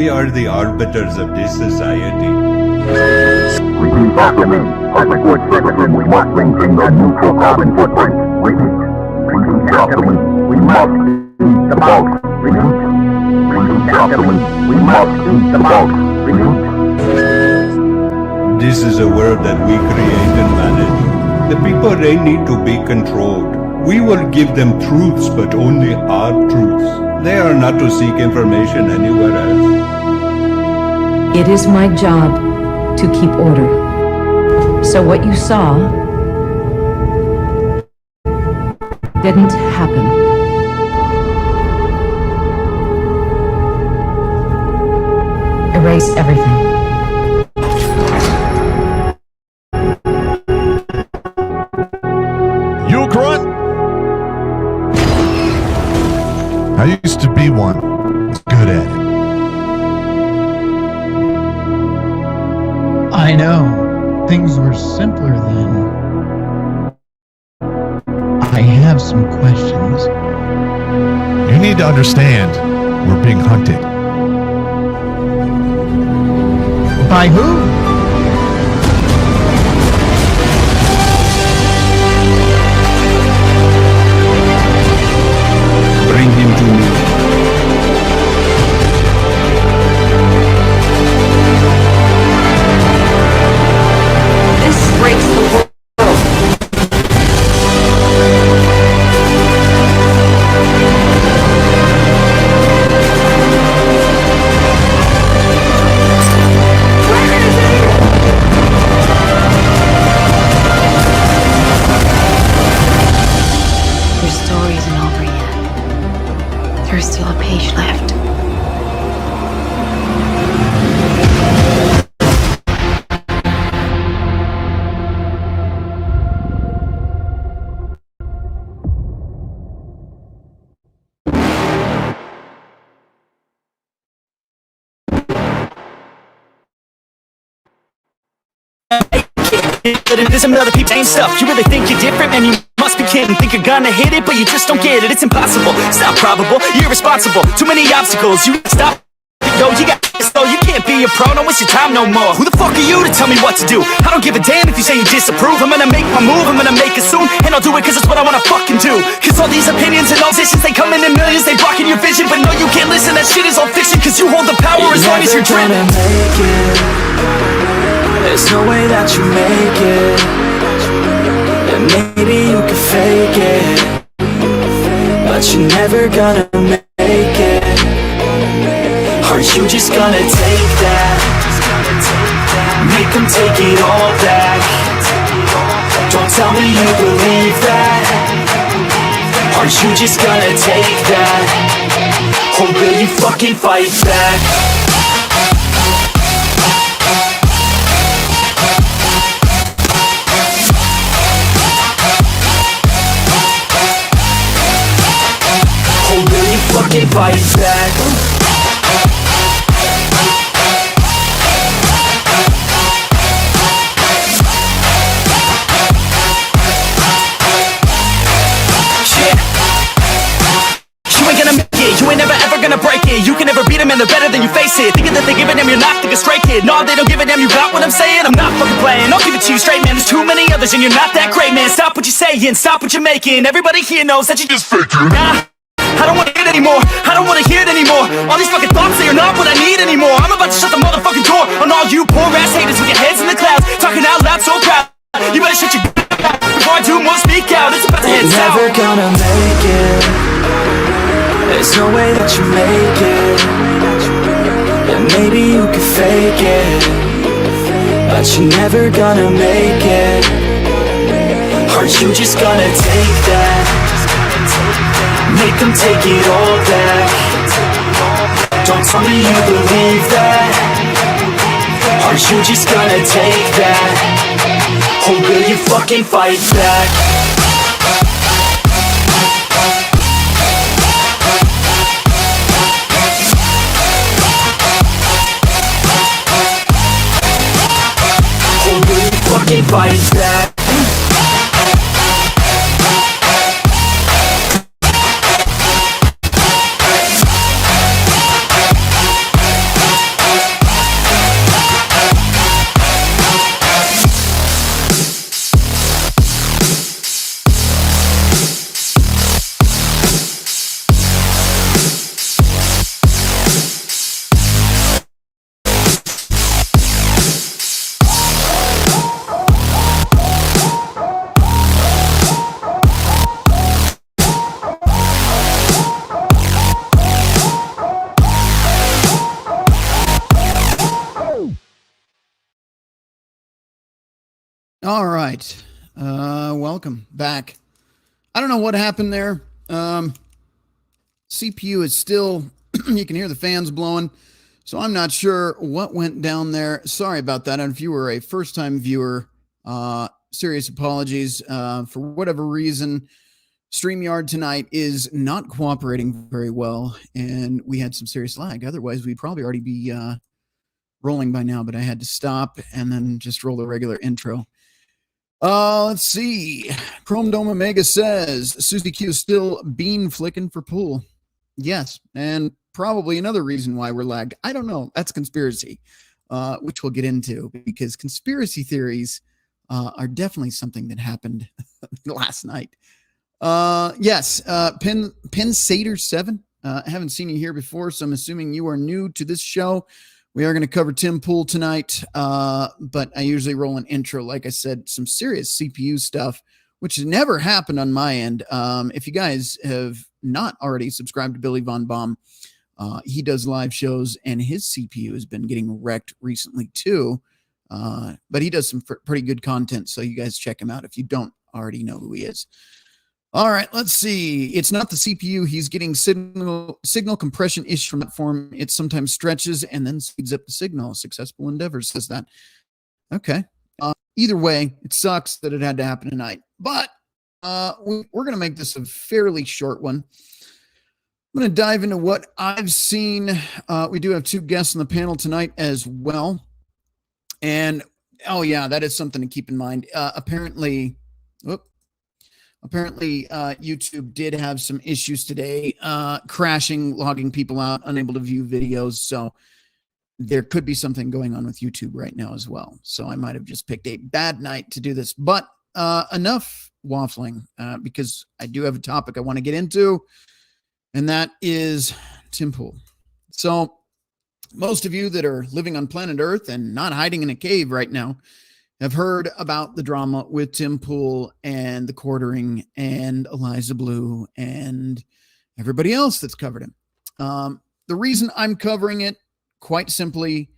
We are the arbiters of this society. Repeat after me. Public Works Secretary, we must maintain our neutral carbon footprint. Repeat after me. We must eat the bugs. Repeat after me. We must eat the bugs. This is a world that we create and manage. The people, they need to be controlled. We will give them truths, but only our truths. They are not to seek information anywhere else. It is my job to keep order. So what you saw didn't happen. Erase everything. You a grunt? I used to be one. Was good at it. I know. Things were simpler then. I have some questions. You need to understand, we're being hunted. By who? Bring him to me. This breaks the world. Your story isn't over yet. There's still a page left. But it isn't other people's same stuff. You really think you're different, man? You must be kidding. Think you're gonna hit it, but you just don't get it. It's impossible, it's not probable, you're irresponsible. Too many obstacles, you stop. Yo, you got this though, you can't be a pro, don't waste your time no more. Who the fuck are you to tell me what to do? I don't give a damn if you say you disapprove. I'm gonna make my move, I'm gonna make it soon. And I'll do it cause it's what I wanna fucking do. Cause all these opinions and all decisions, they come in millions. They blocking your vision, but no, you can't listen. That shit is all fiction, cause you hold the power as long as you're driven. There's no way that you make it. And maybe you could fake it, but you're never gonna make it. Are you just gonna take that? Make them take it all back. Don't tell me you believe that. Are you just gonna take that? Or will you fucking fight back? Fucking fight back. You ain't gonna make it, you ain't never ever gonna break it. You can never beat them and they're better than you face it. Thinking that they give a damn, you're not, think a straight kid. No, they don't give a damn, you got what I'm saying? I'm not fucking playing, I'll give it to you straight, man. There's too many others and you're not that great, man. Stop what you're saying, stop what you're making. Everybody here knows that you just faking. Nah, I don't wanna hear it anymore, I don't wanna hear it anymore. All these fucking thoughts, they are not what I need anymore. I'm about to shut the motherfucking door on all you poor ass haters with your heads in the clouds, talking out loud so proud. You better shut your mouth before I do more speak out. It's about to head south. Never gonna make it. There's no way that you make it. And maybe you could fake it, but you're never gonna make it. Are you just gonna take that? Make them take it all back. Don't tell me you believe that. Are you just gonna take that? Or will you fucking fight back? Or will you fucking fight back? All right. Welcome back. I don't know what happened there. CPU is still, you can hear the fans blowing. So I'm not sure what went down there. Sorry about that. And if you were a first-time viewer, serious apologies. For whatever reason, StreamYard tonight is not cooperating very well, and we had some serious lag. Otherwise, we'd probably already be rolling by now, but I had to stop and then just roll the regular intro. Let's see. Chrome Dome Omega says, Susie Q is still bean flicking for pool. Yes, and probably another reason why we're lagged. I don't know. That's conspiracy, which we'll get into, because conspiracy theories are definitely something that happened last night. Yes, Pin Sater 7. I haven't seen you here before, so I'm assuming you are new to this show. We are going to cover Tim Pool tonight, but I usually roll an intro. Like I said, some serious CPU stuff, which has never happened on my end. If you guys have not already subscribed to Billy Von Baum, he does live shows, and his CPU has been getting wrecked recently too. But he does some pretty good content, so you guys check him out if you don't already know who he is. All right, let's see. It's not the CPU. He's getting signal compression issues from that form. It sometimes stretches and then speeds up the signal. Successful Endeavor says that. Okay. Either way, it sucks that it had to happen tonight. But we're going to make this a fairly short one. I'm going to dive into what I've seen. We do have two guests on the panel tonight as well. And, oh, yeah, that is something to keep in mind. Apparently, YouTube did have some issues today, crashing, logging people out, unable to view videos. So there could be something going on with YouTube right now as well. So I might have just picked a bad night to do this. But enough waffling, because I do have a topic I want to get into, and that is Tim Pool. So most of you that are living on planet Earth and not hiding in a cave right now have heard about the drama with Tim Pool and the quartering and Eliza Blue and everybody else that's covered him. The reason I'm covering it, quite simply,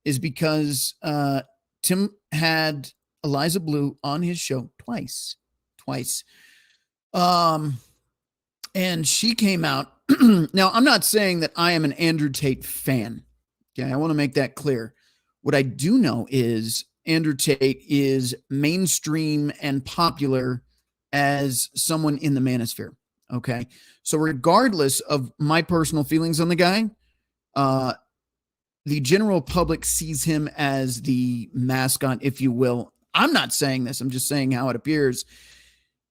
is because Tim had Eliza Blue on his show twice. And she came out. Now, I'm not saying that I am an Andrew Tate fan. Okay, I want to make that clear. What I do know is Andrew Tate is mainstream and popular as someone in the manosphere. Okay. So regardless of my personal feelings on the guy, the general public sees him as the mascot, if you will. I'm not saying this. I'm just saying how it appears.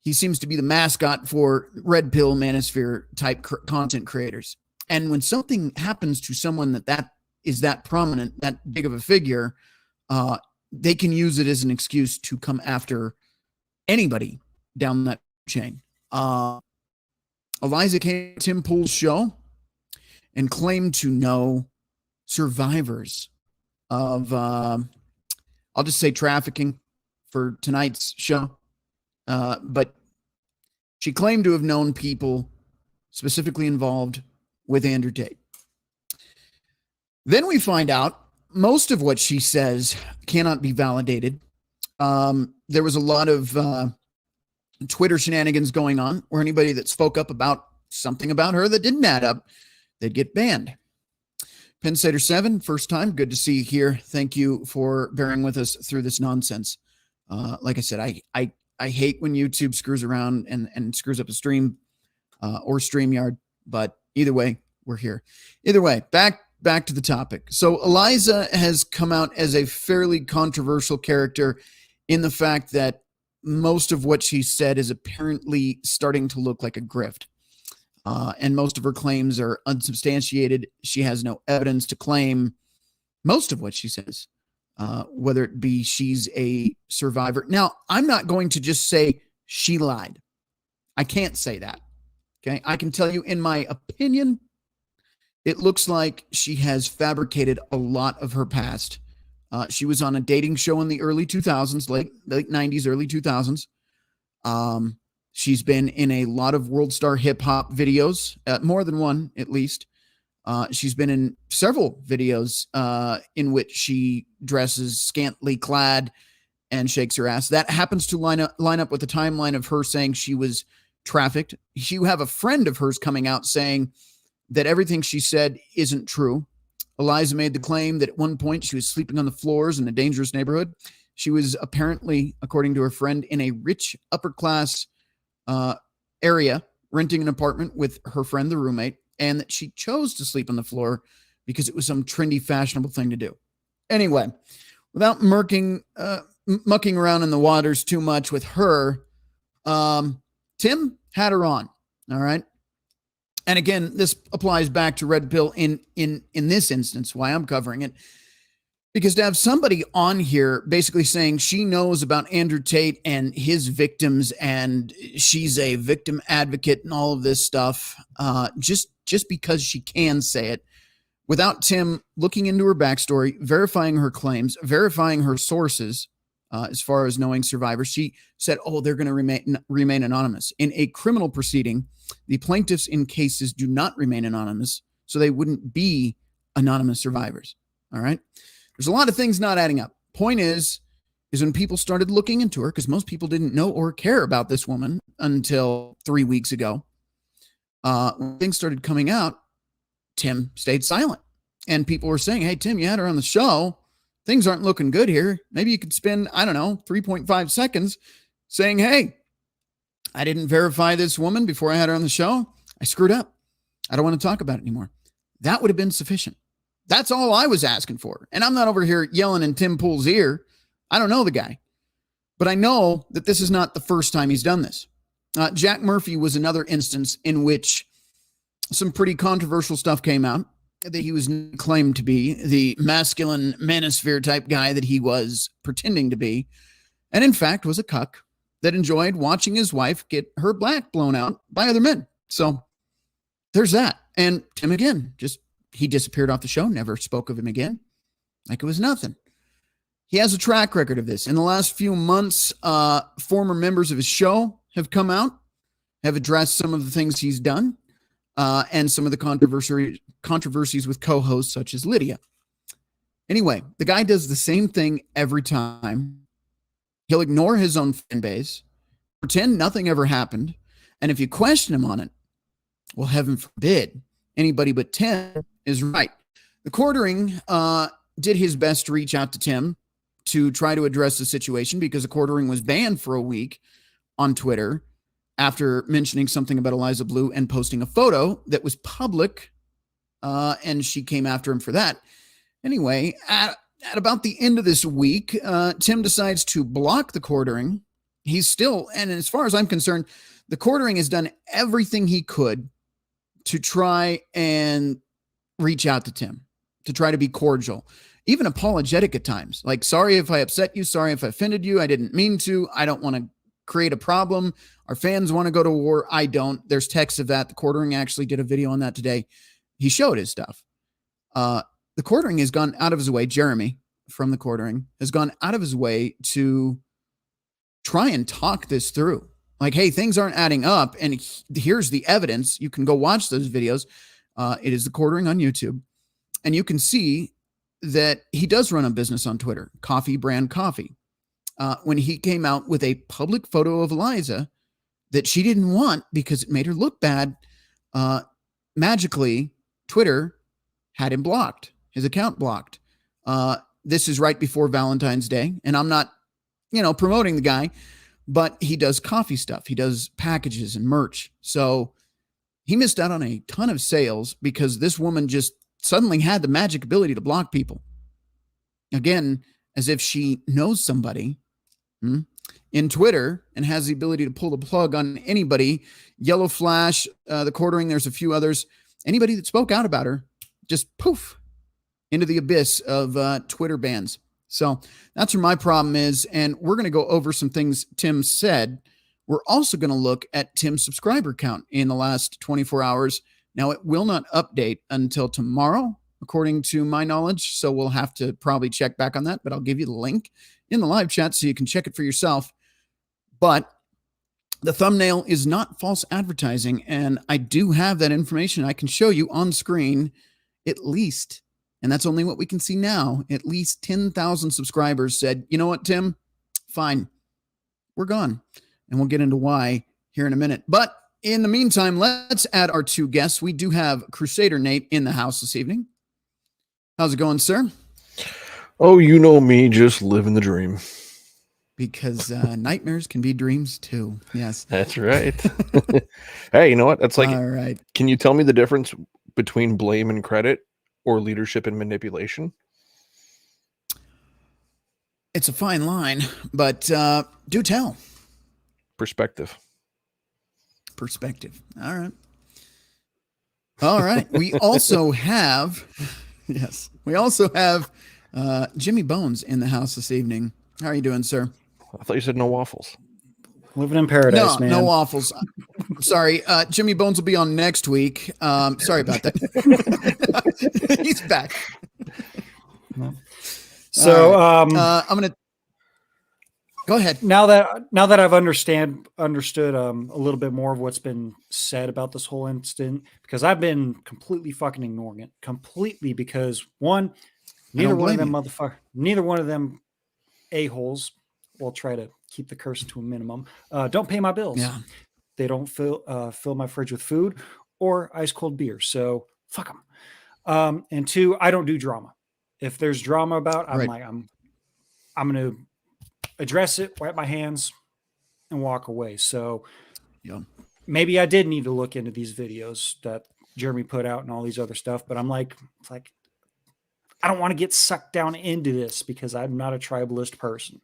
He seems to be the mascot for red pill manosphere type content creators. And when something happens to someone that is that prominent, that big of a figure, they can use it as an excuse to come after anybody down that chain. Eliza came to Tim Pool's show and claimed to know survivors of, I'll just say trafficking for tonight's show. But she claimed to have known people specifically involved with Andrew Tate. Then we find out most of what she says cannot be validated. There was a lot of Twitter shenanigans going on where anybody that spoke up about something about her that didn't add up, they'd get banned. Pensator 7, first time. Good to see you here. Thank you for bearing with us through this nonsense. Like I said, I hate when YouTube screws around and screws up a stream or StreamYard, but either way, we're here. Either way, back to the topic. So Eliza has come out as a fairly controversial character in the fact that most of what she said is apparently starting to look like a grift. And most of her claims are unsubstantiated. She has no evidence to claim most of what she says, whether it be she's a survivor. Now, I'm not going to just say she lied. I can't say that. Okay. I can tell you, in my opinion, it looks like she has fabricated a lot of her past. She was on a dating show in the early 2000s, late 90s, early 2000s. She's been in a lot of World Star hip hop videos, more than one at least. She's been in several videos in which she dresses scantily clad and shakes her ass. That happens to line up with the timeline of her saying she was trafficked. You have a friend of hers coming out saying that everything she said isn't true. Eliza made the claim that at one point she was sleeping on the floors in a dangerous neighborhood. She was apparently, according to her friend, in a rich upper-class area, renting an apartment with her friend, the roommate, and that she chose to sleep on the floor because it was some trendy, fashionable thing to do. Anyway, without mucking around in the waters too much with her, Tim had her on. All right. And again, this applies back to Red Pill in this instance, why I'm covering it. Because to have somebody on here basically saying she knows about Andrew Tate and his victims and she's a victim advocate and all of this stuff, just because she can say it, without Tim looking into her backstory, verifying her claims, verifying her sources, as far as knowing survivors, she said, "Oh, they're going to remain anonymous." In a criminal proceeding, the plaintiffs in cases do not remain anonymous, so they wouldn't be anonymous survivors. All right. There's a lot of things not adding up. Point is when people started looking into her, because most people didn't know or care about this woman until 3 weeks ago. When things started coming out, Tim stayed silent. And people were saying, "Hey, Tim, you had her on the show. Things aren't looking good here. Maybe you could spend, 3.5 seconds saying, hey, I didn't verify this woman before I had her on the show. I screwed up. I don't want to talk about it anymore." That would have been sufficient. That's all I was asking for. And I'm not over here yelling in Tim Pool's ear. I don't know the guy. But I know that this is not the first time he's done this. Jack Murphy was another instance in which some pretty controversial stuff came out, that he was claimed to be the masculine manosphere type guy that he was pretending to be, and in fact was a cuck that enjoyed watching his wife get her black blown out by other men. So there's that. And Tim, again, he disappeared off the show, never spoke of him again, like it was nothing. He has a track record of this. In the last few months, former members of his show have come out, have addressed some of the things he's done, and some of the controversies with co-hosts such as Lydia. Anyway, the guy does the same thing every time. He'll ignore his own fan base, pretend nothing ever happened, and if you question him on it, well, heaven forbid, anybody but Tim is right. The Quartering did his best to reach out to Tim to try to address the situation, because the Quartering was banned for a week on Twitter after mentioning something about Eliza Blue and posting a photo that was public, and she came after him for that. Anyway, at about the end of this week, Tim decides to block the Quartering. He's still, and as far as I'm concerned, the Quartering has done everything he could to try and reach out to Tim, to try to be cordial, even apologetic at times. Like, sorry if I upset you, sorry if I offended you, I didn't mean to, I don't want to create a problem. Our fans want to go to war. I don't. There's texts of that. The Quartering actually did a video on that today. He showed his stuff. The Quartering has gone out of his way. Jeremy from the Quartering has gone out of his way to try and talk this through. Like, hey, things aren't adding up, and here's the evidence. You can go watch those videos. It is the Quartering on YouTube, and you can see that he does run a business on Twitter, Coffee Brand Coffee. When he came out with a public photo of Eliza that she didn't want because it made her look bad, magically, Twitter had him blocked, his account blocked. This is right before Valentine's Day, and I'm not, promoting the guy, but he does coffee stuff. He does packages and merch. So he missed out on a ton of sales because this woman just suddenly had the magic ability to block people. Again, as if she knows somebody in Twitter and has the ability to pull the plug on anybody. Yellow Flash, the Quartering, there's a few others. Anybody that spoke out about her, just poof, into the abyss of Twitter bans. So that's where my problem is. And we're going to go over some things Tim said. We're also going to look at Tim's subscriber count in the last 24 hours. Now, it will not update until tomorrow, according to my knowledge. So we'll have to probably check back on that, but I'll give you the link in the live chat so you can check it for yourself. But the thumbnail is not false advertising, and I do have that information I can show you on screen, at least, and that's only what we can see now, at least 10,000 subscribers said, you know what, Tim, fine. We're gone. And we'll get into why here in a minute. But in the meantime, let's add our two guests. We do have Crusader Nate in the house this evening. How's it going, sir? Oh, you know me, just living the dream. Because nightmares can be dreams too. Yes. That's right. Hey, you know what? That's like, all right. Can you tell me the difference between blame and credit or leadership and manipulation? It's a fine line, but do tell. Perspective. All right. All right. We also have, yes, we also have Jimmy Bones in the house this evening. How are you doing, sir? I thought you said no waffles. Living in paradise, man. No waffles. Sorry. Jimmy Bones will be on next week. Sorry about that. He's back. So I'm going to go ahead. Now that I've understood a little bit more of what's been said about this whole incident, because I've been completely fucking ignoring it completely because neither one of them a-holes will try to keep the curse to a minimum. Don't pay my bills. Yeah. They don't fill my fridge with food or ice cold beer. So fuck them. And two, I don't do drama. If there's drama about, I'm going to address it, wipe my hands, and walk away. So maybe I did need to look into these videos that Jeremy put out and all these other stuff, but I'm like, I don't want to get sucked down into this because I'm not a tribalist person.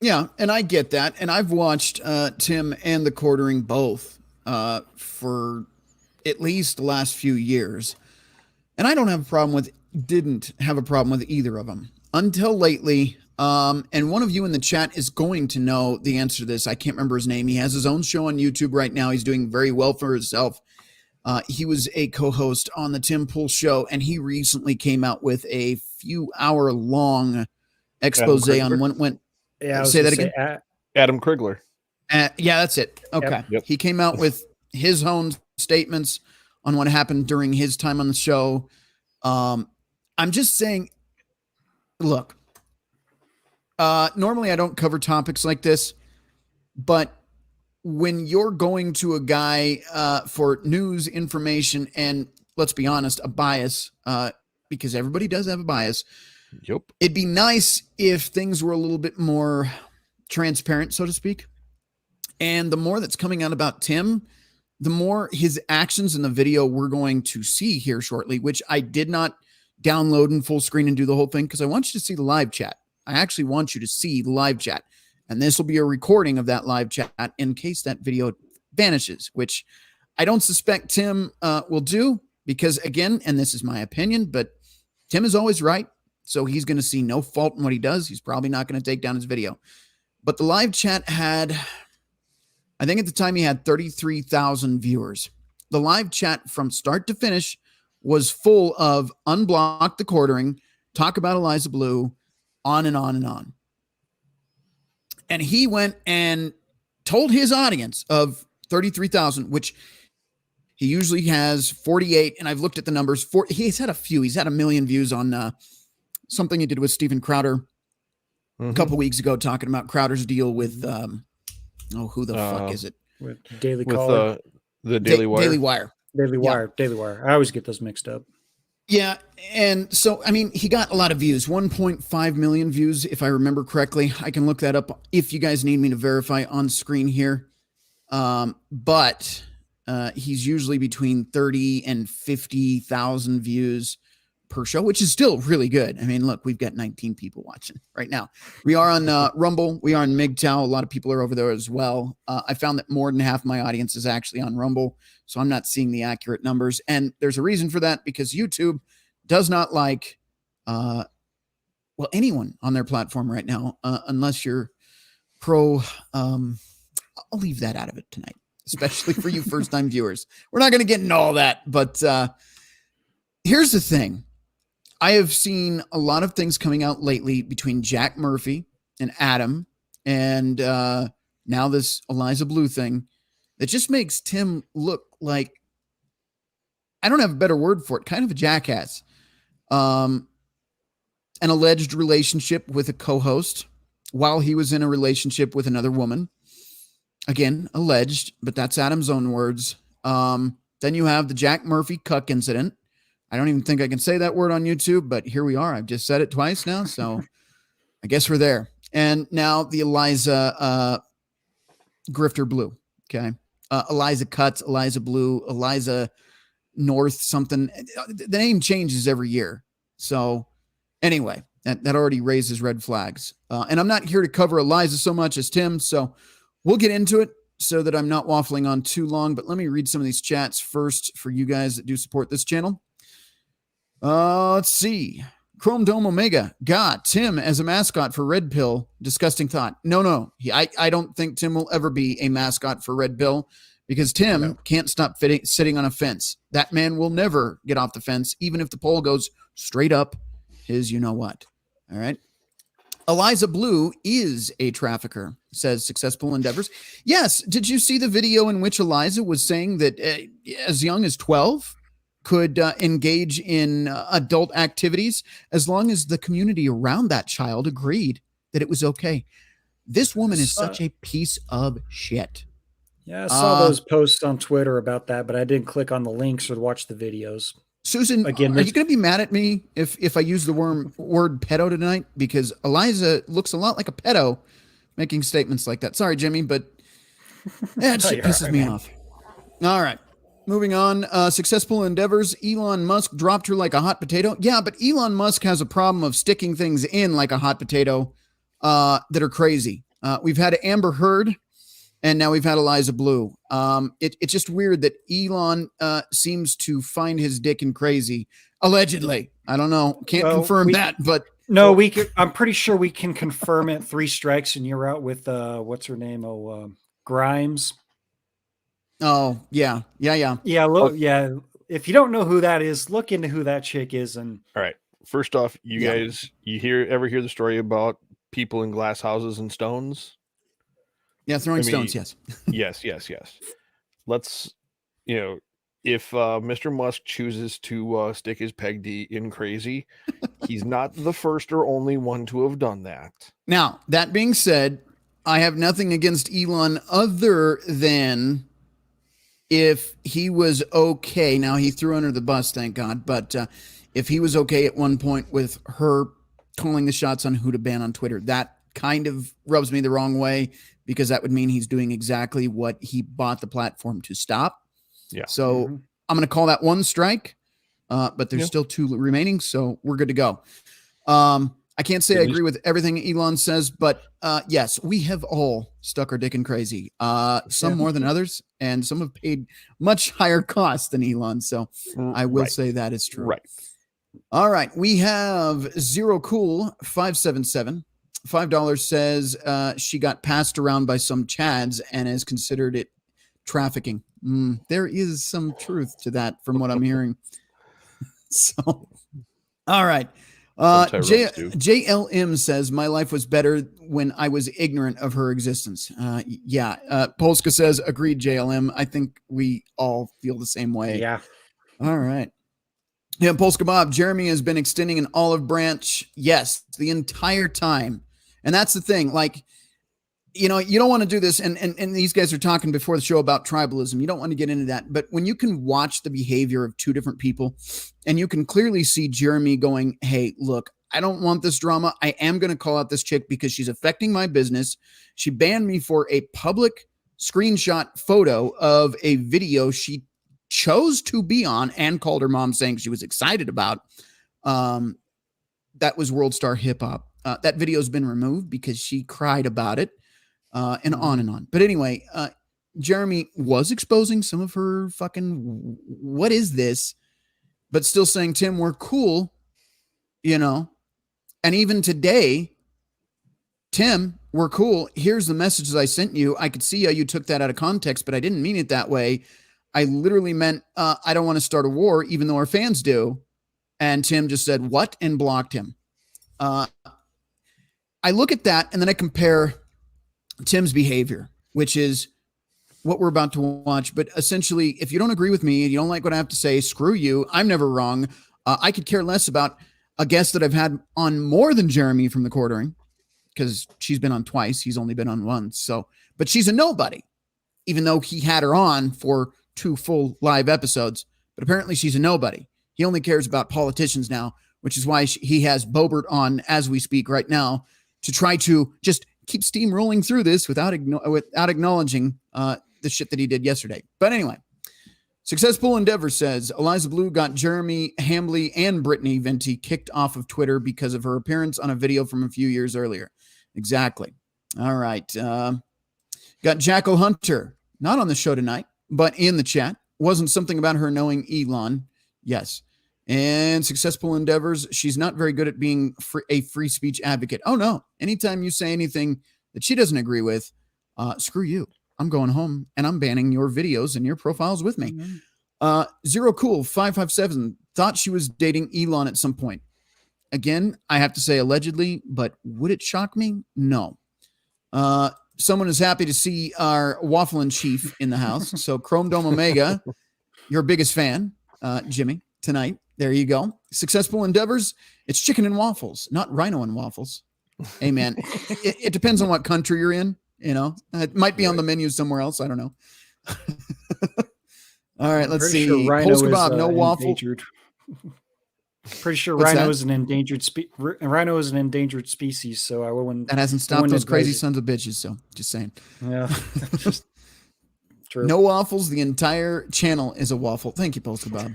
Yeah, and I get that. And I've watched Tim and the Quartering both for at least the last few years. And I didn't have a problem with either of them until lately. And one of you in the chat is going to know the answer to this. I can't remember his name. He has his own show on YouTube right now. He's doing very well for himself. He was a co-host on the Tim Pool Show, and he recently came out with a few hour long expose on when went. Yeah, say that again. Adam Krigler. Yeah, that's it. Okay. Yep. He came out with his own statements on what happened during his time on the show. I'm just saying, look, normally I don't cover topics like this, but when you're going to a guy for news, information, and let's be honest, a bias, because everybody does have a bias. Yep. It'd be nice if things were a little bit more transparent, so to speak. And the more that's coming out about Tim, the more his actions in the video we're going to see here shortly, which I did not download in full screen and do the whole thing because I want you to see the live chat. I actually want you to see the live chat. And this will be a recording of that live chat in case that video vanishes, which I don't suspect Tim will do because, again, and this is my opinion, but Tim is always right. So he's going to see no fault in what he does. He's probably not going to take down his video. But the live chat had, I think at the time he had 33,000 viewers. The live chat from start to finish was full of unblock the Quartering, talk about Eliza Blue, on and on and on. And he went and told his audience of 33,000, which he usually has 48. And I've looked at the numbers. He's had a few. He's had 1 million views on something he did with Steven Crowder a couple weeks ago, talking about Crowder's deal with, who the fuck is it? With Daily Caller. The Daily Wire. Daily Wire. I always get those mixed up. Yeah. And so, I mean, he got a lot of views, 1.5 million views, if I remember correctly. I can look that up if you guys need me to verify on screen here. But he's usually between 30 and 50,000 views per show, which is still really good. I mean, look, we've got 19 people watching right now. We are on Rumble. We are on MGTOW. A lot of people are over there as well. I found that more than half my audience is actually on Rumble, so I'm not seeing the accurate numbers. And there's a reason for that, because YouTube does not like, anyone on their platform right now, unless you're pro. I'll leave that out of it tonight, especially for you first-time viewers. We're not going to get into all that, but here's the thing. I have seen a lot of things coming out lately between Jack Murphy and Adam and now this Eliza Blue thing that just makes Tim look like, I don't have a better word for it, kind of a jackass. An alleged relationship with a co-host while he was in a relationship with another woman. Again, alleged, but that's Adam's own words. Then you have the Jack Murphy cuck incident. I don't even think I can say that word on YouTube, but here we are. I've just said it twice now, so I guess we're there. And now the Eliza Grifter Blue. Okay. Eliza Cuts, Eliza Blue, Eliza North something. The name changes every year. So anyway, that already raises red flags. And I'm not here to cover Eliza so much as Tim, so we'll get into it so that I'm not waffling on too long. But let me read some of these chats first for you guys that do support this channel. Let's see. Chrome Dome Omega. God, Tim as a mascot for Red Pill. Disgusting thought. No. I don't think Tim will ever be a mascot for Red Pill because Tim can't stop sitting on a fence. That man will never get off the fence, even if the pole goes straight up his you-know-what. All right. Eliza Blue is a trafficker, says Successful Endeavors. Yes. Did you see the video in which Eliza was saying that as young as 12 could engage in adult activities as long as the community around that child agreed that it was okay? This woman is such a piece of shit. Yeah, I saw those posts on Twitter about that, but I didn't click on the links or watch the videos. Susan, again, are you going to be mad at me if I use the word pedo tonight? Because Eliza looks a lot like a pedo making statements like that. Sorry, Jimmy, but that shit pisses me off. All right. Moving on, Successful Endeavors. Elon Musk dropped her like a hot potato. Yeah, but Elon Musk has a problem of sticking things in like a hot potato that are crazy. We've had Amber Heard, and now we've had Eliza Blue. It's just weird that Elon seems to find his dick in crazy. Allegedly. I don't know. Can't confirm that, but... No, we can, I'm pretty sure we can confirm it. 3 strikes and you're out with, what's her name? Grimes. Oh, yeah. Yeah, look, yeah. If you don't know who that is, look into who that chick is. And all right. First off, you guys, ever hear the story about people in glass houses and stones? Yeah, throwing stones, yes. yes. Let's, if Mr. Musk chooses to stick his peg in crazy, he's not the first or only one to have done that. Now, that being said, I have nothing against Elon other than if he was okay. Now, he threw under the bus, thank God. But if he was okay at one point with her calling the shots on who to ban on Twitter, that kind of rubs me the wrong way because that would mean he's doing exactly what he bought the platform to stop. Yeah. So I'm going to call that 1 strike, but there's still 2 remaining. So we're good to go. I can't say I agree with everything Elon says, but yes, we have all stuck our dick in crazy. Some more than others, and some have paid much higher costs than Elon. So I will say that is true. Right. All right. We have Zero Cool 577. $5 says she got passed around by some Chads and has considered it trafficking. There is some truth to that from what I'm hearing. So, all right. JLM says, my life was better when I was ignorant of her existence. Polska says, agreed, JLM. I think we all feel the same way. Yeah. All right. Yeah, Polska Bob, Jeremy has been extending an olive branch. Yes, the entire time. And that's the thing. Like, you don't want to do this. And these guys are talking before the show about tribalism. You don't want to get into that. But when you can watch the behavior of 2 different people and you can clearly see Jeremy going, hey, look, I don't want this drama. I am going to call out this chick because she's affecting my business. She banned me for a public screenshot photo of a video she chose to be on and called her mom saying she was excited about. That was World Star Hip Hop. That video has been removed because she cried about it. And on and on. But anyway, Jeremy was exposing some of her fucking, what is this? But still saying, Tim, we're cool, And even today, Tim, we're cool. Here's the messages I sent you. I could see how you took that out of context, but I didn't mean it that way. I literally meant, I don't want to start a war, even though our fans do. And Tim just said, what? And blocked him. I look at that and then I compare Tim's behavior, which is what we're about to watch. But essentially, if you don't agree with me and you don't like what I have to say, screw you. I'm never wrong. I could care less about a guest that I've had on more than Jeremy from the Quartering. because she's been on twice. He's only been on once. So, but she's a nobody, even though he had her on for 2 full live episodes. But apparently she's a nobody. He only cares about politicians now, which is why he has Bobert on as we speak right now to try to just keep steam rolling through this without acknowledging the shit that he did yesterday. But anyway, Successful Endeavor says Eliza Blue got Jeremy Hambley and Brittany Venti kicked off of Twitter because of her appearance on a video from a few years earlier. Exactly. All right. Got Jackal Hunter, not on the show tonight, but in the chat. Wasn't something about her knowing Elon. Yes. And Successful Endeavors, she's not very good at being a free speech advocate. Oh, no. Anytime you say anything that she doesn't agree with, screw you. I'm going home and I'm banning your videos and your profiles with me. Zero Cool 557 thought she was dating Elon at some point. Again, I have to say allegedly, but would it shock me? No. Someone is happy to see our Wafflin' Chief in the house. So Chrome Dome Omega, your biggest fan, Jimmy, tonight. There you go. Successful Endeavors. It's chicken and waffles, not rhino and waffles. Hey, man, it depends on what country you're in. You know, it might be on the menu somewhere else. I don't know. All right, let's see. Sure Polska Bob, no waffle. Pretty sure What's rhino that? is an endangered rhino is an endangered species. So I wouldn't. That hasn't stopped those crazy sons of bitches. So just saying. Yeah. Just, true. No waffles. The entire channel is a waffle. Thank you, Polska Bob.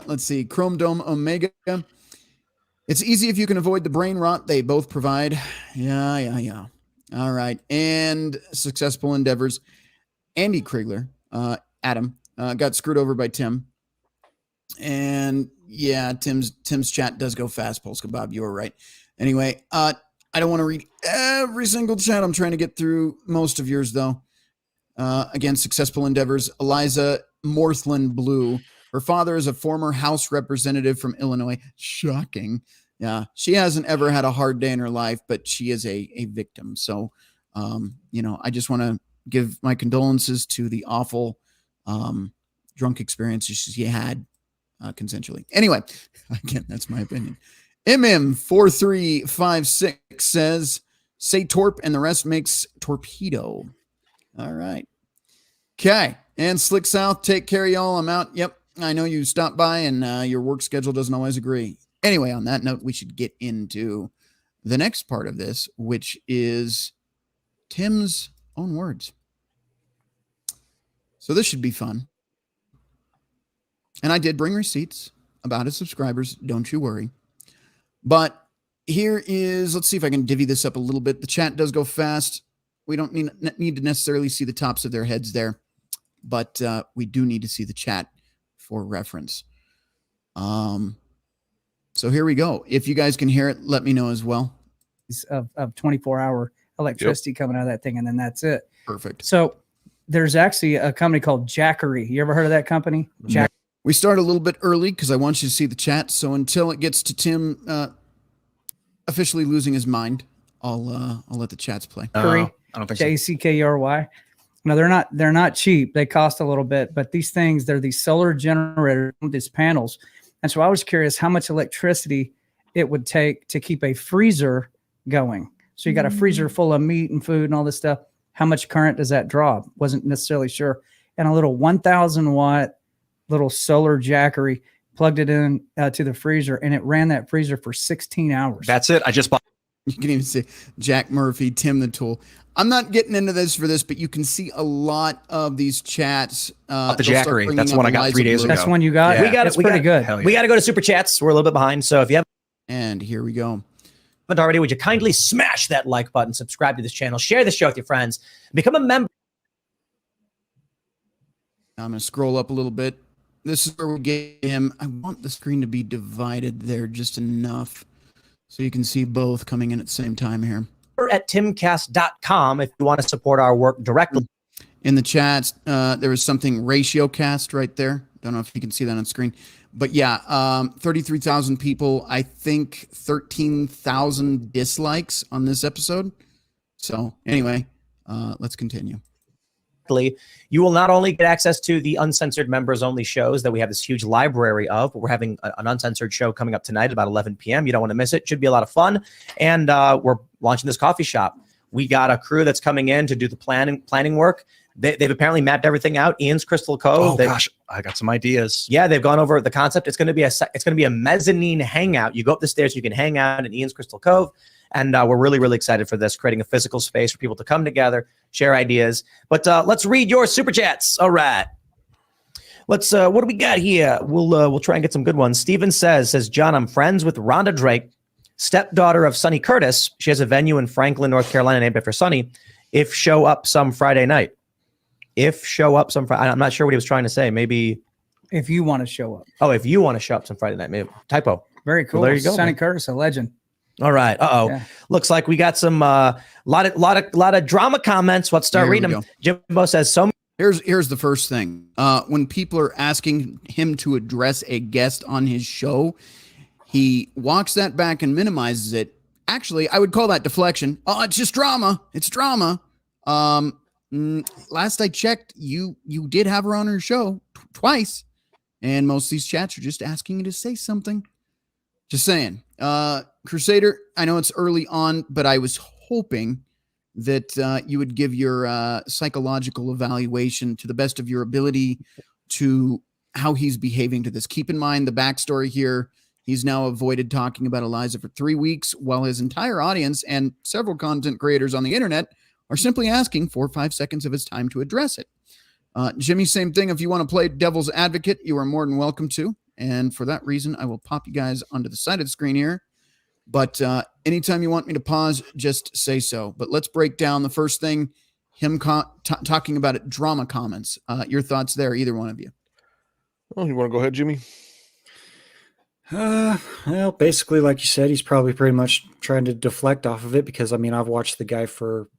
Let's see. Chrome Dome Omega. It's easy if you can avoid the brain rot they both provide. Yeah. All right. And Successful Endeavors. Andy Kriegler, Adam, got screwed over by Tim. And yeah, Tim's chat does go fast, Polska Bob. You were right. Anyway, I don't want to read every single chat. I'm trying to get through most of yours, though. Again, Successful Endeavors. Eliza Morthland Blue. Her father is a former House representative from Illinois. Shocking. Yeah, she hasn't ever had a hard day in her life, but she is a victim. So, I just want to give my condolences to the awful drunk experiences she had consensually. Anyway, again, that's my opinion. MM4356 says, say torp and the rest makes torpedo. All right. Okay. And Slick South, take care, y'all. I'm out. Yep. I know you stopped by and your work schedule doesn't always agree. Anyway, on that note, we should get into the next part of this, which is Tim's own words. So this should be fun. And I did bring receipts about his subscribers. Don't you worry. But here is, let's see if I can divvy this up a little bit. The chat does go fast. We don't need to necessarily see the tops of their heads there, but we do need to see the chat for reference. So here we go. If you guys can hear it, let me know as well. Of 24-hour electricity coming out of that thing, and then that's it. Perfect. So there's actually a company called Jackery. You ever heard of that company? We start a little bit early because I want you to see the chat. So until it gets to Tim officially losing his mind, I'll let the chats play. I don't think Jackry. No, they're not cheap. They cost a little bit, but these things, they're these solar generators, these panels. And so I was curious how much electricity it would take to keep a freezer going. So you got a freezer full of meat and food and all this stuff. How much current does that draw? Wasn't necessarily sure. And a little 1,000 watt little solar Jackery, plugged it in to the freezer, and it ran that freezer for 16 hours. That's it. I just bought. You can even see Jack Murphy, Tim the Tool. I'm not getting into this for this, but you can see a lot of these chats. The Jackery. That's one I got 3 days ago. That's one you got? Yeah. We got it. We pretty good. Yeah. We got to go to Super Chats. We're a little bit behind. So if you and here we go. haven't already, would you kindly smash that like button, subscribe to this channel, share this show with your friends, become a member. I'm going to scroll up a little bit. This is where we get him. I want the screen to be divided there just enough so you can see both coming in at the same time here. At timcast.com if you want to support our work directly. In the chats, there was something ratio cast right there. Don't know if you can see that on screen. But yeah, 33,000 people. I think 13,000 dislikes on this episode. So anyway, let's continue. you will not only get access to the uncensored members only shows that we have this huge library of, but we're having an uncensored show coming up tonight about 11 p.m. You don't want to miss it. Should be a lot of fun. And we're launching this coffee shop. We got a crew that's coming in to do the planning work. They've apparently mapped everything out. Ian's Crystal Cove. Oh gosh, I got some ideas. Yeah, they've gone over the concept. It's going to be a mezzanine hangout. You go up the stairs, you can hang out in Ian's Crystal Cove, and we're really, really excited for this, creating a physical space for people to come together, share ideas. But let's read your super chats. All right, let's. What do we got here? We'll try and get some good ones. Steven says, John, I'm friends with Rhonda Drake, stepdaughter of Sonny Curtis. She has a venue in Franklin, North Carolina, named after Sonny. If show up some Friday night. I'm not sure what he was trying to say. Maybe if you want to show up. Oh, if you want to show up some Friday night, maybe typo. Very cool. Well, there you go. Sonny Curtis, a legend. All right. Yeah. Looks like we got some lot of drama comments. Let's start reading them. Jimbo says so. Here's the first thing. When people are asking him to address a guest on his show, he walks that back and minimizes it. Actually, I would call that deflection. Oh, it's just drama. It's drama. Last I checked, you did have her on her show twice, and most of these chats are just asking you to say something. Just saying. Crusader, I know it's early on, but I was hoping that you would give your psychological evaluation to the best of your ability to how he's behaving to this. Keep in mind the backstory here. He's now avoided talking about Eliza for 3 weeks, while his entire audience and several content creators on the internet are simply asking for 5 seconds of his time to address it. Jimmy, same thing. If you want to play devil's advocate, you are more than welcome to. And for that reason, I will pop you guys onto the side of the screen here. But anytime you want me to pause, just say so. But let's break down the first thing, him talking about it, drama comments. Your thoughts there, either one of you. Oh, you want to go ahead, Jimmy? Well, basically, like you said, he's probably pretty much trying to deflect off of it because, I mean, I've watched the guy for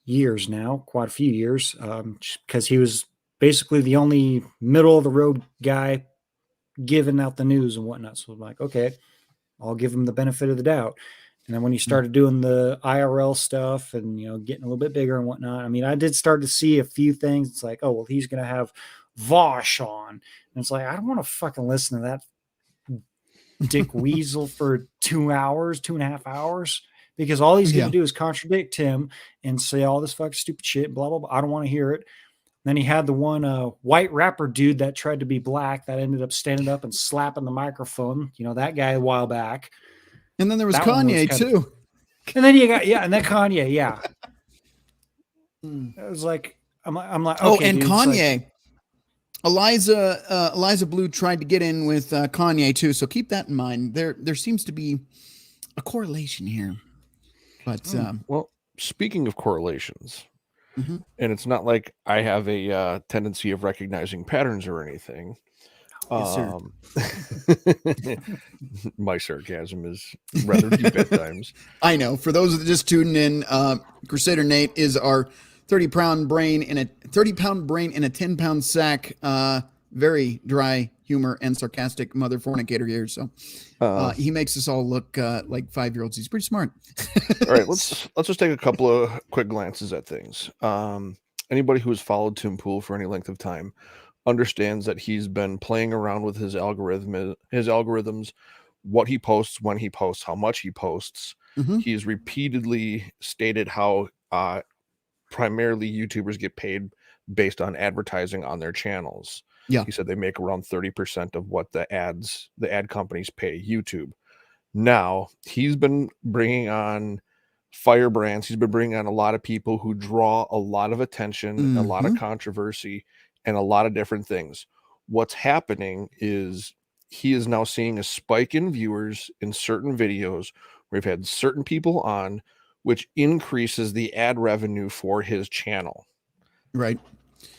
years now, quite a few years, because he was basically the only middle of the road guy giving out the news and whatnot. So I'm like, okay, I'll give him the benefit of the doubt. And then when he started doing the IRL stuff and, you know, getting a little bit bigger and whatnot, I mean, I did start to see a few things. It's like, oh, well, he's going to have Vosh on. And it's like, I don't want to fucking listen to that Dick Weasel for 2 hours, 2.5 hours. Because all he's going to do is contradict him and say all this fucking stupid shit, blah, blah, blah. I don't want to hear it. Then he had the one white rapper dude that tried to be black that ended up standing up and slapping the microphone. You know, that guy a while back. And then there was Kanye too. And then you got, and then Kanye, yeah. It was like, I'm like, okay, oh, and dude, Kanye. Eliza Blue tried to get in with Kanye too. So keep that in mind. There seems to be a correlation here. But well, speaking of correlations, and it's not like I have a tendency of recognizing patterns or anything. Yes, sir. My sarcasm is rather deep at times. I know. For those that just tuning in, Crusader Nate is our 30-pound brain in a 10-pound sack. Very dry humor and sarcastic mother fornicator here. So he makes us all look like 5-year-olds. He's pretty smart. All right, let's just take a couple of quick glances at things. Anybody who has followed Tim Pool for any length of time understands that he's been playing around with his algorithms, what he posts, when he posts, how much he posts. He's repeatedly stated how primarily YouTubers get paid based on advertising on their channels. Yeah. He said they make around 30% of what the ad companies pay YouTube. Now, he's been bringing on firebrands. He's been bringing on a lot of people who draw a lot of attention, a lot of controversy, and a lot of different things. What's happening is he is now seeing a spike in viewers in certain videos where we've had certain people on, which increases the ad revenue for his channel. Right.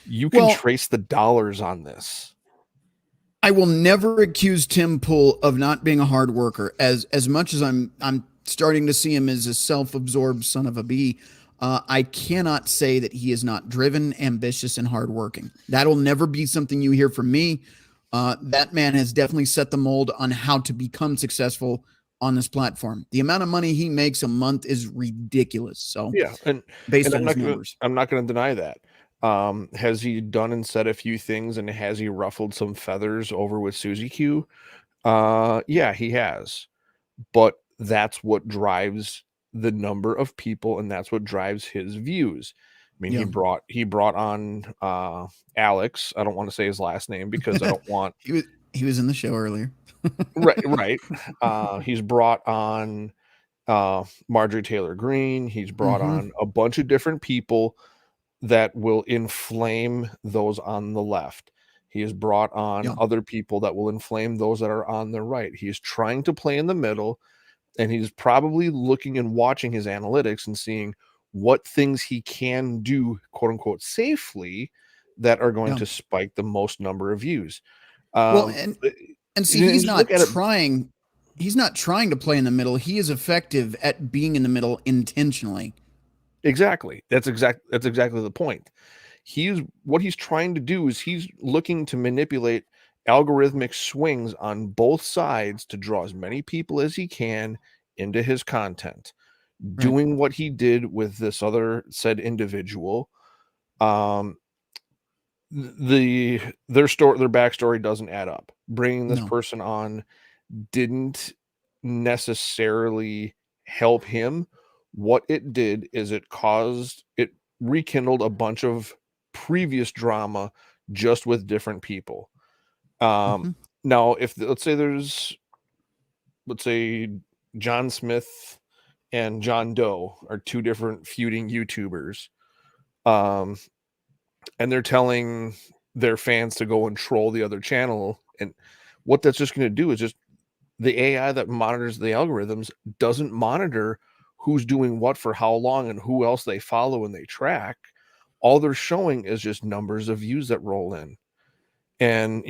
You can trace the dollars on this. I will never accuse Tim Pool of not being a hard worker. As much as I'm starting to see him as a self-absorbed son of a bee, I cannot say that he is not driven, ambitious, and hardworking. That'll never be something you hear from me. That man has definitely set the mold on how to become successful on this platform. The amount of money he makes a month is ridiculous. So yeah, and based and on his numbers, I'm not going to deny that. Has he done and said a few things, and has he ruffled some feathers over with Suzy Q? Yeah, he has. But that's what drives the number of people, and that's what drives his views. I mean, Yeah. he brought on Alex. I don't want to say his last name because I don't want he was in the show earlier. right. He's brought on Marjorie Taylor Greene. He's brought on a bunch of different people that will inflame those on the left. He has brought on other people that will inflame those that are on the right. He's trying to play in the middle, and he's probably looking and watching his analytics and seeing what things he can do, quote unquote, safely that are going to spike the most number of views. Well, and see, he's not trying. He's not trying to play in the middle. He is effective at being in the middle intentionally. Exactly. That's exactly the point. What he's trying to do is he's looking to manipulate algorithmic swings on both sides to draw as many people as he can into his content. Doing what he did with this other said individual. Their backstory doesn't add up. Bringing this person on didn't necessarily help him. What it did is it rekindled a bunch of previous drama just with different people. Now, if let's say John Smith and John Doe are two different feuding YouTubers, and they're telling their fans to go and troll the other channel, and what that's just going to do is just the AI that monitors the algorithms doesn't monitor who's doing what for how long and who else they follow and they track. All they're showing is just numbers of views that roll in. And,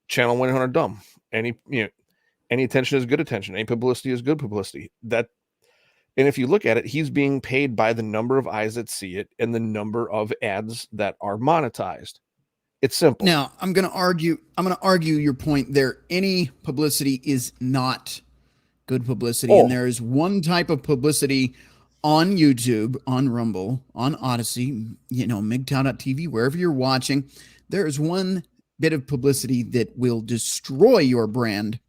channel 100 dumb. Any attention is good attention. Any publicity is good publicity. And if you look at it, he's being paid by the number of eyes that see it and the number of ads that are monetized. It's simple. Now, I'm going to argue your point there. Any publicity is not good publicity. And there is one type of publicity on YouTube, on Rumble, on Odyssey, MGTOW.tv, wherever you're watching. There is one bit of publicity that will destroy your brand.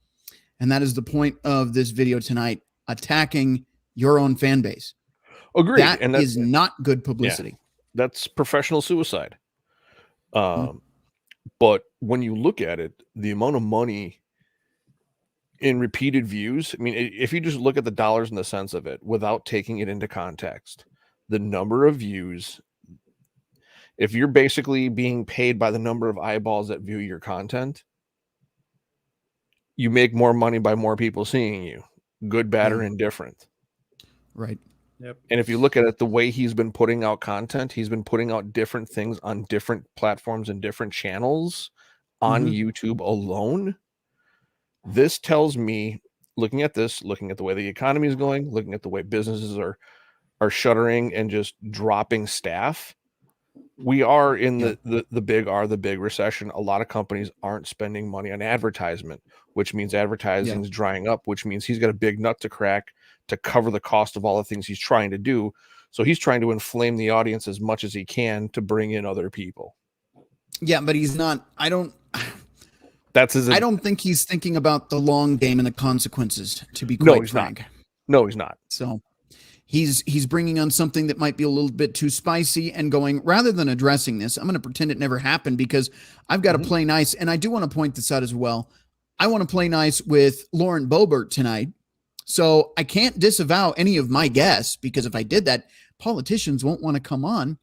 And that is the point of this video tonight, attacking your own fan base. Agreed. That is not good publicity. Yeah, that's professional suicide. But when you look at it, the amount of money in repeated views, I mean, if you just look at the dollars and the cents of it without taking it into context, the number of views, if you're basically being paid by the number of eyeballs that view your content, you make more money by more people seeing you, good, bad, or indifferent. Right. Yep. And if you look at it, the way he's been putting out content, he's been putting out different things on different platforms and different channels on YouTube alone. This tells me, looking at the way the economy is going, looking at the way businesses are shuttering and just dropping staff, we are in the big recession. A lot of companies aren't spending money on advertisement, which means advertising is drying up, which means he's got a big nut to crack to cover the cost of all the things he's trying to do. So he's trying to inflame the audience as much as he can to bring in other people. Yeah, but he's not. I don't think he's thinking about the long game and the consequences, to be quite frank. No, he's not. So he's bringing on something that might be a little bit too spicy and going, rather than addressing this, I'm going to pretend it never happened because I've got to play nice. And I do want to point this out as well. I want to play nice with Lauren Boebert tonight. So I can't disavow any of my guests, because if I did that, politicians won't want to come on.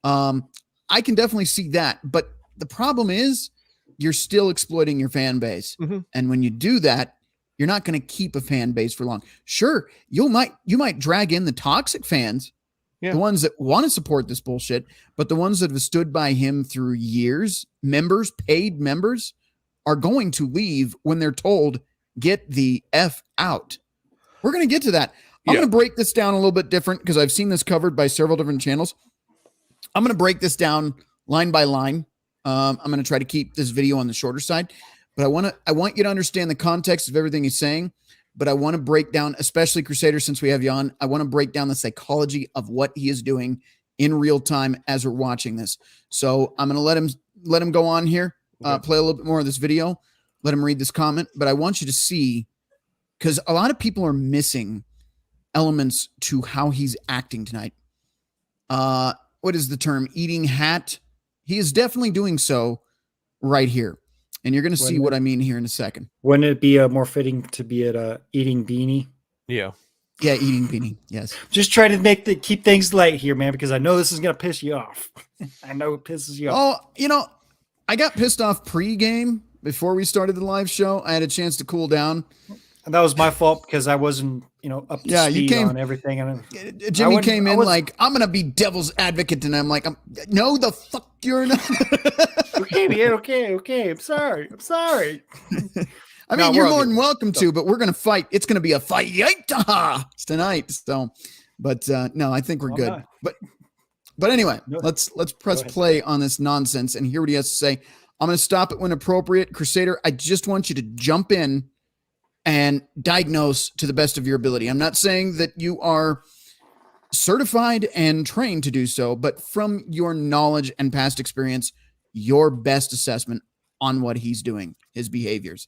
I can definitely see that. But the problem is you're still exploiting your fan base. And when you do that, you're not going to keep a fan base for long. Sure, you might drag in the toxic fans, the ones that want to support this bullshit, but the ones that have stood by him through years, paid members, are going to leave when they're told, get the F out. We're going to get to that. I'm going to break this down a little bit different because I've seen this covered by several different channels. I'm going to break this down line by line. I'm going to try to keep this video on the shorter side, but I want you to understand the context of everything he's saying, but I want to break down, especially Crusader, since we have you on, I want to break down the psychology of what he is doing in real time as we're watching this. So I'm going to let him go on here, play a little bit more of this video, let him read this comment. But I want you to see, because a lot of people are missing elements to how he's acting tonight. What is the term? Eating hat. He is definitely doing so right here. And you're going to see what I mean here in a second. Wouldn't it be more fitting to be at eating beanie? Yeah. Yeah, eating beanie. Yes. Just try to keep things light here, man, because I know this is going to piss you off. I know it pisses you off. Oh, I got pissed off pre-game before we started the live show. I had a chance to cool down. And that was my fault because I wasn't, up to speed on everything. And Jimmy came in like, I'm going to be devil's advocate. And I'm like, no, the fuck you're not. Okay, man. Okay. I'm sorry. I mean, you're more than welcome to, but we're going to fight. It's going to be a fight tonight. So, but no, I think we're good. But anyway, let's press play on this nonsense and hear what he has to say. I'm going to stop it when appropriate. Crusader, I just want you to jump in and diagnose to the best of your ability. I'm not saying that you are certified and trained to do so, but from your knowledge and past experience, your best assessment on what he's doing, his behaviors.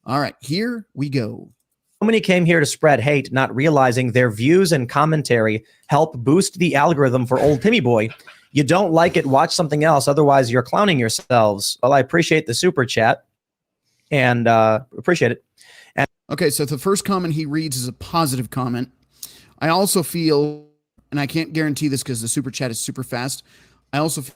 All right, here we go. So many came here to spread hate, not realizing their views and commentary help boost the algorithm for old Timmy Boy. You don't like it, watch something else. Otherwise, you're clowning yourselves. Well, I appreciate the super chat and appreciate it. And okay, so the first comment he reads is a positive comment. I also feel, and I can't guarantee this because the super chat is super fast, I also feel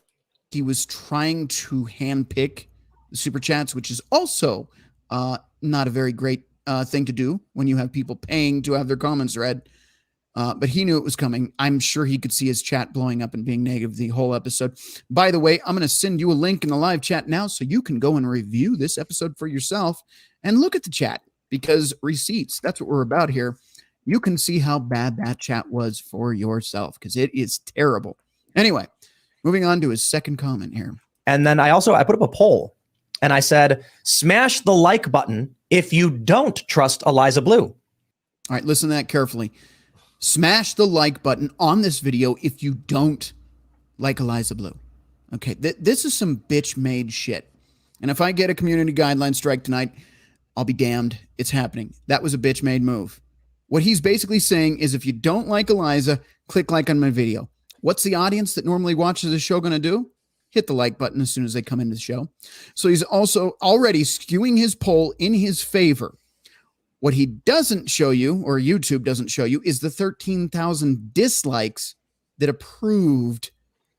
he was trying to handpick the super chats, which is also not a very great thing to do when you have people paying to have their comments read. But he knew it was coming. I'm sure he could see his chat blowing up and being negative the whole episode. By the way, I'm going to send you a link in the live chat now so you can go and review this episode for yourself and look at the chat, because receipts, that's what we're about here. You can see how bad that chat was for yourself because it is terrible. Anyway, moving on to his second comment here. And then I put up a poll and I said, smash the like button if you don't trust Eliza Blue. All right, listen to that carefully. Smash the like button on this video if you don't like Eliza Blue. Okay, this is some bitch-made shit. And if I get a community guideline strike tonight, I'll be damned. It's happening. That was a bitch-made move. What he's basically saying is if you don't like Eliza, click like on my video. What's the audience that normally watches the show going to do? Hit the like button as soon as they come into the show. So he's also already skewing his poll in his favor. What he doesn't show you, or YouTube doesn't show you, is the 13,000 dislikes that approved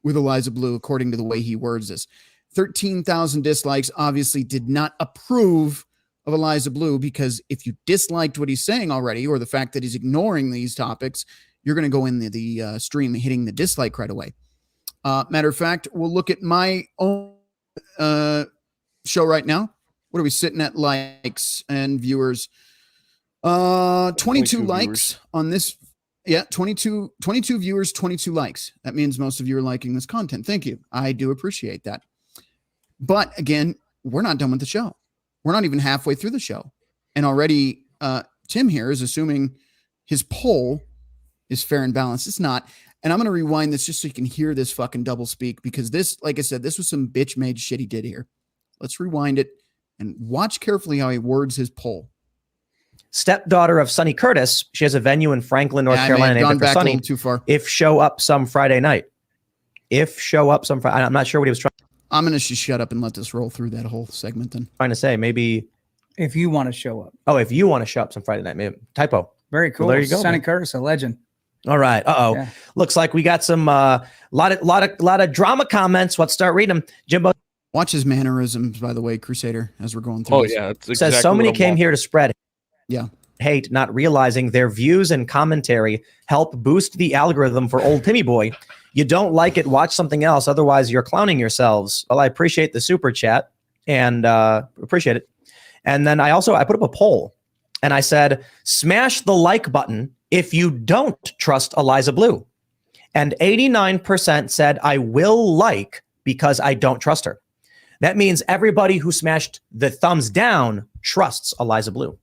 with Eliza Blue, according to the way he words this. 13,000 dislikes obviously did not approve of Eliza Blue, because if you disliked what he's saying already, or the fact that he's ignoring these topics, you're going to go in the stream hitting the dislike right away. Matter of fact, we'll look at my own show right now. What are we sitting at likes and viewers? 22 likes viewers on this. Yeah, 22 viewers, 22 likes. That means most of you are liking this content. Thank you. I do appreciate that. But again, we're not done with the show. We're not even halfway through the show. And already Tim here is assuming his poll is fair and balanced. It's not. And I'm going to rewind this just so you can hear this fucking double speak, because this, like I said, this was some bitch made shit he did here. Let's rewind it and watch carefully how he words his poll. Stepdaughter of Sonny Curtis. She has a venue in Franklin, North Carolina named after Sonny. Too far. If show up some Friday night. I'm not sure what he was trying. I'm going to just shut up and let this roll through that whole segment then. Trying to say maybe if you want to show up. Oh, if you want to show up some Friday night, maybe typo. Very cool. Well, there you go. Sonny Curtis, a legend. All right. Yeah. Looks like we got some lot of drama comments. Let's start reading them. Jimbo, watch his mannerisms, by the way, Crusader, as we're going through. Oh this. yeah, it's exactly says so many came here to spread. Yeah. Hate, not realizing their views and commentary help boost the algorithm for old Timmy Boy. You don't like it, watch something else. Otherwise, you're clowning yourselves. Well, I appreciate the super chat and appreciate it. And then I put up a poll and I said, smash the like button if you don't trust Eliza Blue. And 89% said, I will like because I don't trust her. That means everybody who smashed the thumbs down trusts Eliza Blue.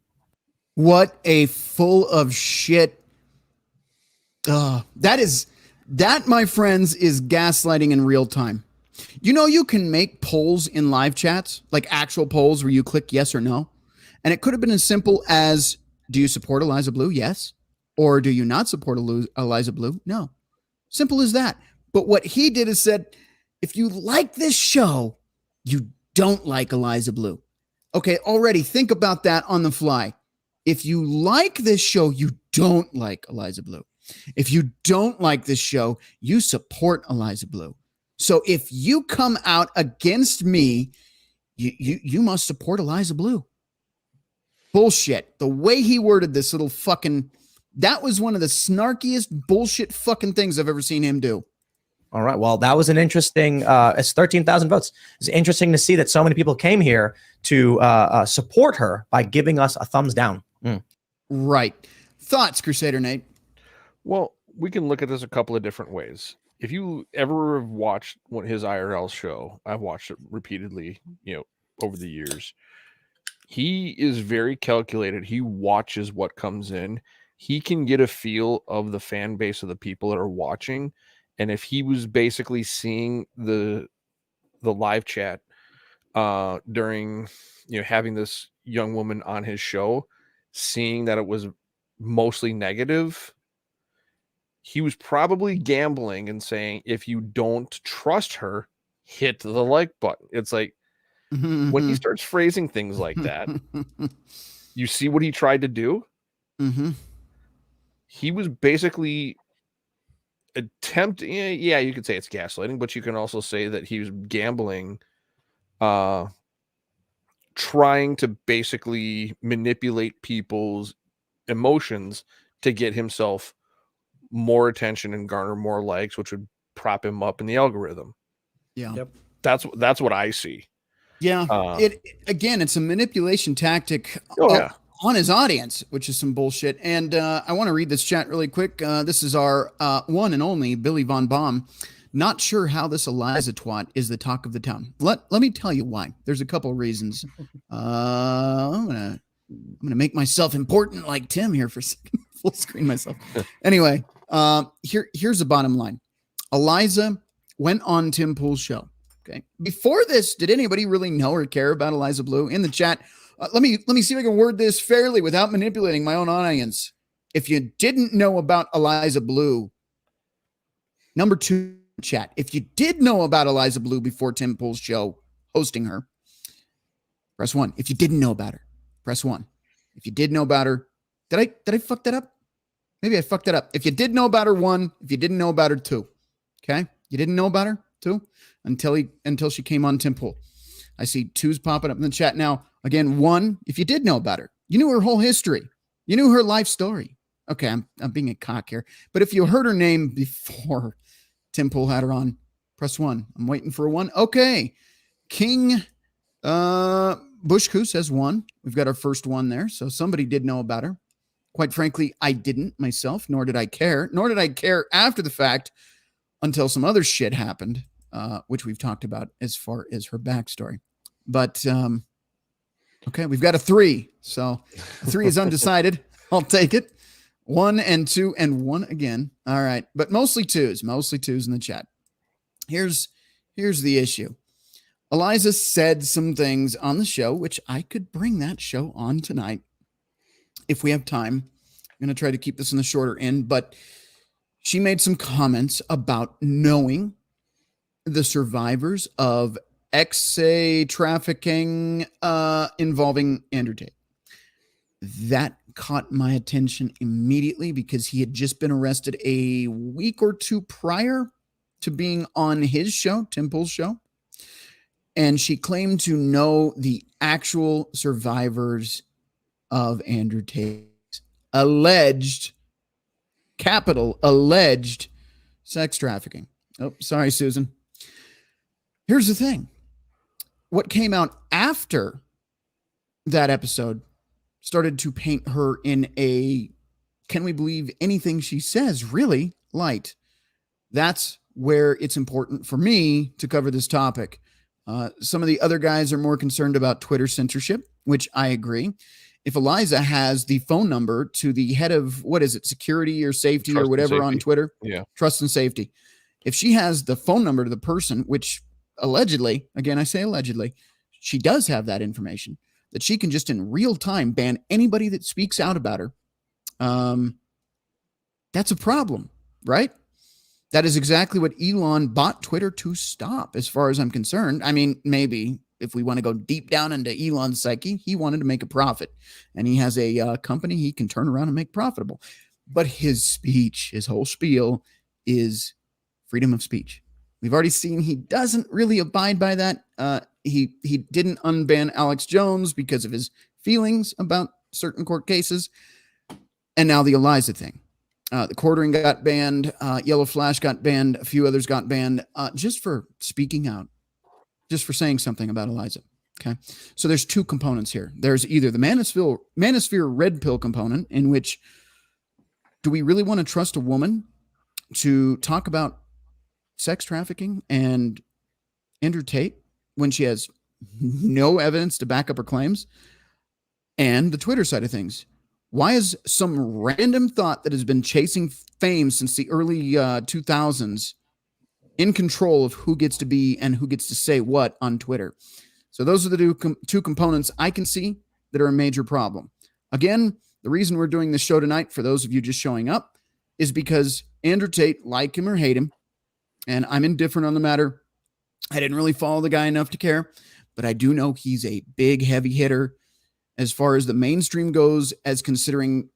What a full of shit. That is, That, my friends, is gaslighting in real time. You know, you can make polls in live chats, like actual polls where you click yes or no. And it could have been as simple as, do you support Eliza Blue? Yes. Or do you not support Eliza Blue? No. Simple as that. But what he did is said, if you like this show, you don't like Eliza Blue. Okay, already think about that on the fly. If you like this show, you don't like Eliza Blue. If you don't like this show, you support Eliza Blue. So if you come out against me, you must support Eliza Blue. Bullshit. The way he worded this little fucking, that was one of the snarkiest bullshit fucking things I've ever seen him do. All right. Well, that was an interesting, it's 13,000 votes. It's interesting to see that so many people came here to support her by giving us a thumbs down. Right. Thoughts, Crusader Nate? Well, we can look at this a couple of different ways. If you ever have watched his IRL show, I've watched it repeatedly, over the years. He is very calculated. He watches what comes in. He can get a feel of the fan base of the people that are watching. And if he was basically seeing the live chat during, having this young woman on his show, seeing that it was mostly negative, he was probably gambling and saying, if you don't trust her, hit the like button. It's like, when he starts phrasing things like that, you see what he tried to do? He was basically attempting, yeah, you could say it's gaslighting, but you can also say that he was gambling, trying to basically manipulate people's emotions to get himself more attention and garner more likes, which would prop him up in the algorithm. Yeah. Yep. That's what I see. Yeah. It's a manipulation tactic on his audience, which is some bullshit. And I want to read this chat really quick. This is our one and only Billy Von Baum. Not sure how this Eliza twat is the talk of the town. Let me tell you why. There's a couple of reasons. I'm gonna make myself important like Tim here for a second. Full screen myself. Anyway, here's the bottom line. Eliza went on Tim Pool's show. Okay. Before this, did anybody really know or care about Eliza Blue? In the chat, let me see if I can word this fairly without manipulating my own audience. If you didn't know about Eliza Blue, number 2 chat. If you did know about Eliza Blue before Tim Pool's show, hosting her, press 1. If you didn't know about her, press 1. If you did know about her, did I fuck that up? Maybe I fucked that up. If you did know about her, 1. If you didn't know about her, 2. Okay, you didn't know about her, 2, until she came on Tim Pool. I see 2s popping up in the chat now. Again, 1, if you did know about her, you knew her whole history, you knew her life story. Okay, I'm being a cock here, but if you heard her name before Tim Pool had her on, press 1. I'm waiting for a 1. Okay, King Bushku says 1. We've got our first 1 there, so somebody did know about her. Quite frankly, I didn't myself, nor did I care after the fact until some other shit happened, which we've talked about as far as her backstory. But okay, we've got a 3. So 3 is undecided. I'll take it. 1 and 2 and 1 again. All right, but mostly 2s in the chat. Here's the issue. Eliza said some things on the show, which I could bring that show on tonight if we have time. I'm going to try to keep this in the shorter end, but she made some comments about knowing the survivors of XA trafficking involving Andrew Tate. That caught my attention immediately because he had just been arrested a week or 2 prior to being on his show, Tim Pool's show. And she claimed to know the actual survivors of Andrew Tate's alleged sex trafficking. Oh, sorry, Susan. Here's the thing. What came out after that episode started to paint her in a, can we believe anything she says, really, light. That's where it's important for me to cover this topic. Some of the other guys are more concerned about Twitter censorship, which I agree. if Eliza has the phone number to the head of, what is it, security or safety Trust or and whatever on safety. Twitter, Yeah. trust and safety. If she has the phone number to the person, which allegedly, again, I say allegedly, she does have that information, that she can just in real time ban anybody that speaks out about her. That's a problem, right? That is exactly what Elon bought Twitter to stop, as far as I'm concerned. I mean, maybe if we want to go deep down into Elon's psyche, he wanted to make a profit, and he has a company he can turn around and make profitable. But his speech, his whole spiel is freedom of speech. We've already seen he doesn't really abide by that. He didn't unban Alex Jones because of his feelings about certain court cases. And now the Eliza thing. The quartering got banned. Yellow Flash got banned. A few others got banned just for speaking out, just for saying something about Eliza. Okay. So there's two components here. There's either the Manosphere red pill component, in which do we really want to trust a woman to talk about sex trafficking and Andrew Tate when she has no evidence to back up her claims? And the Twitter side of things. Why is some random thought that has been chasing fame since the early 2000s in control of who gets to be and who gets to say what on Twitter? So those are the two components I can see that are a major problem. Again, the reason we're doing this show tonight, for those of you just showing up, is because Andrew Tate, like him or hate him, and I'm indifferent on the matter. I didn't really follow the guy enough to care, but I do know he's a big, heavy hitter as far as the mainstream goes, as considering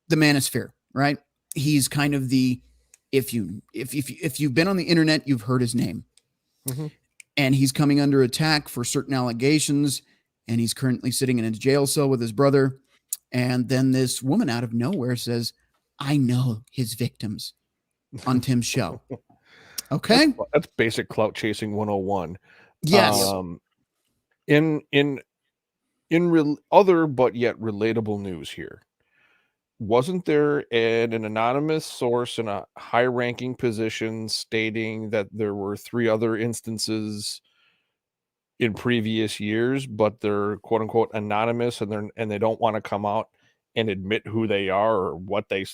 the manosphere, right? He's kind of the, if you've been on the internet, you've heard his name. Mm-hmm. And he's coming under attack for certain allegations, and he's currently sitting in a jail cell with his brother. And then this woman out of nowhere says, I know his victims on Tim's show. Okay. That's basic clout chasing 101. Yes. In other but yet relatable news here, wasn't there an anonymous source in a high-ranking position stating that there were 3 other instances in previous years, but they're quote unquote anonymous and they don't want to come out and admit who they are or what they?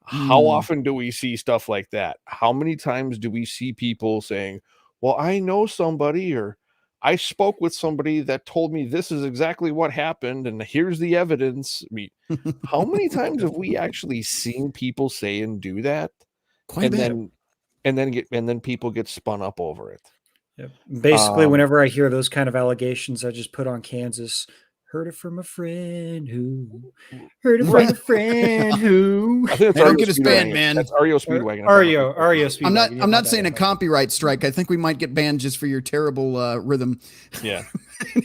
How often do we see stuff like that? How many times do we see people saying, "Well, I know somebody," or "I spoke with somebody that told me this is exactly what happened, and here's the evidence"? I mean, how many times have we actually seen people say and do that? Quite a bit. And then people get spun up over it. Yep. Basically, whenever I hear those kind of allegations, I just put on Kansas. Heard it from a friend who heard it from a friend who. I think don't get us banned, man. That's REO Speedwagon. REO Speedwagon. I'm not saying a copyright strike. I think we might get banned just for your terrible rhythm. Yeah.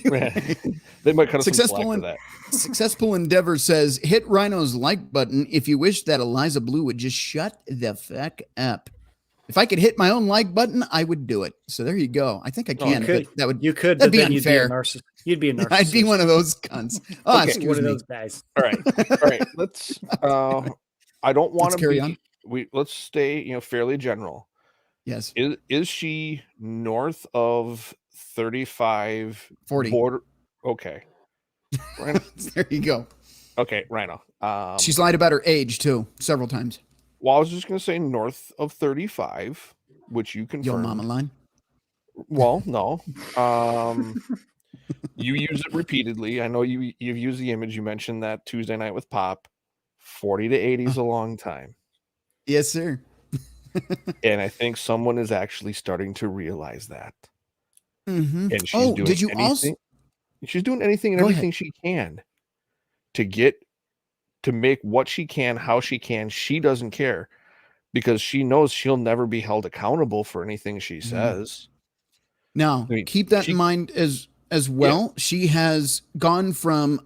They might cut us some slack for that. Successful Endeavor says, hit Rhino's like button if you wish that Eliza Blue would just shut the fuck up. If I could hit my own like button, I would do it. So there you go. I think I can. That'd be unfair. You'd be a narcissist. I'd be one of those cunts. Oh, okay, excuse one of me. those guys. All right. Let's I don't want to carry on. Let's stay, fairly general. Yes. Is she north of 35 40 border? Okay. Rhino. There you go. Okay, Rhino. She's lied about her age too, several times. Well, I was just going to say north of 35, which you confirmed. Yo mama line. Well, no. You use it repeatedly. I know you've used the image. You mentioned that Tuesday night with Pop. 40 to 80 is a long time. Yes, sir. And I think someone is actually starting to realize that. Mm-hmm. And she's she's doing anything and everything she can to make what she can, how she can. She doesn't care because she knows she'll never be held accountable for anything she says. Now, keep that in mind as well. Yeah. She has gone from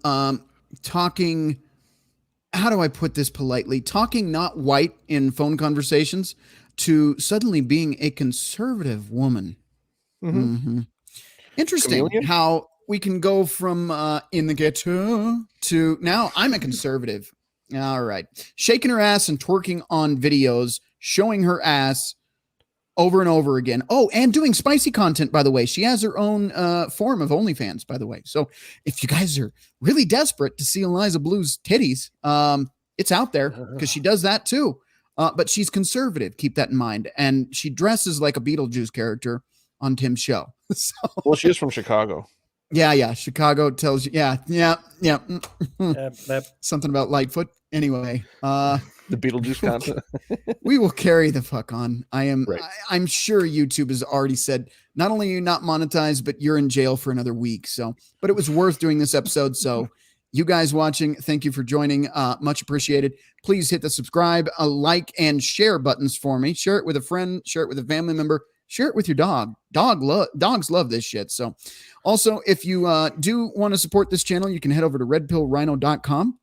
talking, how do I put this politely? Talking not white in phone conversations to suddenly being a conservative woman. Mm-hmm. Mm-hmm. Interesting how we can go from in the ghetto to now I'm a conservative. All right. Shaking her ass and twerking on videos, showing her ass over and over again. Oh, and doing spicy content, by the way. She has her own form of OnlyFans, by the way. So if you guys are really desperate to see Eliza Blue's titties, it's out there because she does that too. But she's conservative. Keep that in mind. And she dresses like a Beetlejuice character on Tim's show. So, well, she is from Chicago. Yeah. Chicago tells you. Yeah. Something about Lightfoot. Anyway, the Beetlejuice content. We will carry the fuck on. I'm sure YouTube has already said not only are you not monetized, but you're in jail for another week. So, but it was worth doing this episode. So, you guys watching, thank you for joining. Much appreciated. Please hit the subscribe, like, and share buttons for me. Share it with a friend. Share it with a family member. Share it with your dog. Dogs love this shit. So, also, if you do want to support this channel, you can head over to RedPillRhino.com.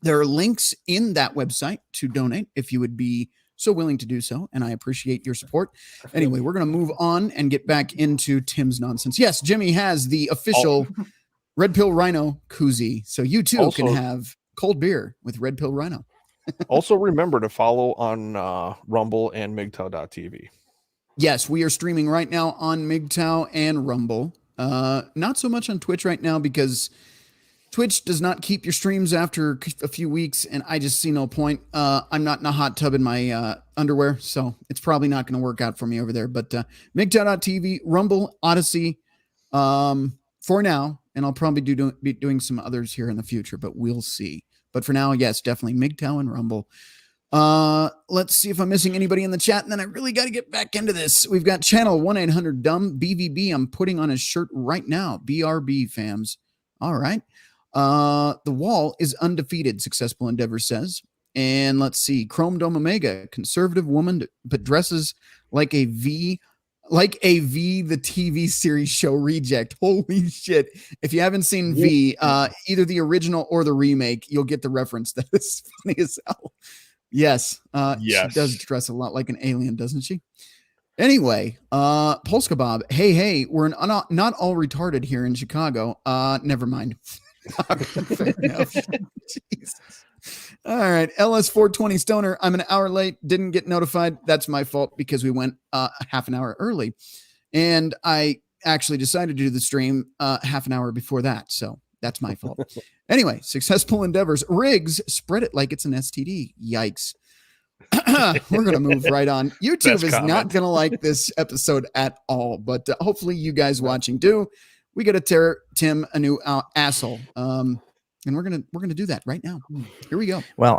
There are links in that website to donate if you would be so willing to do so, and I appreciate your support. Anyway, we're going to move on and get back into Tim's nonsense. Yes, Jimmy has the official Red Pill Rhino koozie, so you too also, can have cold beer with Red Pill Rhino. Also, remember to follow on Rumble and MGTOW.tv. Yes, we are streaming right now on MGTOW and Rumble. Not so much on Twitch right now because Twitch does not keep your streams after a few weeks, and I just see no point. I'm not in a hot tub in my underwear, so it's probably not going to work out for me over there. But MGTOW.tv, Rumble, Odyssey, for now, and I'll probably be doing some others here in the future, but we'll see. But for now, yes, definitely MGTOW and Rumble. Let's see if I'm missing anybody in the chat, and then I really got to get back into this. We've got channel 1-800-DUMB, BVB. I'm putting on his shirt right now. BRB, fams. All right. The wall is undefeated, Successful Endeavor says. And let's see, Chrome Dome Omega, conservative woman, but dresses like a V, the TV series show reject. Holy shit. If you haven't seen V, either the original or the remake, you'll get the reference. That is funny as hell. Yes. She does dress a lot like an alien, doesn't she? Anyway, Polska Bob, hey, we're not all retarded here in Chicago. Never mind. Fair enough. Jesus. All right, LS420 Stoner. I'm an hour late. Didn't get notified. That's my fault because we went half an hour early, and I actually decided to do the stream half an hour before that. So that's my fault. Anyway, Successful Endeavors. Riggs, spread it like it's an STD. Yikes. We're going to move right on. YouTube is not going to like this episode at all, but hopefully you guys watching do. We got to tear Tim a new asshole. And we're gonna do that right now. Here we go. Well,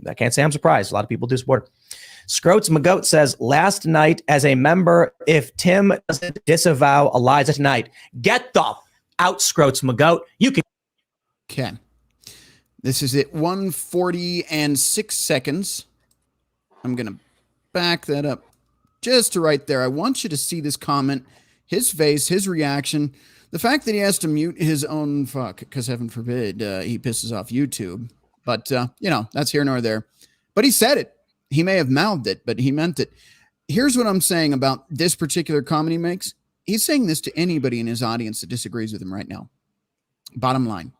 I can't say I'm surprised. A lot of people do support it. Scroats McGoat says, last night as a member, if Tim doesn't disavow Eliza tonight, get the out, Scroats McGoat. You can. Okay. This is it. 1:40 and 6 seconds. I'm gonna back that up just to right there. I want you to see this comment, his face, his reaction. The fact that he has to mute his own because heaven forbid he pisses off YouTube. But, that's here nor there. But he said it. He may have mouthed it, but he meant it. Here's what I'm saying about this particular comment he makes. He's saying this to anybody in his audience that disagrees with him right now. Bottom line.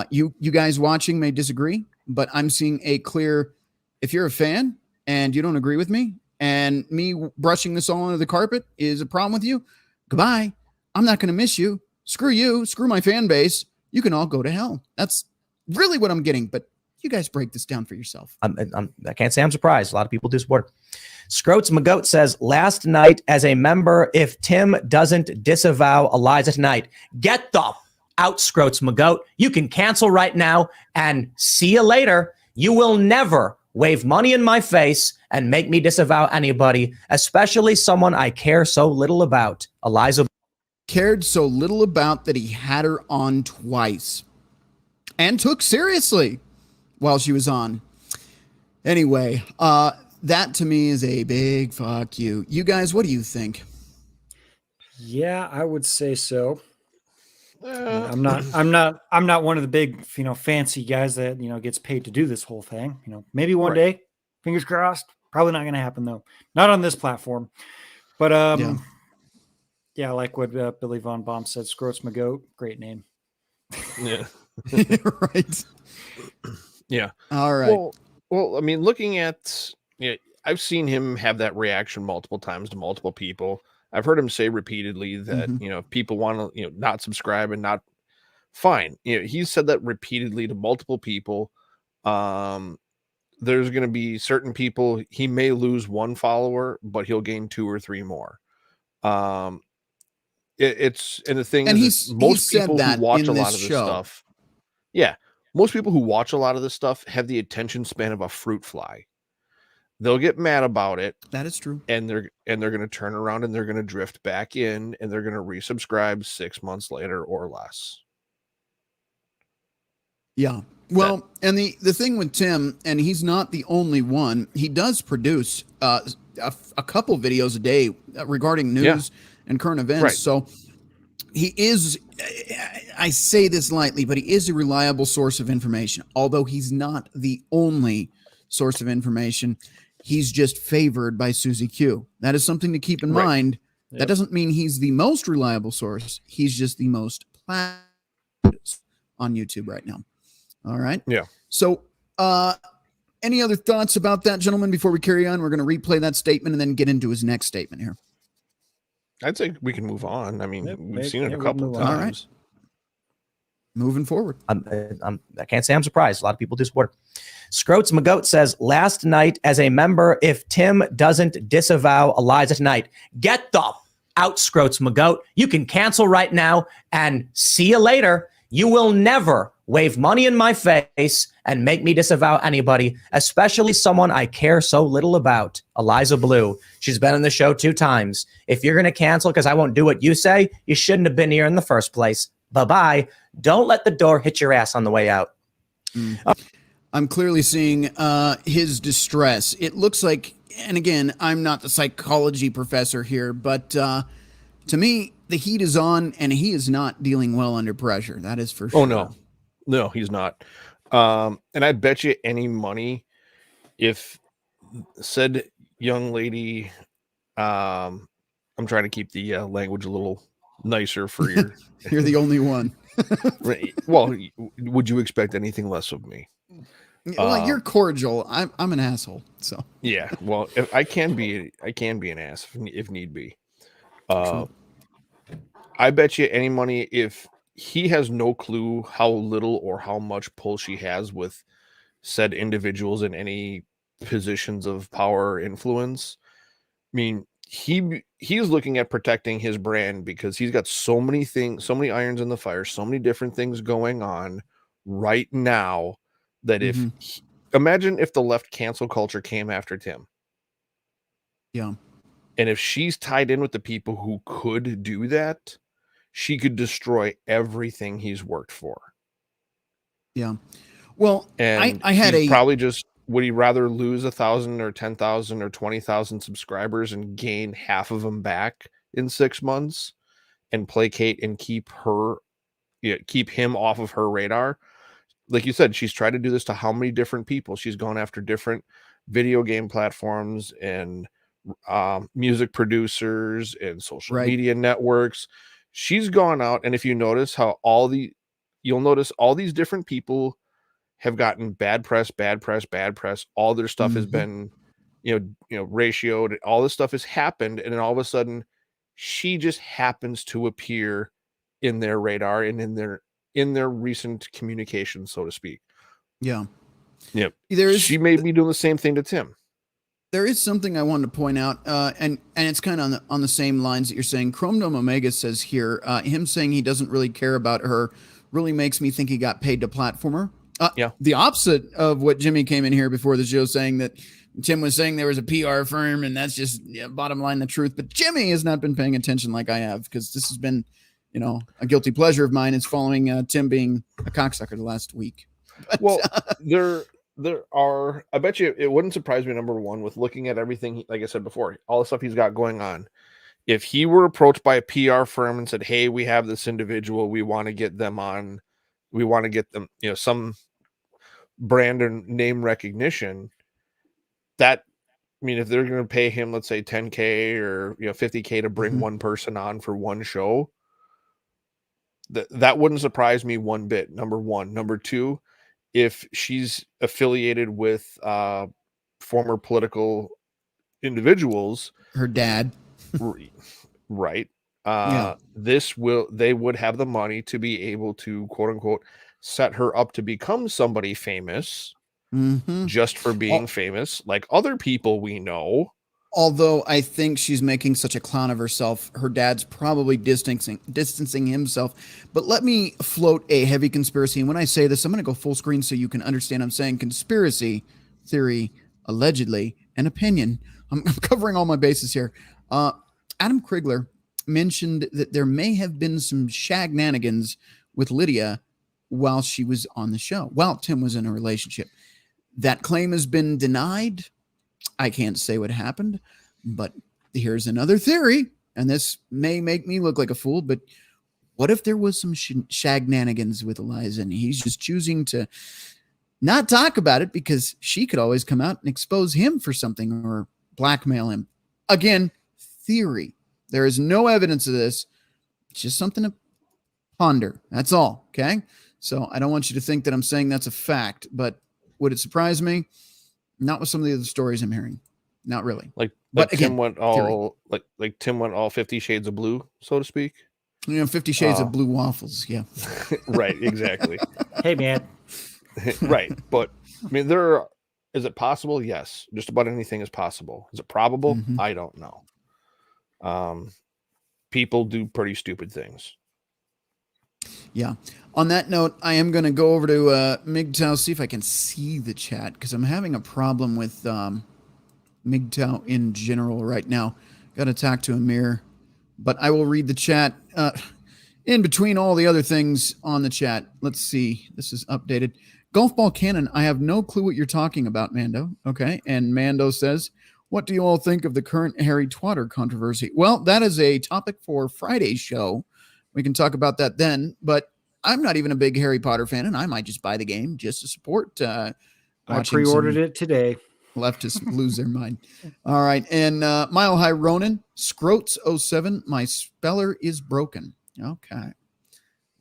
You guys watching may disagree, but I'm seeing a clear, if you're a fan and you don't agree with me, and me brushing this all under the carpet is a problem with you, goodbye. I'm not going to miss you. Screw you. Screw my fan base. You can all go to hell. That's really what I'm getting. But you guys break this down for yourself. I can't say I'm surprised. A lot of people do support it. Scroats McGoat says, last night as a member, if Tim doesn't disavow Eliza tonight, get the out, Scroats McGoat. You can cancel right now and see you later. You will never wave money in my face and make me disavow anybody, especially someone I care so little about. Eliza cared so little about that he had her on twice and took seriously while she was on. Anyway, that to me is a big fuck you. You guys, what do you think? Yeah, I would say so. I'm not one of the big, fancy guys that, gets paid to do this whole thing. Maybe one day, fingers crossed. Probably not going to happen though. Not on this platform. But yeah, like what Billy Von Baum said, Scroats McGoat, great name. Yeah. Right. Yeah. All right. Well, I mean, looking at, I've seen him have that reaction multiple times to multiple people. I've heard him say repeatedly that, if people want to, not subscribe and not fine. He's said that repeatedly to multiple people. There's going to be certain people, he may lose one follower, but he'll gain 2 or 3 more. It's, and the thing And is, most people who watch a lot of this show. stuff, most people who watch a lot of this stuff have the attention span of a fruit fly. They'll get mad about it. That is true. And they're going to turn around and they're going to drift back in and they're going to resubscribe 6 months later or less. Yeah. Well, and the thing with Tim, and he's not the only one, he does produce a couple videos a day regarding news and current events. Right. So he is, I say this lightly, but he is a reliable source of information. Although he's not the only source of information, he's just favored by Susie Q. That is something to keep in mind. Yep. That doesn't mean he's the most reliable source. He's just the most on YouTube right now. All right. Yeah. So, any other thoughts about that, gentlemen, before we carry on? We're going to replay that statement and then get into his next statement here. I'd say we can move on. I mean, we've seen it a couple of times. All right. Moving forward. I can't say I'm surprised. A lot of people do support her. Scroats McGoat says, last night as a member, if Tim doesn't disavow Eliza tonight, get the out, Scroats McGoat. You can cancel right now and see you later. You will never wave money in my face and make me disavow anybody, especially someone I care so little about, Eliza Blue. She's been on the show 2 times. If you're going to cancel because I won't do what you say, you shouldn't have been here in the first place. Bye-bye. Don't let the door hit your ass on the way out. I'm clearly seeing his distress. It looks like, and again, I'm not the psychology professor here, but to me, the heat is on, and he is not dealing well under pressure. That is for sure. Oh, no, he's not. And I bet you any money, if said young lady, I'm trying to keep the language a little nicer for your. You're the only one. Well, would you expect anything less of me? Well, you're cordial. I'm an asshole. So yeah. Well, if I can be an ass if need be. I bet you any money if he has no clue how little or how much pull she has with said individuals in any positions of power or influence. I mean, he's looking at protecting his brand because he's got so many things, so many irons in the fire, so many different things going on right now that imagine if the left cancel culture came after Tim. Yeah. And if she's tied in with the people who could do that, she could destroy everything he's worked for. Yeah. Well, and I had probably just, would he rather lose 1,000 or 10,000 or 20,000 subscribers and gain half of them back in 6 months and placate and keep him off of her radar? Like you said, she's tried to do this to how many different people? She's gone after different video game platforms and music producers and social media networks. She's gone out, and if you notice how you'll notice all these different people have gotten bad press. All their stuff has been, ratioed. All this stuff has happened, and then all of a sudden, she just happens to appear in their radar and in their recent communication, so to speak. Yeah. Yep. She may be doing the same thing to Tim. There is something I wanted to point out, and it's kind of on the same lines that you're saying. Chrome Dome Omega says here, him saying he doesn't really care about her really makes me think he got paid to platform her. The opposite of what Jimmy came in here before the show saying that Tim was saying there was a PR firm, and that's just bottom line the truth. But Jimmy has not been paying attention like I have, because this has been, a guilty pleasure of mine is following Tim being a cocksucker the last week. But, well, there are, I bet you it wouldn't surprise me, number one, with looking at everything, like I said before, all the stuff he's got going on. If he were approached by a PR firm and said, hey, we have this individual, we want to get them on, we want to get them, some brand and name recognition, that, I mean, if they're going to pay him, let's say 10K or 50K to bring one person on for one show, that wouldn't surprise me one bit. Number one. Number two, if she's affiliated with former political individuals, her dad, right? Yeah. They would have the money to be able to, quote unquote, set her up to become somebody famous just for being famous, like other people we know. Although I think she's making such a clown of herself, her dad's probably distancing himself. But let me float a heavy conspiracy. And when I say this, I'm going to go full screen so you can understand. I'm saying conspiracy, theory, allegedly, and opinion. I'm covering all my bases here. Adam Krigler mentioned that there may have been some shagnanigans with Lydia while she was on the show, while Tim was in a relationship. That claim has been denied. I can't say what happened, but here's another theory, and this may make me look like a fool, but what if there was some shagnanigans with Eliza and he's just choosing to not talk about it because she could always come out and expose him for something or blackmail him? Again, theory. There is no evidence of this. It's just something to ponder. That's all, okay? So I don't want you to think that I'm saying that's a fact, but would it surprise me? Not with some of the other stories I'm hearing. Not really. But again, Tim went all like Tim went all 50 Shades of Blue, so to speak. 50 Shades of Blue waffles. Yeah. Right. Exactly. Hey, man. Right. But I mean, is it possible? Yes. Just about anything is possible. Is it probable? I don't know. People do pretty stupid things. Yeah. On that note, I am going to go over to MGTOW, see if I can see the chat, because I'm having a problem with MGTOW in general right now. Got to talk to Amir, but I will read the chat in between all the other things on the chat. Let's see. This is updated. Golf ball cannon. I have no clue what you're talking about, Mando. Okay. And Mando says, what do you all think of the current Harry Twatter controversy? Well, that is a topic for Friday's show. We can talk about that then, but I'm not even a big Harry Potter fan, and I might just buy the game just to support. I pre-ordered it today. Leftists lose their mind. All right, and Mile High Ronin, Scroats07, my speller is broken. Okay.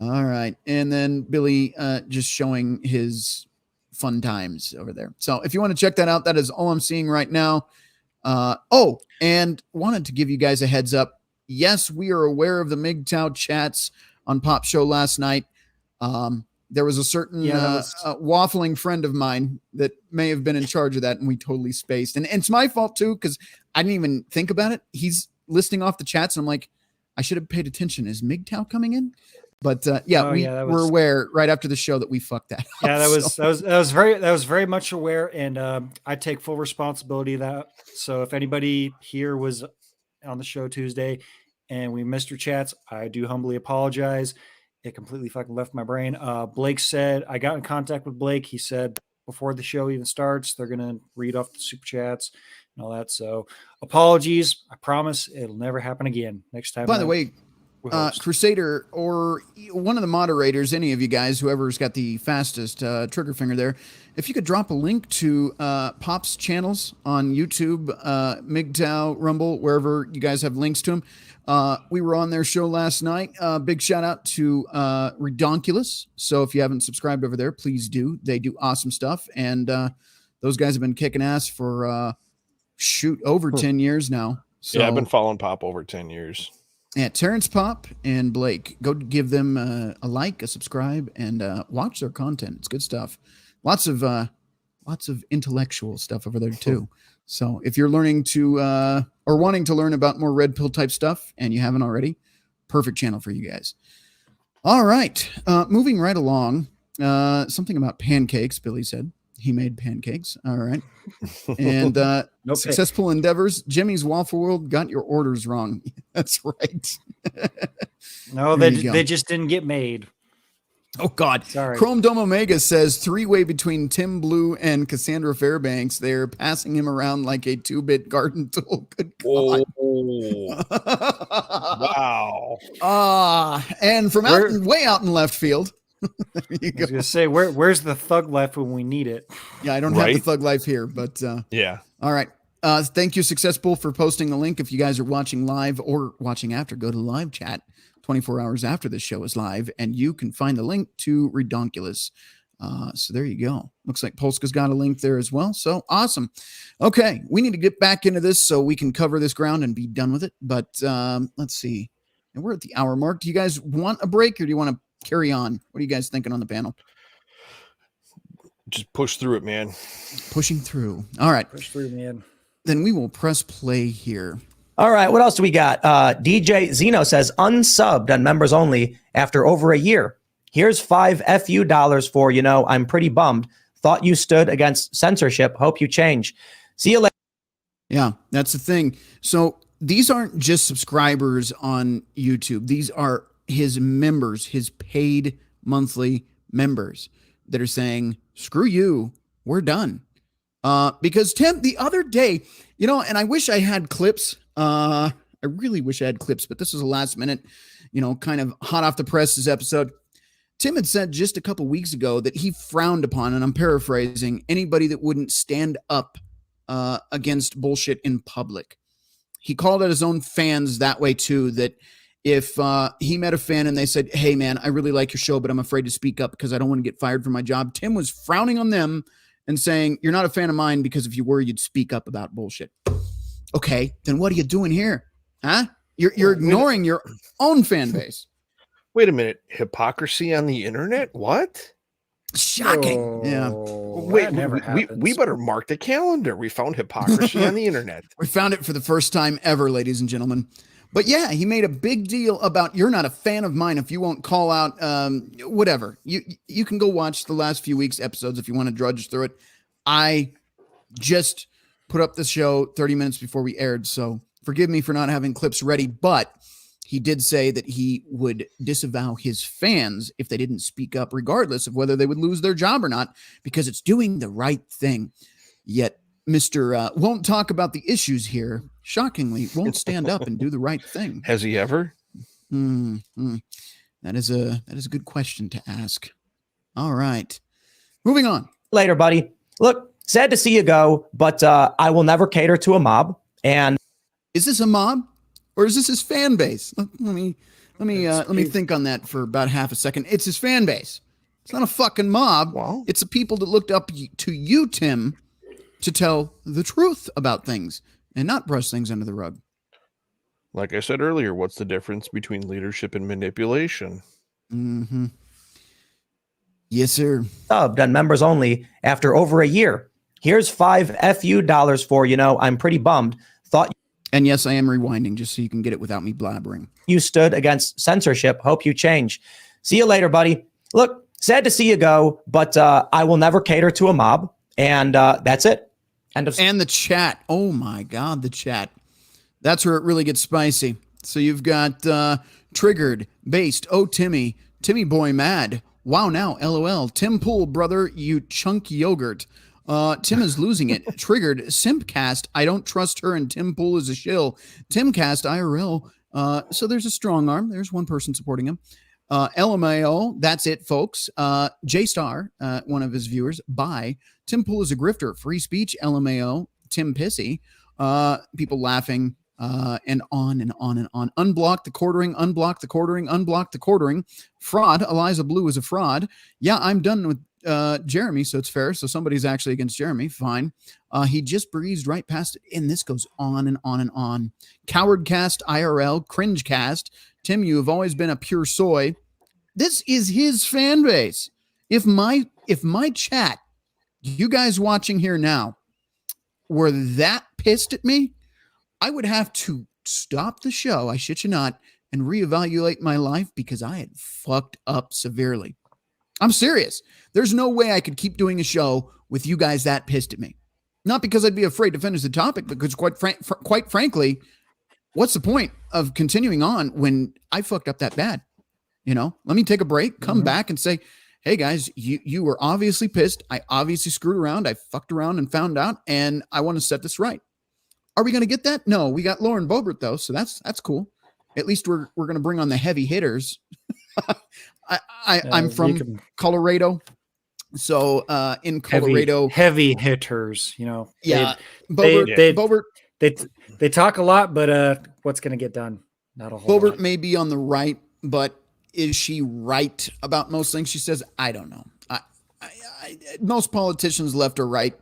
All right, and then Billy just showing his fun times over there. So if you want to check that out, that is all I'm seeing right now. And wanted to give you guys a heads up. Yes, we are aware of the MGTOW chats on Pop Show last night. There was a certain waffling friend of mine that may have been in charge of that, and we totally spaced. And it's my fault, too, because I didn't even think about it. He's listing off the chats, and I'm like, I should have paid attention. Is MGTOW coming in? But we're aware right after the show that we fucked that. Yeah, that was very much aware, and I take full responsibility of that. So if anybody here was on the show Tuesday and we missed your chats, I do humbly apologize. It completely fucking left my brain. Blake said, I got in contact with Blake. He said before the show even starts, they're going to read off the super chats and all that. So apologies. I promise it'll never happen again next time. By the way, Crusader or one of the moderators, any of you guys, whoever's got the fastest trigger finger there, if you could drop a link to Pop's channels on YouTube, MGTOW, Rumble, wherever you guys have links to them. We were on their show last night. Big shout out to Redonkulous. So if you haven't subscribed over there, please do. They do awesome stuff. And those guys have been kicking ass for over 10 years now. So, yeah, I've been following Pop over 10 years. Yeah, Terrence Pop and Blake, go give them a like, a subscribe, and watch their content. It's good stuff. Lots of intellectual stuff over there too. So if you're learning to or wanting to learn about more red pill type stuff and you haven't already, perfect channel for you guys. All right, moving right along. Something about pancakes. Billy said he made pancakes. All right, and successful endeavors. Jimmy's Waffle World got your orders wrong. That's right. No, they just didn't get made. Oh, God. Sorry. Chrome Dome Omega says three-way between Tim Blue and Cassandra Fairbanks. They're passing him around like a 2-bit garden tool. Good God. Wow. And from way out in left field. I was going to say, where's the thug life when we need it? Yeah, I don't have the thug life here, but yeah. All right. Thank you, Success Bull, for posting the link. If you guys are watching live or watching after, go to live chat 24 hours after the show is live, and you can find the link to Redonkulous. So there you go. Looks like Polska's got a link there as well. So awesome. Okay, we need to get back into this so we can cover this ground and be done with it. But let's see. And we're at the hour mark. Do you guys want a break or do you want to carry on? What are you guys thinking on the panel? Just push through it, man. Pushing through. All right. Push through, man. Then we will press play here. All right, what else do we got? DJ Zeno says unsubbed on members only after over a year. Here's $5 FU for, I'm pretty bummed. Thought you stood against censorship. Hope you change. See you later. Yeah, that's the thing. So these aren't just subscribers on YouTube. These are his members, his paid monthly members that are saying, screw you, we're done. Because Tim, the other day, and I wish I had clips. I really wish I had clips, but this was a last minute, kind of hot off the presses episode. Tim had said just a couple weeks ago that he frowned upon, and I'm paraphrasing, anybody that wouldn't stand up against bullshit in public. He called out his own fans that way too, that if he met a fan and they said, hey man, I really like your show, but I'm afraid to speak up because I don't want to get fired from my job. Tim was frowning on them and saying, you're not a fan of mine because if you were, you'd speak up about bullshit. Okay, then what are you doing here? Huh? You're ignoring your own fan base. Wait a minute. Hypocrisy on the internet? What? Shocking. Yeah. Wait, we better mark the calendar. We found hypocrisy on the internet. We found it for the first time ever, ladies and gentlemen. But yeah, he made a big deal about you're not a fan of mine if you won't call out whatever. You can go watch the last few weeks' episodes if you want to drudge through it. I just put up the show 30 minutes before we aired, so forgive me for not having clips ready, but he did say that he would disavow his fans if they didn't speak up, regardless of whether they would lose their job or not, because it's doing the right thing. Yet Mr. Won't talk about the issues here, shockingly, won't stand up and do the right thing. Has he ever? That is a good question to ask. All right. Moving on. Later, buddy. Look, sad to see you go, but I will never cater to a mob. And is this a mob? Or is this his fan base? Let me think on that for about half a second. It's his fan base. It's not a fucking mob. Wow. It's the people that looked up to you, Tim, to tell the truth about things and not brush things under the rug. Like I said earlier, what's the difference between leadership and manipulation? Mm-hmm. Yes, sir. Subbed on members only after over a year. Here's $5 FU for, I'm pretty bummed. Thought. And yes, I am rewinding just so you can get it without me blabbering. You stood against censorship. Hope you change. See you later, buddy. Look, sad to see you go, but I will never cater to a mob. And that's it. And the chat. Oh my God, the chat. That's where it really gets spicy. So you've got Triggered, Based, Oh Timmy, Timmy Boy Mad, Wow Now, LOL, Tim Pool, Brother, You Chunk Yogurt. Tim is losing it. Triggered, Simpcast, I don't trust her, and Tim Pool is a shill. Timcast, IRL. So there's a strong arm. There's one person supporting him. LMAO, that's it, folks. J-Star, one of his viewers, bye. Tim Pool is a grifter. Free speech, LMAO. Tim Pissy. People laughing, and on and on and on. Unblock the quartering, unblock the quartering, unblock the quartering. Fraud, Eliza Blue is a fraud. Yeah, I'm done with Jeremy, so it's fair. So somebody's actually against Jeremy. Fine. He just breezed right past it, and this goes on and on and on. Cowardcast, IRL, Cringecast. Tim, you have always been a pure soy. This is his fan base. If my chat, you guys watching here now, were that pissed at me, I would have to stop the show, I shit you not, and reevaluate my life because I had fucked up severely. I'm serious. There's no way I could keep doing a show with you guys that pissed at me. Not because I'd be afraid to finish the topic, because quite frankly, what's the point of continuing on when I fucked up that bad? Let me take a break, come back and say, hey guys, you were obviously pissed. I obviously screwed around. I fucked around and found out, and I want to set this right. Are we going to get that? No, we got Lauren Boebert though. So that's cool. At least we're going to bring on the heavy hitters. I'm from Colorado. So in Colorado, heavy hitters, yeah, Boebert, they talk a lot, but what's going to get done? Not a whole Boebert lot. may be on the right, but is she right about most things she says? I don't know. most politicians, left or right,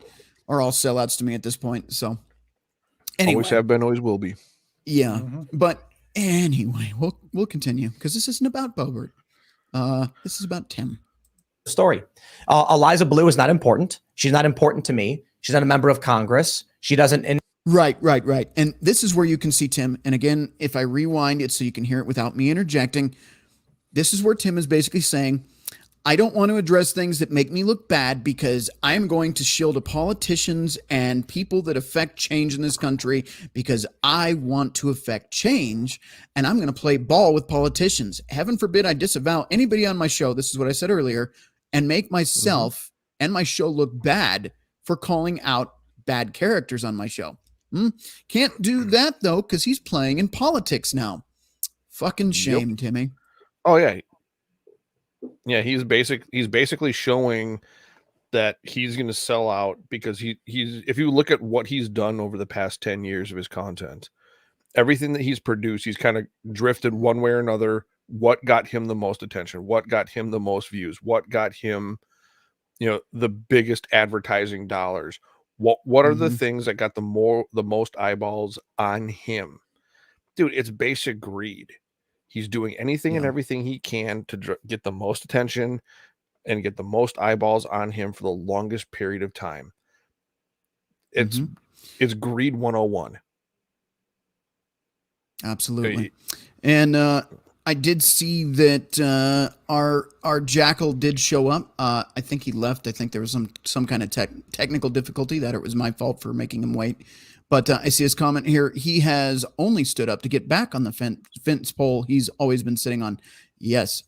are all sellouts to me at this point. So, anyway, always have been, always will be. Yeah, but anyway, we'll continue because this isn't about Bobert. This is about Tim. Story. Eliza Blue is not important. She's not important to me. She's not a member of Congress. She doesn't. Right. And this is where you can see Tim. And again, if I rewind it so you can hear it without me interjecting, this is where Tim is basically saying, I don't want to address things that make me look bad because I'm going to shield politicians and people that affect change in this country because I want to affect change and I'm going to play ball with politicians. Heaven forbid I disavow anybody on my show. This is what I said earlier, and make myself and my show look bad for calling out bad characters on my show. Can't do that though, because he's playing in politics now. Fucking shame, Timmy. Oh yeah. Yeah, he's basically showing that he's going to sell out because he's if you look at what he's done over the past 10 years of his content, everything that he's produced, he's kind of drifted one way or another. What got him the most attention? What got him the most views? What got him, the biggest advertising dollars? What are the things that got the most eyeballs on him? Dude, it's basic greed. He's doing anything and everything he can to get the most attention and get the most eyeballs on him for the longest period of time. It's greed 101. Absolutely. And I did see that our Jackal did show up. I think he left. I think there was some kind of technical difficulty that it was my fault for making him wait. But I see his comment here. He has only stood up to get back on the fence pole he's always been sitting on. Yes.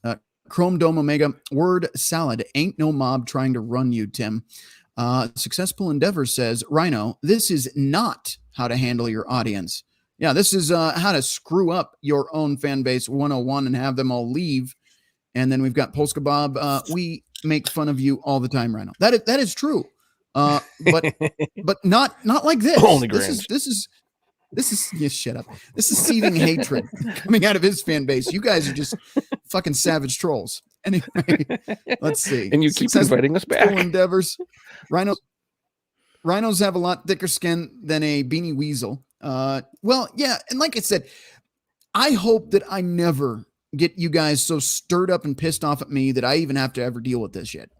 Chrome Dome Omega, word salad. Ain't no mob trying to run you, Tim. Successful Endeavor says, Rhino, this is not how to handle your audience. Yeah, this is how to screw up your own fan base 101 and have them all leave. And then we've got Polska Bob. We make fun of you all the time, Rhino. That is true. But not like this. Only this is yes, shut up. This is seething hatred coming out of his fan base. You guys are just fucking savage trolls. Anyway, let's see. And you keep inviting us back. Endeavors. Rhinos have a lot thicker skin than a beanie weasel. Well, yeah, and like I said, I hope that I never get you guys so stirred up and pissed off at me that I even have to ever deal with this shit.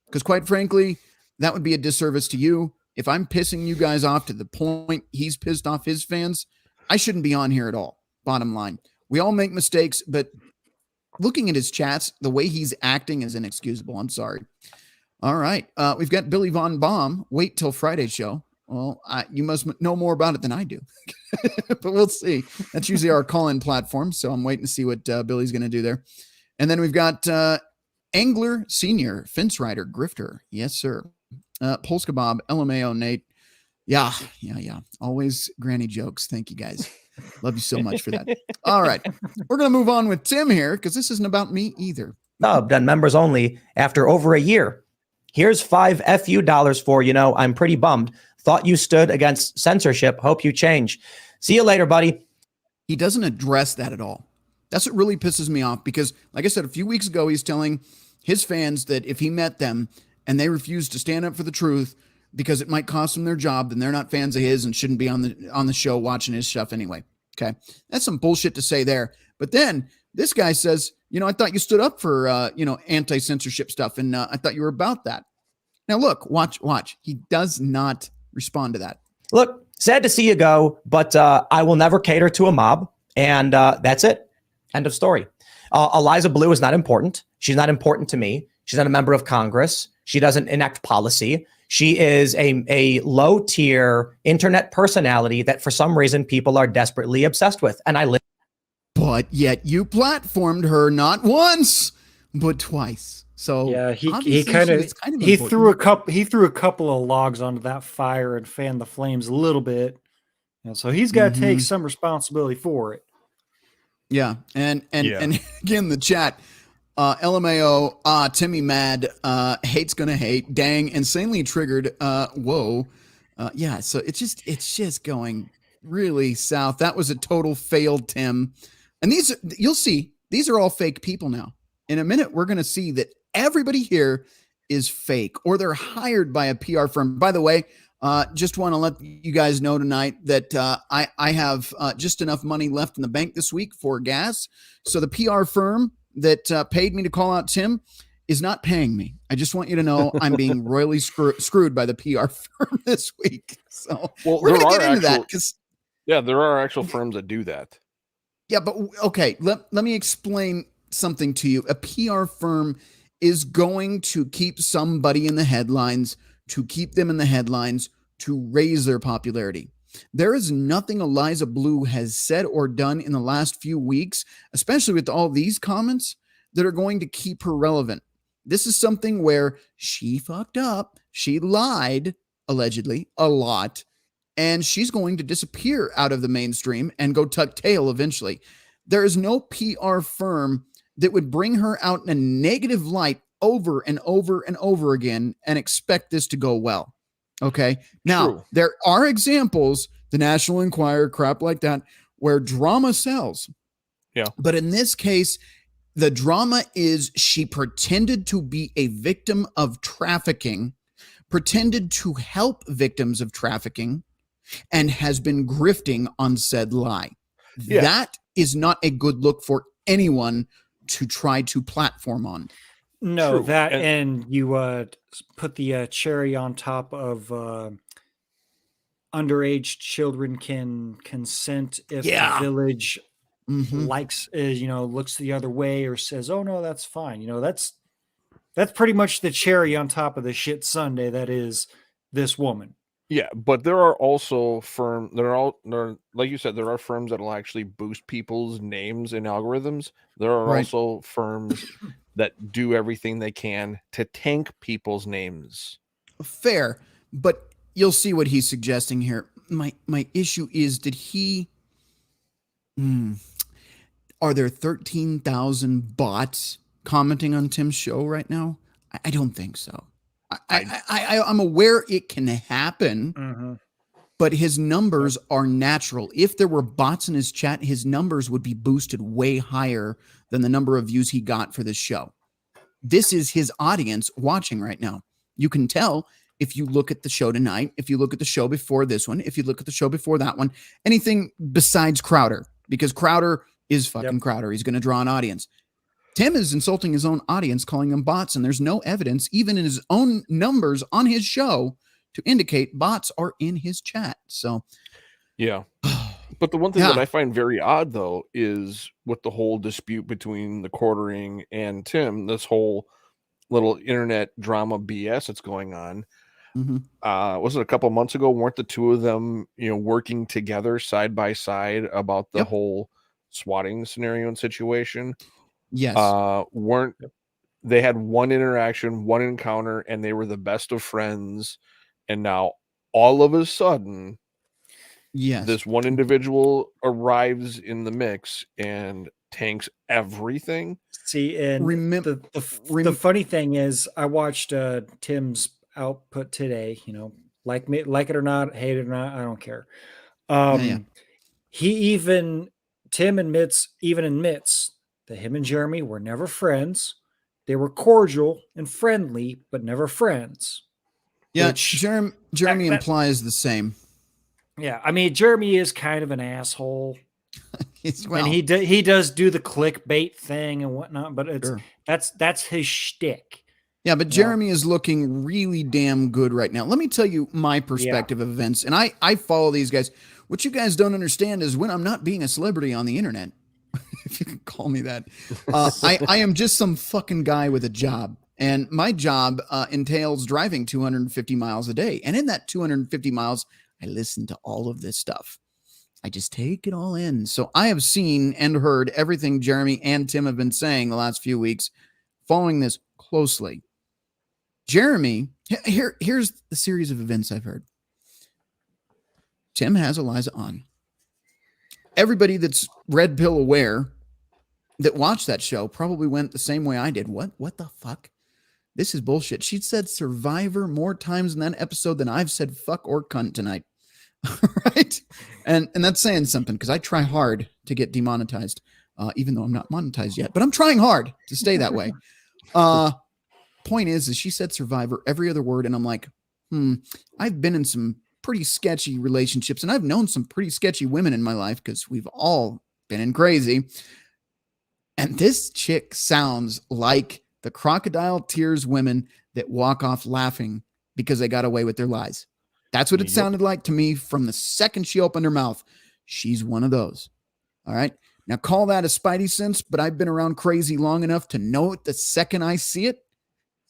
Because quite frankly, that would be a disservice to you. If I'm pissing you guys off to the point he's pissed off his fans, I shouldn't be on here at all. Bottom line. We all make mistakes, but looking at his chats, the way he's acting is inexcusable. I'm sorry. All right. We've got Billy Von Baum. Wait till Friday's show. Well, you must know more about it than I do. But we'll see. That's usually our call-in platform, so I'm waiting to see what Billy's going to do there. And then we've got Angler Senior, Fence Rider, Grifter. Yes, sir. Polska Bob, LMAO, Nate. Yeah. Always granny jokes. Thank you, guys. Love you so much for that. All right. We're going to move on with Tim here because this isn't about me either. Done members only after over a year. Here's $5 FU for, I'm pretty bummed. Thought you stood against censorship. Hope you change. See you later, buddy. He doesn't address that at all. That's what really pisses me off because, like I said, a few weeks ago, he's telling his fans that if he met them and they refused to stand up for the truth because it might cost them their job, then they're not fans of his and shouldn't be on the show watching his stuff anyway. Okay. That's some bullshit to say there. But then this guy says, I thought you stood up for, anti-censorship stuff. And I thought you were about that. Now look, watch. He does not respond to that. Look, sad to see you go, but I will never cater to a mob. And that's it. End of story. Eliza Blue is not important. She's not important to me. She's not a member of Congress. She doesn't enact policy. She is a low tier internet personality that for some reason people are desperately obsessed with. And I live. But yet you platformed her not once, but twice. So yeah, he threw a couple of logs onto that fire and fanned the flames a little bit. And so he's got to take some responsibility for it. Yeah. And again, the chat, LMAO, Timmy mad, hate's gonna hate, dang, insanely triggered, whoa. Yeah, so it's just going really south. That was a total fail, Tim. And you'll see, these are all fake people now. In a minute, we're gonna see that everybody here is fake or they're hired by a PR firm. By the way, just want to let you guys know tonight that I have just enough money left in the bank this week for gas. So the PR firm that paid me to call out Tim is not paying me. I just want you to know I'm being royally screwed by the PR firm this week. So we're going to get into that because there are actual firms that do that. Yeah, but okay, let me explain something to you. A PR firm is going to keep somebody in the headlines, to keep them in the headlines, to raise their popularity. There is nothing Eliza Blue has said or done in the last few weeks, especially with all these comments, that are going to keep her relevant. This is something where she fucked up. She lied, allegedly, a lot. And she's going to disappear out of the mainstream and go tuck tail eventually. There is no PR firm that would bring her out in a negative light over and over and over again and expect this to go well. Okay. Now, there are examples, the National Enquirer, crap like that, where drama sells. Yeah. But in this case, the drama is she pretended to be a victim of trafficking, pretended to help victims of trafficking, and has been grifting on said lie. Yeah. That is not a good look for anyone to try to platform on. No, that and you put the cherry on top of underage children can consent if the village likes, looks the other way or says, "Oh no, that's fine." That's pretty much the cherry on top of the shit sundae that is this woman. Yeah, but there are also firms. Like you said, there are firms that will actually boost people's names in algorithms. There are also firms that do everything they can to tank people's names. Fair, but you'll see what he's suggesting here. My issue is, did he? Are there 13,000 bots commenting on Tim's show right now? I don't think so. I'm aware it can happen, but his numbers are natural. If there were bots in his chat, his numbers would be boosted way higher than the number of views he got for this show. This is his audience watching right now. You can tell if you look at the show tonight, if you look at the show before this one, if you look at the show before that one, anything besides Crowder, because Crowder is fucking Crowder. He's going to draw an audience. Tim is insulting his own audience, calling them bots, and there's no evidence, even in his own numbers on his show, to indicate bots are in his chat. So, yeah. But the one thing that I find very odd, though, is with the whole dispute between the quartering and Tim, this whole little internet drama BS that's going on. Was it a couple months ago? Weren't the two of them, working together side by side about the whole swatting scenario and situation? Yes. They had one interaction, one encounter, and they were the best of friends. And now all of a sudden, this one individual arrives in the mix and tanks everything. See, and the funny thing is, I watched Tim's output today. Like it or not, hate it or not, I don't care. Tim admits that him and Jeremy were never friends. They were cordial and friendly, but never friends. Yeah, Jeremy implies the same. Yeah, I mean, Jeremy is kind of an asshole. And he does do the clickbait thing and whatnot, but that's his shtick. Yeah, but Jeremy is looking really damn good right now. Let me tell you my perspective of events, and I follow these guys. What you guys don't understand is when I'm not being a celebrity on the internet, if you can call me that, I am just some fucking guy with a job. And my job entails driving 250 miles a day. And in that 250 miles, I listen to all of this stuff. I just take it all in. So I have seen and heard everything Jeremy and Tim have been saying the last few weeks, following this closely. Jeremy, here's the series of events I've heard. Tim has Eliza on. Everybody that's Red Pill aware that watched that show probably went the same way I did. What the fuck? This is bullshit. She said survivor more times in that episode than I've said fuck or cunt tonight. Right? And that's saying something, because I try hard to get demonetized, even though I'm not monetized yet. But I'm trying hard to stay that way. point is she said Survivor every other word, and I'm like, I've been in some pretty sketchy relationships, and I've known some pretty sketchy women in my life because we've all been in crazy. And this chick sounds like the crocodile tears women that walk off laughing because they got away with their lies. That's what it sounded like to me from the second she opened her mouth. She's one of those. All right. Now call that a spidey sense, but I've been around crazy long enough to know it the second I see it.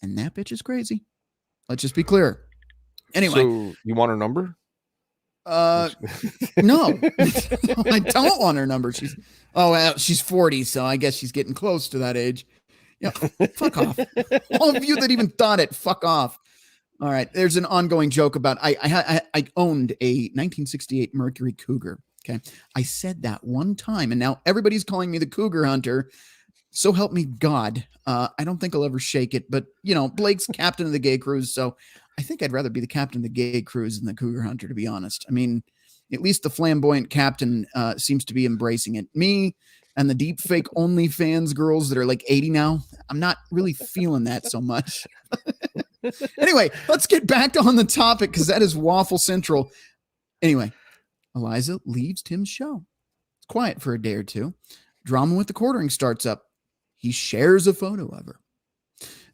And that bitch is crazy. Let's just be clear. Anyway. So you want her number? No. No, I don't want her number. She's 40, so I guess she's getting close to that age. Yeah, fuck off. All of you that even thought it, fuck off. All right. There's an ongoing joke about I owned a 1968 Mercury Cougar. Okay. I said that one time, and now everybody's calling me the Cougar Hunter. So help me God. I don't think I'll ever shake it, but Blake's captain of the gay cruise. So I think I'd rather be the captain of the gay cruise than the Cougar Hunter, to be honest. I mean, at least the flamboyant captain seems to be embracing it. Me and the deep fake OnlyFans girls that are like 80 now, I'm not really feeling that so much. Anyway, let's get back on the topic because that is Waffle Central. Anyway, Eliza leaves Tim's show. It's quiet for a day or two. Drama with the quartering starts up. He shares a photo of her.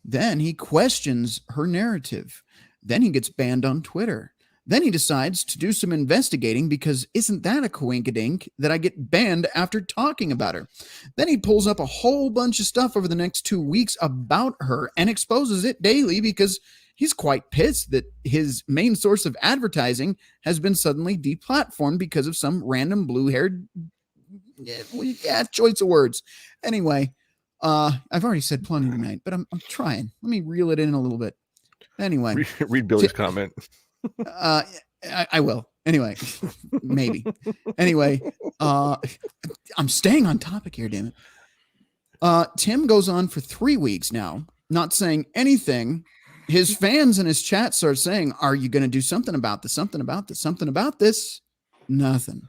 Then he questions her narrative. Then he gets banned on Twitter. Then he decides to do some investigating because isn't that a coinkydink that I get banned after talking about her? Then he pulls up a whole bunch of stuff over the next 2 weeks about her and exposes it daily because he's quite pissed that his main source of advertising has been suddenly deplatformed because of some random blue-haired choice of words. Anyway, I've already said plenty tonight, but I'm trying. Let me reel it in a little bit. Anyway, read Billy's comment. I will. Anyway, maybe. Anyway, I'm staying on topic here, damn it. Tim goes on for 3 weeks now, not saying anything. His fans in his chat start saying, "Are you going to do something about this? Something about this? Something about this?" Nothing.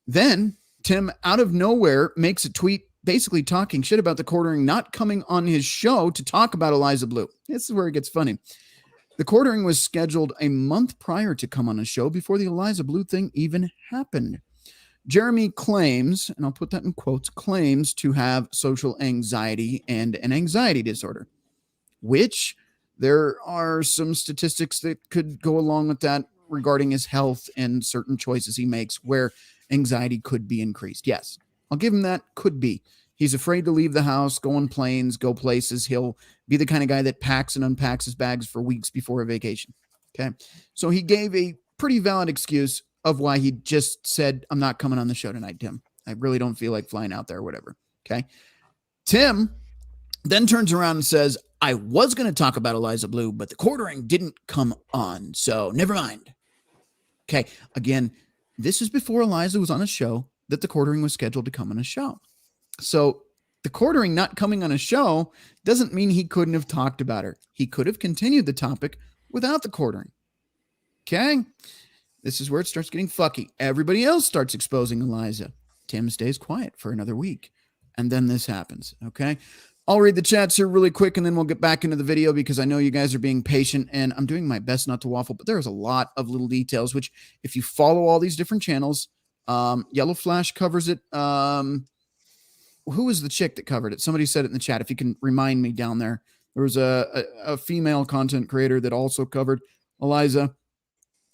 Then Tim, out of nowhere, makes a tweet basically talking shit about the quartering not coming on his show to talk about Eliza Blue. This is where it gets funny. The quartering was scheduled a month prior to come on a show before the Eliza Blue thing even happened. Jeremy claims, and I'll put that in quotes, claims to have social anxiety and an anxiety disorder, which there are some statistics that could go along with that regarding his health and certain choices he makes where anxiety could be increased. Yes, I'll give him that. Could be. He's afraid to leave the house, go on planes, go places. He'll be the kind of guy that packs and unpacks his bags for weeks before a vacation. Okay. So he gave a pretty valid excuse of why he just said, "I'm not coming on the show tonight, Tim. I really don't feel like flying out there," or whatever. Okay. Tim then turns around and says, "I was going to talk about Eliza Blue, but the quartering didn't come on. So never mind." Okay. Again, this is before Eliza was on a show that the quartering was scheduled to come on a show. So the quartering not coming on a show doesn't mean he couldn't have talked about her. He could have continued the topic without the quartering. Okay. This is where it starts getting fucky. Everybody else starts exposing Eliza. Tim stays quiet for another week. And then this happens. Okay. I'll read the chats here really quick and then we'll get back into the video because I know you guys are being patient and I'm doing my best not to waffle, but there's a lot of little details, which if you follow all these different channels, Yellow Flash covers it. Who was the chick that covered it? Somebody said it in the chat. If you can remind me down there, there was a female content creator that also covered Eliza.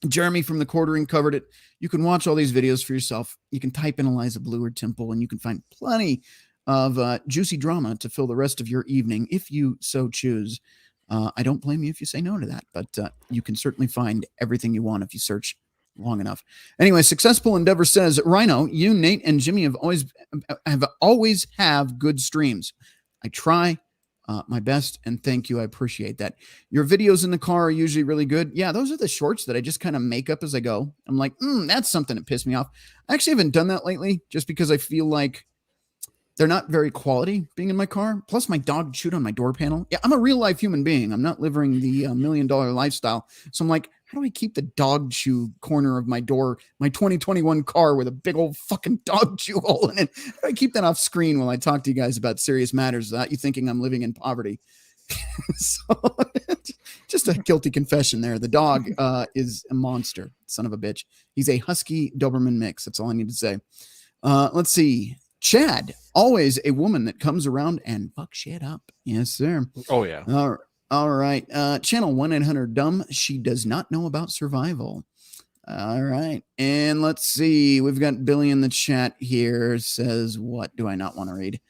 Jeremy from the quartering covered it. You can watch all these videos for yourself. You can type in Eliza Blue or Temple and you can find plenty of juicy drama to fill the rest of your evening if you so choose. I don't blame you if you say no to that, but you can certainly find everything you want if you search long enough. Anyway, Successful Endeavor says, "Rhino, you, Nate, and Jimmy have always have good streams. I try my best, and thank you. I appreciate that. Your videos in the car are usually really good. Yeah, those are the shorts that I just kind of make up as I go. I'm like, that's something that pissed me off. I actually haven't done that lately just because I feel like they're not very quality being in my car. Plus, my dog chewed on my door panel. Yeah, I'm a real life human being. I'm not living the $1 million lifestyle. So I'm like, how do I keep the dog chew corner of my door, my 2021 car with a big old fucking dog chew hole in it? How do I keep that off screen while I talk to you guys about serious matters without you thinking I'm living in poverty? So, just a guilty confession there. The dog is a monster, son of a bitch. He's a husky Doberman mix. That's all I need to say. Let's see. Chad, always a woman that comes around and fuck shit up. Yes, sir. Oh, yeah. All right. Channel 1-800-DUMB. She does not know about survival. All right. And let's see. We've got Billy in the chat here. Says, what do I not want to read?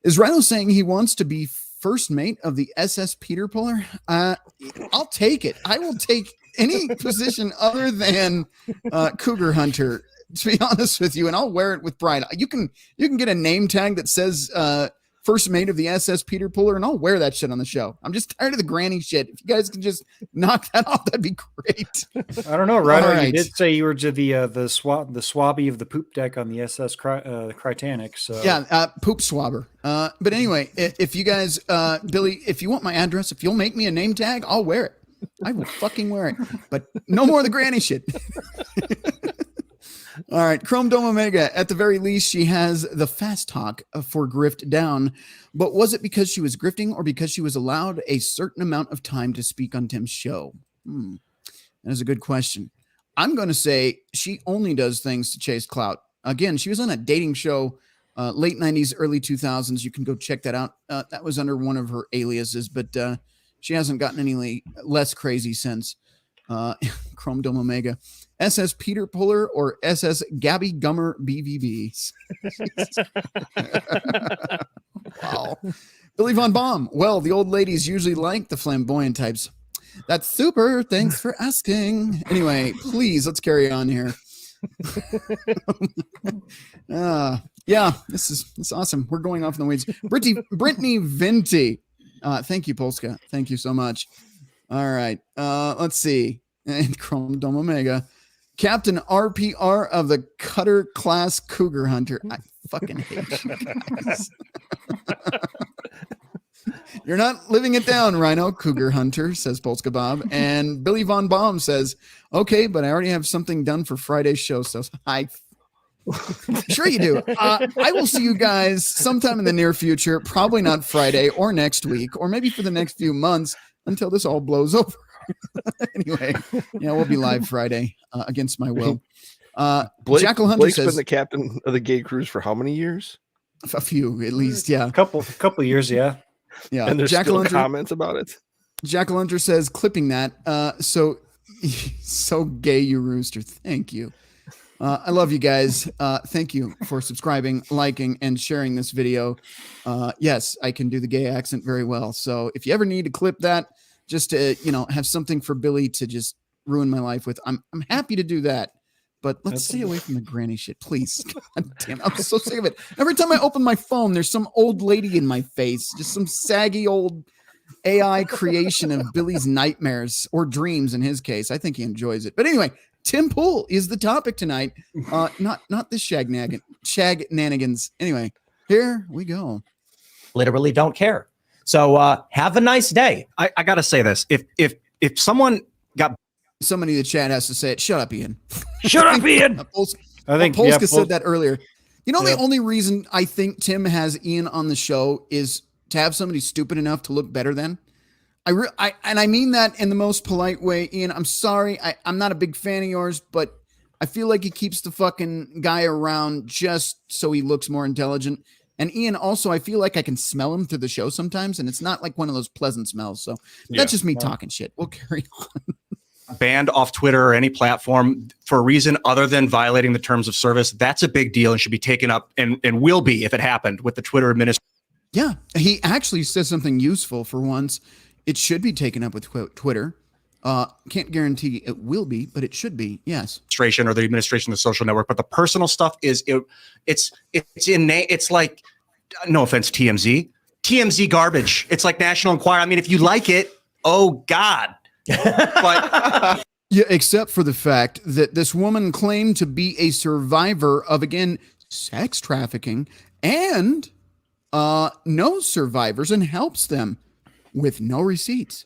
Is Rhino saying he wants to be first mate of the SS Peter Puller? I'll take it. I will take any position other than Cougar Hunter, to be honest with you, and I'll wear it with pride. You can get a name tag that says first mate of the SS Peter Puller, and I'll wear that shit on the show. I'm just tired of the granny shit. If you guys can just knock that off, that'd be great. I don't know, Rhino. Right. You did say you were to the swabby of the poop deck on the SS Titanic. So yeah, poop swabber. But anyway, if you guys, Billy, if you want my address, if you'll make me a name tag, I'll wear it. I will fucking wear it. But no more of the granny shit. All right, Chrome Dome Omega. At the very least, she has the fast talk for grift down. But was it because she was grifting or because she was allowed a certain amount of time to speak on Tim's show? That is a good question. I'm going to say she only does things to chase clout. Again, she was on a dating show, late 90s, early 2000s. You can go check that out. That was under one of her aliases, but she hasn't gotten any less crazy since. Chrome Dome Omega. SS Peter Puller or SS Gabby Gummer BVB. Wow. Billy Von Baum. Well, the old ladies usually like the flamboyant types. That's super. Thanks for asking. Anyway, please, let's carry on here. Yeah, this is awesome. We're going off in the weeds. Brittany Venti. Thank you, Polska. Thank you so much. All right. Let's see. And Chrome Dome Omega. Captain RPR of the Cutter Class Cougar Hunter. I fucking hate you guys. You're not living it down, Rhino. Cougar Hunter, says Polska Bob. And Billy Von Baum says, okay, but I already have something done for Friday's show. So sure you do. I will see you guys sometime in the near future, probably not Friday or next week, or maybe for the next few months until this all blows over. Anyway, yeah, we'll be live Friday against my will. Jackal Hunter Blake's says, been the captain of the gay cruise for how many years? A few, at least, yeah. A couple years, yeah. Yeah. And there's Jackal still Hunter, comments about it. Jackal Hunter says, clipping that. So gay, you rooster. Thank you. I love you guys. Thank you for subscribing, liking, and sharing this video. Yes, I can do the gay accent very well. So if you ever need to clip that, just to, have something for Billy to just ruin my life with, I'm happy to do that. But let's stay away from the granny shit, please. God damn, I'm so sick of it. Every time I open my phone, there's some old lady in my face, just some saggy old AI creation of Billy's nightmares or dreams in his case. I think he enjoys it. But anyway, Tim Pool is the topic tonight. Not this shagnanigans. Anyway, here we go. Literally don't care. So have a nice day. I gotta say this. If someone got somebody in the chat has to say it. Shut up, Ian. Shut up, Ian. I think Polska said that earlier. The only reason I think Tim has Ian on the show is to have somebody stupid enough to look better than. I mean that in the most polite way, Ian. I'm sorry. I'm not a big fan of yours, but I feel like he keeps the fucking guy around just so he looks more intelligent. And Ian, also, I feel like I can smell him through the show sometimes, and it's not like one of those pleasant smells. So that's just me talking shit. We'll carry on. Banned off Twitter or any platform for a reason other than violating the terms of service, that's a big deal and should be taken up and will be if it happened with the Twitter administration. Yeah, he actually says something useful for once. It should be taken up with Twitter. Can't guarantee it will be, but it should be. Yes. Or the administration of the social network, but the personal stuff it's like, no offense, TMZ garbage. It's like National Enquirer. I mean, if you like it, oh God. But yeah, except for the fact that this woman claimed to be a survivor of, again, sex trafficking and knows survivors and helps them with no receipts.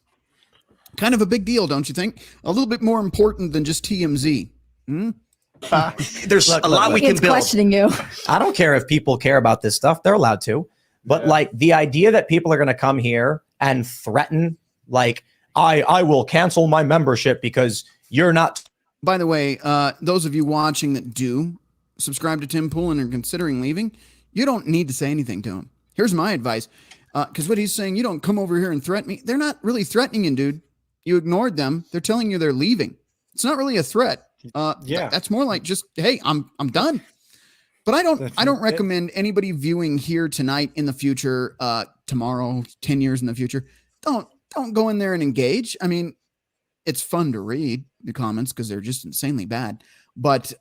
Kind of a big deal, don't you think? A little bit more important than just TMZ. There's a lot we can build. Questioning you. I don't care if people care about this stuff. They're allowed to. But like the idea that people are going to come here and threaten, like, I will cancel my membership because you're not. By the way, those of you watching that do subscribe to Tim Pool and are considering leaving, you don't need to say anything to him. Here's my advice. Because what he's saying, you don't come over here and threaten me. They're not really threatening you, dude. You ignored them. They're telling you they're leaving. It's not really a threat. That's more like just, hey, I'm done. But I don't recommend anybody viewing here tonight, in the future, tomorrow, 10 years in the future. Don't go in there and engage. I mean, it's fun to read the comments because they're just insanely bad. But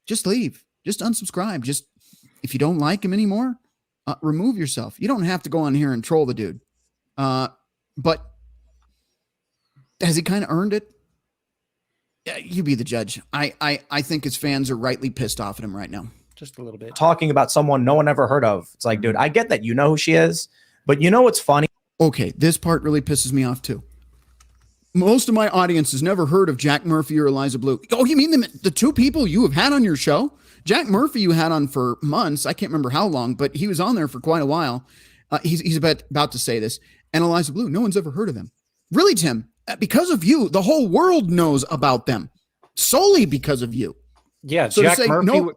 just leave. Just unsubscribe. Just, if you don't like him anymore, remove yourself. You don't have to go on here and troll the dude. But has he kind of earned it? Yeah, you be the judge. I think his fans are rightly pissed off at him right now. Just a little bit. Talking about someone no one ever heard of. It's like, dude, I get that you know who she is, but you know what's funny? Okay, this part really pisses me off too. Most of my audience has never heard of Jack Murphy or Eliza Blue. Oh, you mean the two people you have had on your show? Jack Murphy you had on for months. I can't remember how long, but he was on there for quite a while. He's about to say this. And Eliza Blue, no one's ever heard of them. Really, Tim? Because of you, the whole world knows about them. Solely because of you. Yeah, so Jack Murphy.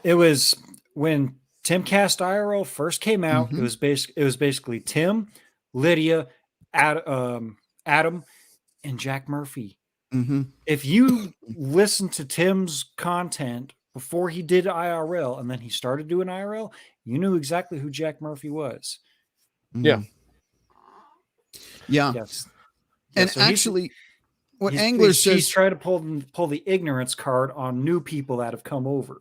It was when Timcast IRL first came out. Mm-hmm. It was basically Tim, Lydia, Adam, and Jack Murphy. Mm-hmm. If you listen to Tim's content before he did IRL and then he started doing IRL, you knew exactly who Jack Murphy was. Yeah. Yeah. Yes. And so actually, what Angler says, he's trying to pull the ignorance card on new people that have come over.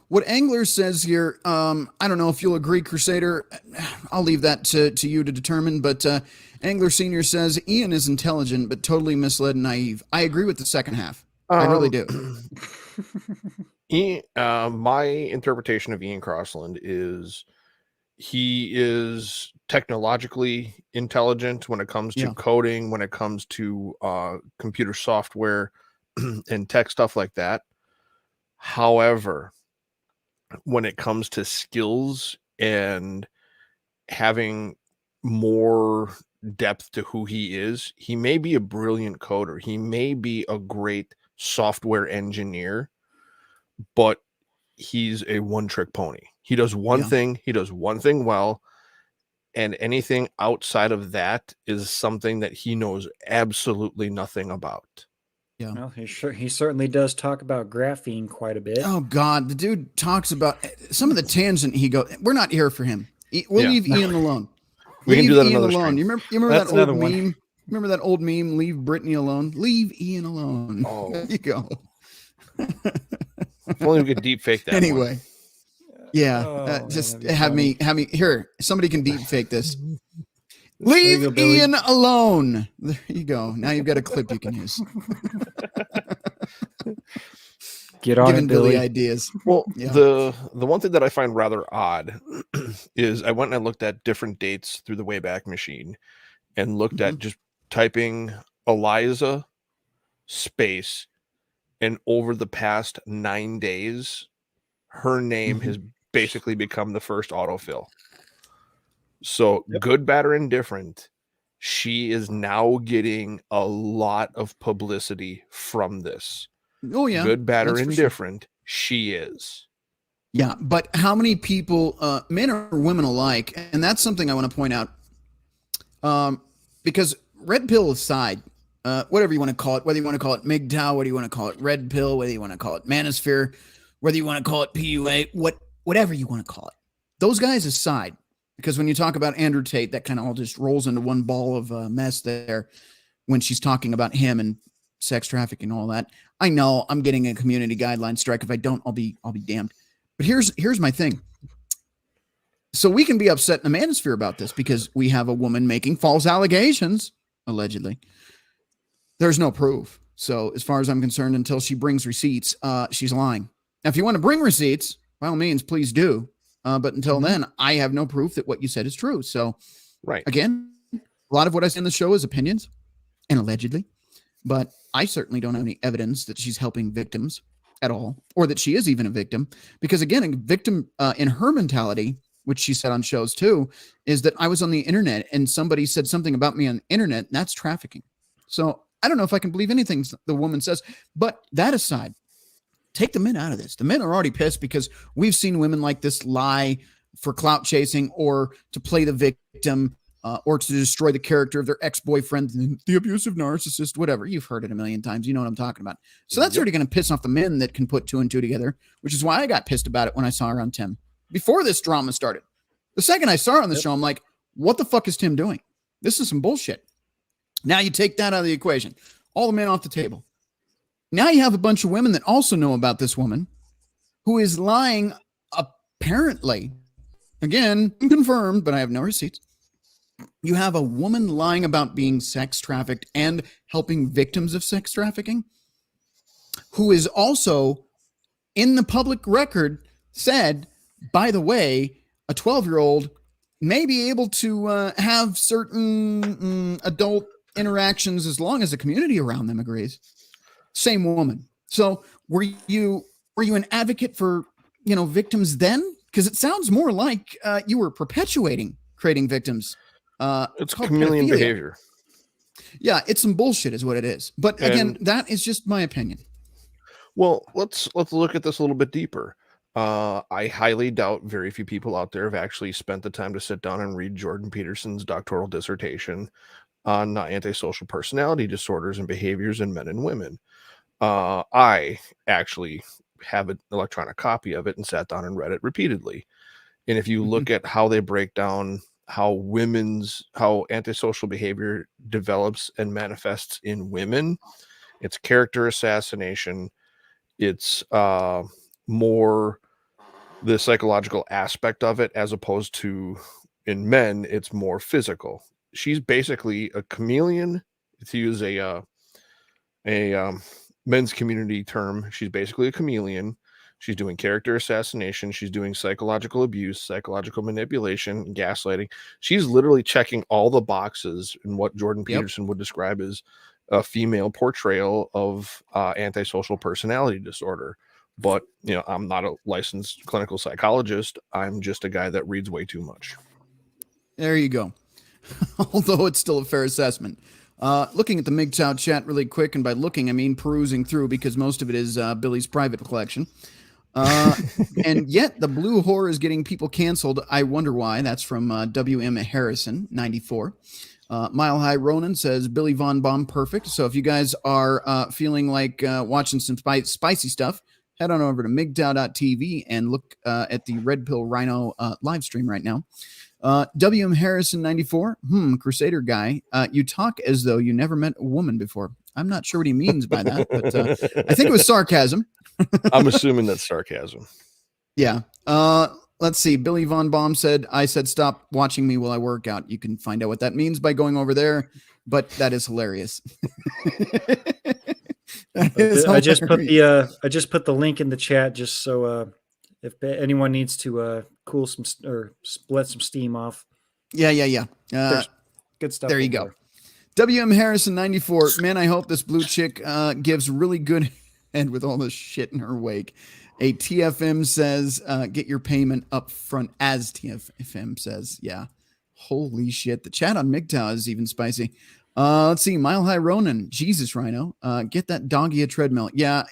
What Angler says here, I don't know if you'll agree, Crusader. I'll leave that to you to determine. But Angler Senior says Ian is intelligent but totally misled and naive. I agree with the second half. I really do. My interpretation of Ian Crossland is he is technologically intelligent when it comes to coding, when it comes to computer software and tech stuff like that. However, when it comes to skills and having more depth to who he is, he may be a brilliant coder. He may be a great software engineer, but he's a one-trick pony. He does one thing. He does one thing well. And anything outside of that is something that he knows absolutely nothing about. Yeah. Well, he certainly does talk about graphene quite a bit. Oh God, the dude talks about some of the tangent he goes. We're not here for him. We'll leave Ian alone. We can do that Ian another alone. stream. You remember That's that old another meme? one. Remember that old meme? Leave Brittany alone. Leave Ian alone. Oh. There you go. If only we could deep fake that. Anyway. Yeah, Oh, just man, have me here. Somebody can deep fake this. Leave go, Billy. Ian alone. There you go. Now you've got a clip you can use. Get on Giving it, Billy Billy. ideas. Well, Yeah. the one thing that I find rather odd is I went and I looked at different dates through the Wayback Machine and looked at just typing Eliza space, and over the past 9 days, her name has basically become the first autofill. So good, bad, or indifferent, she is now getting a lot of publicity from this. Oh yeah. Good, bad, or That's for indifferent, she is. Yeah, but how many people, men or women alike, and that's something I want to point out, because Red Pill aside, whatever you want to call it, whether you want to call it MGTOW, whether you want to call it Red Pill, whether you want to call it Manosphere, whether you want to call it PUA, whatever you want to call it, those guys aside, because when you talk about Andrew Tate, that kind of all just rolls into one ball of mess there when she's talking about him and sex trafficking and all that. I know I'm getting a community guideline strike. If I don't, I'll be damned. But here's my thing. So we can be upset in the manosphere about this because we have a woman making false allegations, allegedly. There's no proof. So as far as I'm concerned, until she brings receipts, she's lying. Now, if you want to bring receipts, by all means, please do. But until then, I have no proof that what you said is true. So again, a lot of what I say in the show is opinions and allegedly, but I certainly don't have any evidence that she's helping victims at all, or that she is even a victim. Because again, a victim in her mentality which she said on shows too, is that I was on the internet and somebody said something about me on the internet, and that's trafficking. So I don't know if I can believe anything the woman says. But that aside, take the men out of this. The men are already pissed because we've seen women like this lie for clout chasing or to play the victim or to destroy the character of their ex-boyfriend, the abusive narcissist, whatever. You've heard it a million times. You know what I'm talking about. So that's already going to piss off the men that can put 2 and 2 together, which is why I got pissed about it when I saw her on Tim before this drama started. The second I saw her on the show, I'm like, what the fuck is Tim doing? This is some bullshit. Now you take that out of the equation. All the men off the table. Now you have a bunch of women that also know about this woman who is lying, apparently, again, confirmed, but I have no receipts. You have a woman lying about being sex trafficked and helping victims of sex trafficking, who is also in the public record said, by the way, a 12-year-old may be able to have certain adult interactions as long as the community around them agrees. Same woman. So were you an advocate for, victims then? Because it sounds more like you were perpetuating creating victims. It's chameleon behavior. Yeah, it's some bullshit is what it is. But again, that is just my opinion. Well, let's look at this a little bit deeper. I highly doubt very few people out there have actually spent the time to sit down and read Jordan Peterson's doctoral dissertation on antisocial personality disorders and behaviors in men and women. I actually have an electronic copy of it and sat down and read it repeatedly. And if you look at how they break down how antisocial behavior develops and manifests in women, it's character assassination. It's more the psychological aspect of it, as opposed to in men, it's more physical. She's basically a chameleon, to use a men's community term. She's basically a chameleon. She's doing character assassination. She's doing psychological abuse, psychological manipulation, gaslighting. She's literally checking all the boxes in what Jordan Peterson would describe as a female portrayal of antisocial personality disorder. But, I'm not a licensed clinical psychologist. I'm just a guy that reads way too much. There you go. Although it's still a fair assessment. Looking at the MGTOW chat really quick, and by looking, I mean perusing through, because most of it is Billy's private collection. And yet the blue whore is getting people canceled. I wonder why. That's from WM Harrison 94. Mile High Ronan says Billy Von Baum perfect. So if you guys are feeling like watching some spicy stuff, head on over to MGTOW.tv and look at the RedPillRhino live stream right now. WM Harrison 94. Crusader guy. You talk as though you never met a woman before. I'm not sure what he means by that, but I think it was sarcasm. I'm assuming that's sarcasm. Yeah. Let's see. Billy Von Baum said, I said, stop watching me while I work out. You can find out what that means by going over there, but that is hilarious. I just put the link in the chat just so if anyone needs to cool some or let some steam off. Yeah. Good stuff. There you go. WM Harrison 94. Man, I hope this blue chick gives really good head with all this shit in her wake. A TFM says, get your payment up front, as TFM says. Yeah. Holy shit. The chat on MGTOW is even spicy. Let's see. Mile High Ronan. Jesus, Rhino. Get that doggy a treadmill. Yeah.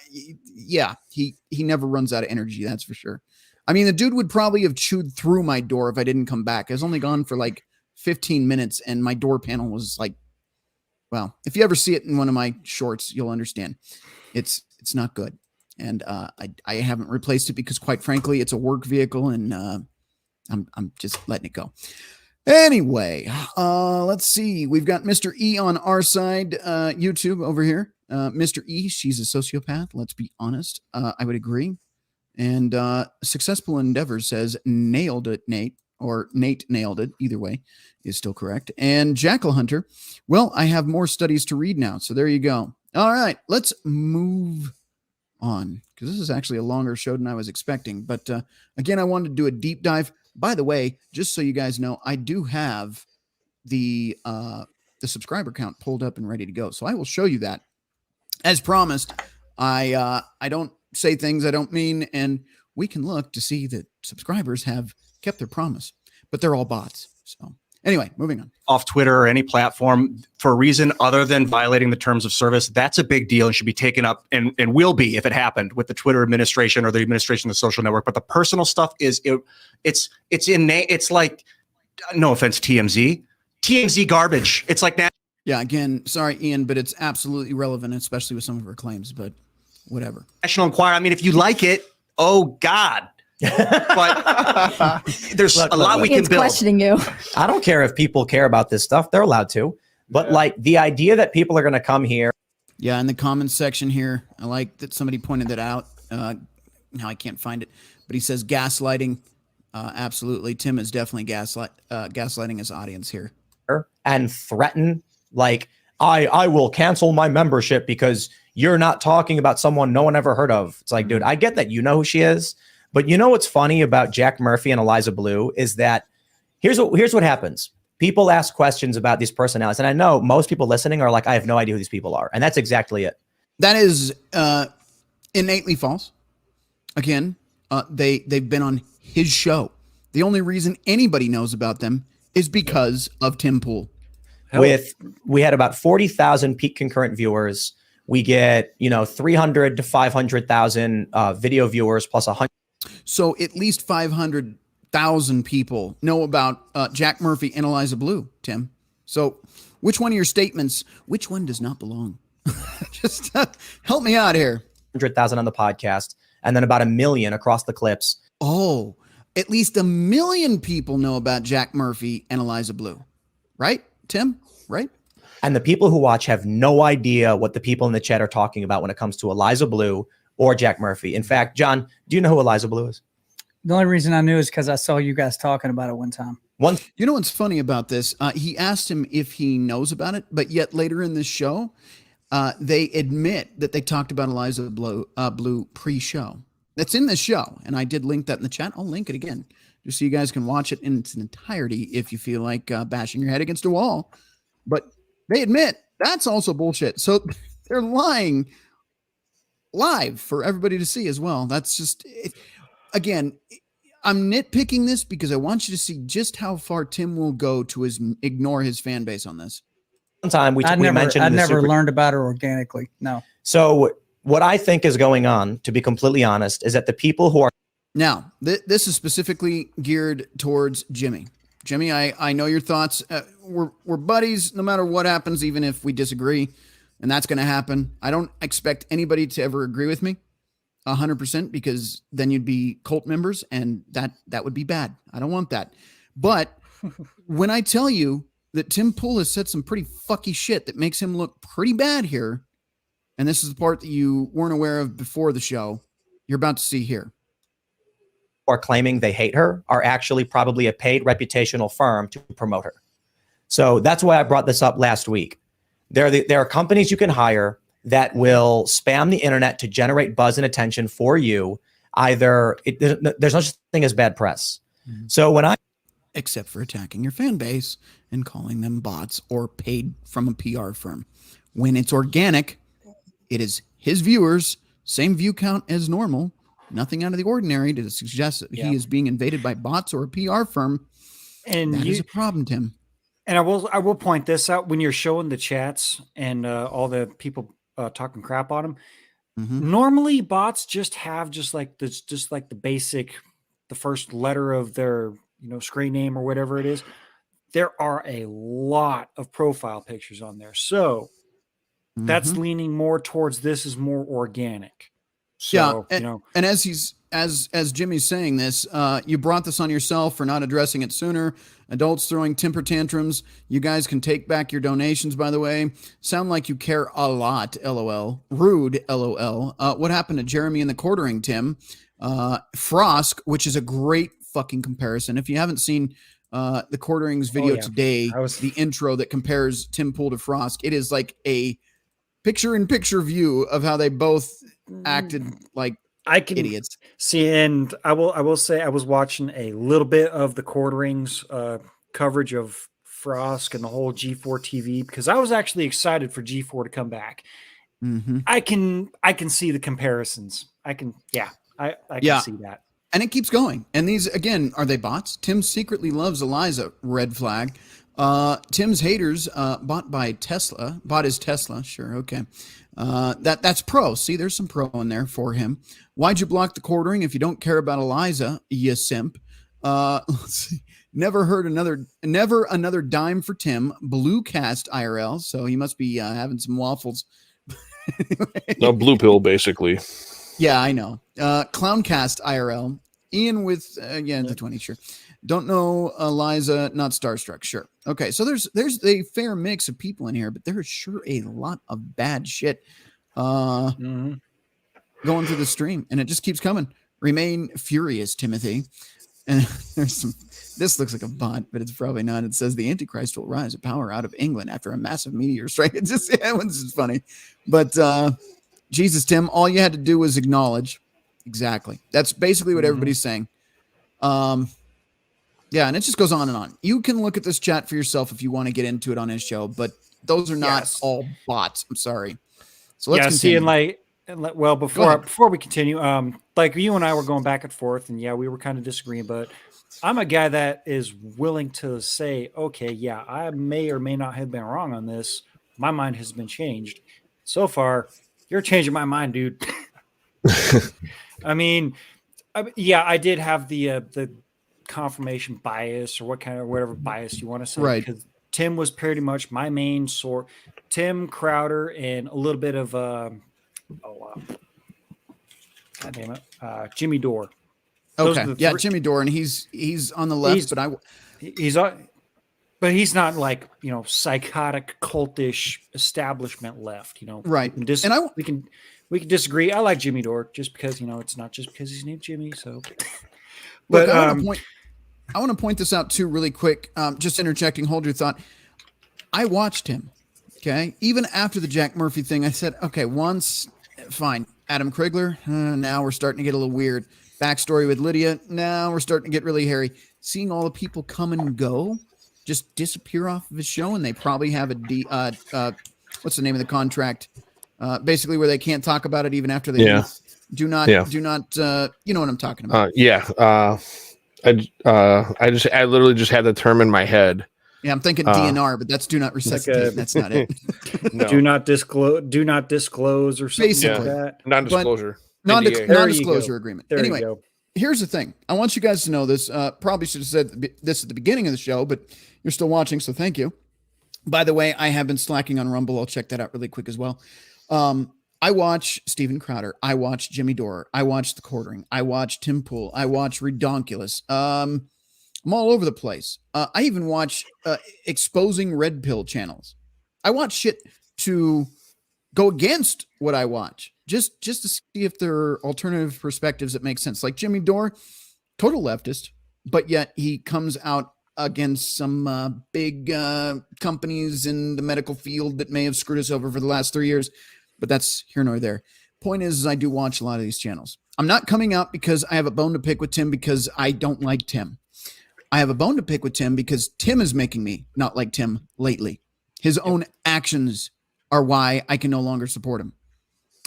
He never runs out of energy. That's for sure. I mean, the dude would probably have chewed through my door if I didn't come back. I was only gone for like 15 minutes and my door panel was like, well, if you ever see it in one of my shorts, you'll understand. It's not good. And I haven't replaced it because, quite frankly, it's a work vehicle, and I'm just letting it go. Anyway, let's see. We've got Mr. E on our side, YouTube over here. Mr. E, she's a sociopath. Let's be honest. I would agree. And Successful Endeavor says, nailed it, Nate. Or Nate nailed it. Either way is still correct. And Jackal Hunter, well, I have more studies to read now. So there you go. All right, let's move on, because this is actually a longer show than I was expecting. But again, I wanted to do a deep dive. By the way, just so you guys know, I do have the subscriber count pulled up and ready to go. So I will show you that. As promised, I don't say things I don't mean, and we can look to see that subscribers have kept their promise, but they're all bots. So anyway, moving on. Off Twitter or any platform for a reason other than violating the terms of service, that's a big deal and should be taken up and will be if it happened with the Twitter administration or the administration of the social network. But the personal stuff it's innate. It's like, no offense, TMZ garbage. It's like that. Yeah, again, sorry, Ian, but it's absolutely relevant, especially with some of her claims, but whatever. National Enquirer. I mean, if you like it, oh God. But there's a lot we can build. Questioning you. I don't care if people care about this stuff. They're allowed to. But like the idea that people are going to come here. Yeah, in the comments section here, I like that somebody pointed that out. Now I can't find it, but he says gaslighting. Absolutely. Tim is definitely gaslighting his audience here. And threaten, like, I will cancel my membership because you're not talking about someone no one ever heard of. It's like, dude, I get that you know who she is. But you know what's funny about Jack Murphy and Eliza Blue is that here's what happens. People ask questions about these personalities. And I know most people listening are like, I have no idea who these people are. And that's exactly it. That is innately false. Again, they've been on his show. The only reason anybody knows about them is because of Tim Pool. We had about 40,000 peak concurrent viewers. We get, 300 to 500,000 video viewers plus 100. So at least 500,000 people know about Jack Murphy and Eliza Blue, Tim. So which one of your statements, which one does not belong? Just help me out here. 100,000 on the podcast and then about 1 million across the clips. Oh, at least 1 million people know about Jack Murphy and Eliza Blue. Right, Tim? Right? And the people who watch have no idea what the people in the chat are talking about when it comes to Eliza Blue or Jack Murphy. In fact, John, do you know who Eliza Blue is? The only reason I knew is because I saw you guys talking about it one time. You know what's funny about this? He asked him if he knows about it, but yet later in this show, they admit that they talked about Eliza Blue pre-show. That's in this show, and I did link that in the chat. I'll link it again, just so you guys can watch it in its entirety if you feel like bashing your head against a wall. But they admit that's also bullshit. So they're lying live for everybody to see as well. That's just, again, I'm nitpicking this because I want you to see just how far Tim will go to ignore his fan base on this. One time we mentioned I never learned about her organically. No. So what I think is going on, to be completely honest, is that the people who are now this is specifically geared towards Jimmy. Jimmy, I know your thoughts. We're buddies no matter what happens, even if we disagree. And that's going to happen. I don't expect anybody to ever agree with me 100% because then you'd be cult members and that would be bad. I don't want that. But when I tell you that Tim Pool has said some pretty fucky shit that makes him look pretty bad here, and this is the part that you weren't aware of before the show, you're about to see here. Are claiming they hate her are actually probably a paid reputational firm to promote her. So that's why I brought this up last week. There are companies you can hire that will spam the internet to generate buzz and attention for you. There's no such thing as bad press. Mm-hmm. So except for attacking your fan base and calling them bots or paid from a PR firm. When it's organic, it is his viewers, same view count as normal, nothing out of the ordinary to suggest that he is being invaded by bots or a PR firm. And that is a problem, Tim. And I will point this out when you're showing the chats and all the people talking crap on them. Mm-hmm. Normally, bots just have like the basic, the first letter of their screen name or whatever it is. There are a lot of profile pictures on there, so that's leaning more towards this is more organic. So, and as Jimmy's saying this, you brought this on yourself for not addressing it sooner. Adults throwing temper tantrums. You guys can take back your donations, by the way. Sound like you care a lot, LOL. Rude, LOL. What happened to Jeremy and the quartering, Tim? Frosk, which is a great fucking comparison. If you haven't seen the quarterings video today, the intro that compares Tim Pool to Frosk, it is like a picture-in-picture view of how they both acted like idiots. See, and I will say I was watching a little bit of the quarterings coverage of Frosk and the whole G4 TV because I was actually excited for G4 to come back. Mm-hmm. I can see the comparisons. I can see that. And it keeps going. And these, again, are they bots? Tim secretly loves Eliza. Red flag. Tim's haters bought his Tesla. Sure, okay. That's pro. See, there's some pro in there for him. Why'd you block the quartering if you don't care about Eliza, you simp? Let's see. Never another dime for Tim. Blue cast IRL, so he must be having some waffles. No, blue pill, basically. Yeah, I know. Clowncast IRL. Ian with the 20, sure. Don't know Eliza, not starstruck, sure. Okay, so there's a fair mix of people in here, but there is sure a lot of bad shit going through the stream, and it just keeps coming. Remain furious, Timothy. And there's some. This looks like a bot, but it's probably not. It says the Antichrist will rise to power out of England after a massive meteor strike. It's just that one's just funny, but Jesus, Tim, all you had to do was acknowledge. Exactly. That's basically what everybody's saying. Yeah, and it just goes on and on. You can look at this chat for yourself if you want to get into it on his show, but those are not all bots. I'm sorry. So let's continue. Before we continue, like you and I were going back and forth, and we were kind of disagreeing, but I'm a guy that is willing to say, okay, yeah, I may or may not have been wrong on this. My mind has been changed. So far, you're changing my mind, dude. I mean, I did have the confirmation bias or whatever bias you want to say. Right. Because Tim was pretty much my main source. Tim, Crowder, and a little bit of God damn it, Jimmy Dore. Okay, yeah, Jimmy Dore, and he's on the left, but he's not like psychotic, cultish establishment left. Right. We can disagree. I like Jimmy Dore just because it's not just because he's named Jimmy. So, but I want to point this out too, really quick. Just interjecting. Hold your thought. I watched him. Okay, even after the Jack Murphy thing, I said, okay, once fine. Adam Krigler. Now we're starting to get a little weird. Backstory with Lydia. Now we're starting to get really hairy. Seeing all the people come and go, just disappear off of his show, and they probably have what's the name of the contract? Basically, where they can't talk about it even after they do not. You know what I'm talking about? I literally just had the term in my head. Yeah, I'm thinking DNR, but that's do not resuscitate. That's not it. No. Do not disclose or something like that. Non-discllosure. Non-disclosure agreement. There anyway, you go. Here's the thing. I want you guys to know this. Probably should have said this at the beginning of the show, but you're still watching, so thank you. By the way, I have been slacking on Rumble. I'll check that out really quick as well. I watch Steven Crowder. I watch Jimmy Dore. I watch The Quartering. I watch Tim Pool. I watch Redonkulous. I'm all over the place. I even watch exposing red pill channels. I watch shit to go against what I watch, just to see if there are alternative perspectives that make sense. Like Jimmy Dore, total leftist, but yet he comes out against some big companies in the medical field that may have screwed us over for the last 3 years, but that's here nor there. Point is I do watch a lot of these channels. I'm not coming out because I have a bone to pick with Tim because I don't like Tim. I have a bone to pick with Tim because Tim is making me not like Tim lately. His own actions are why I can no longer support him.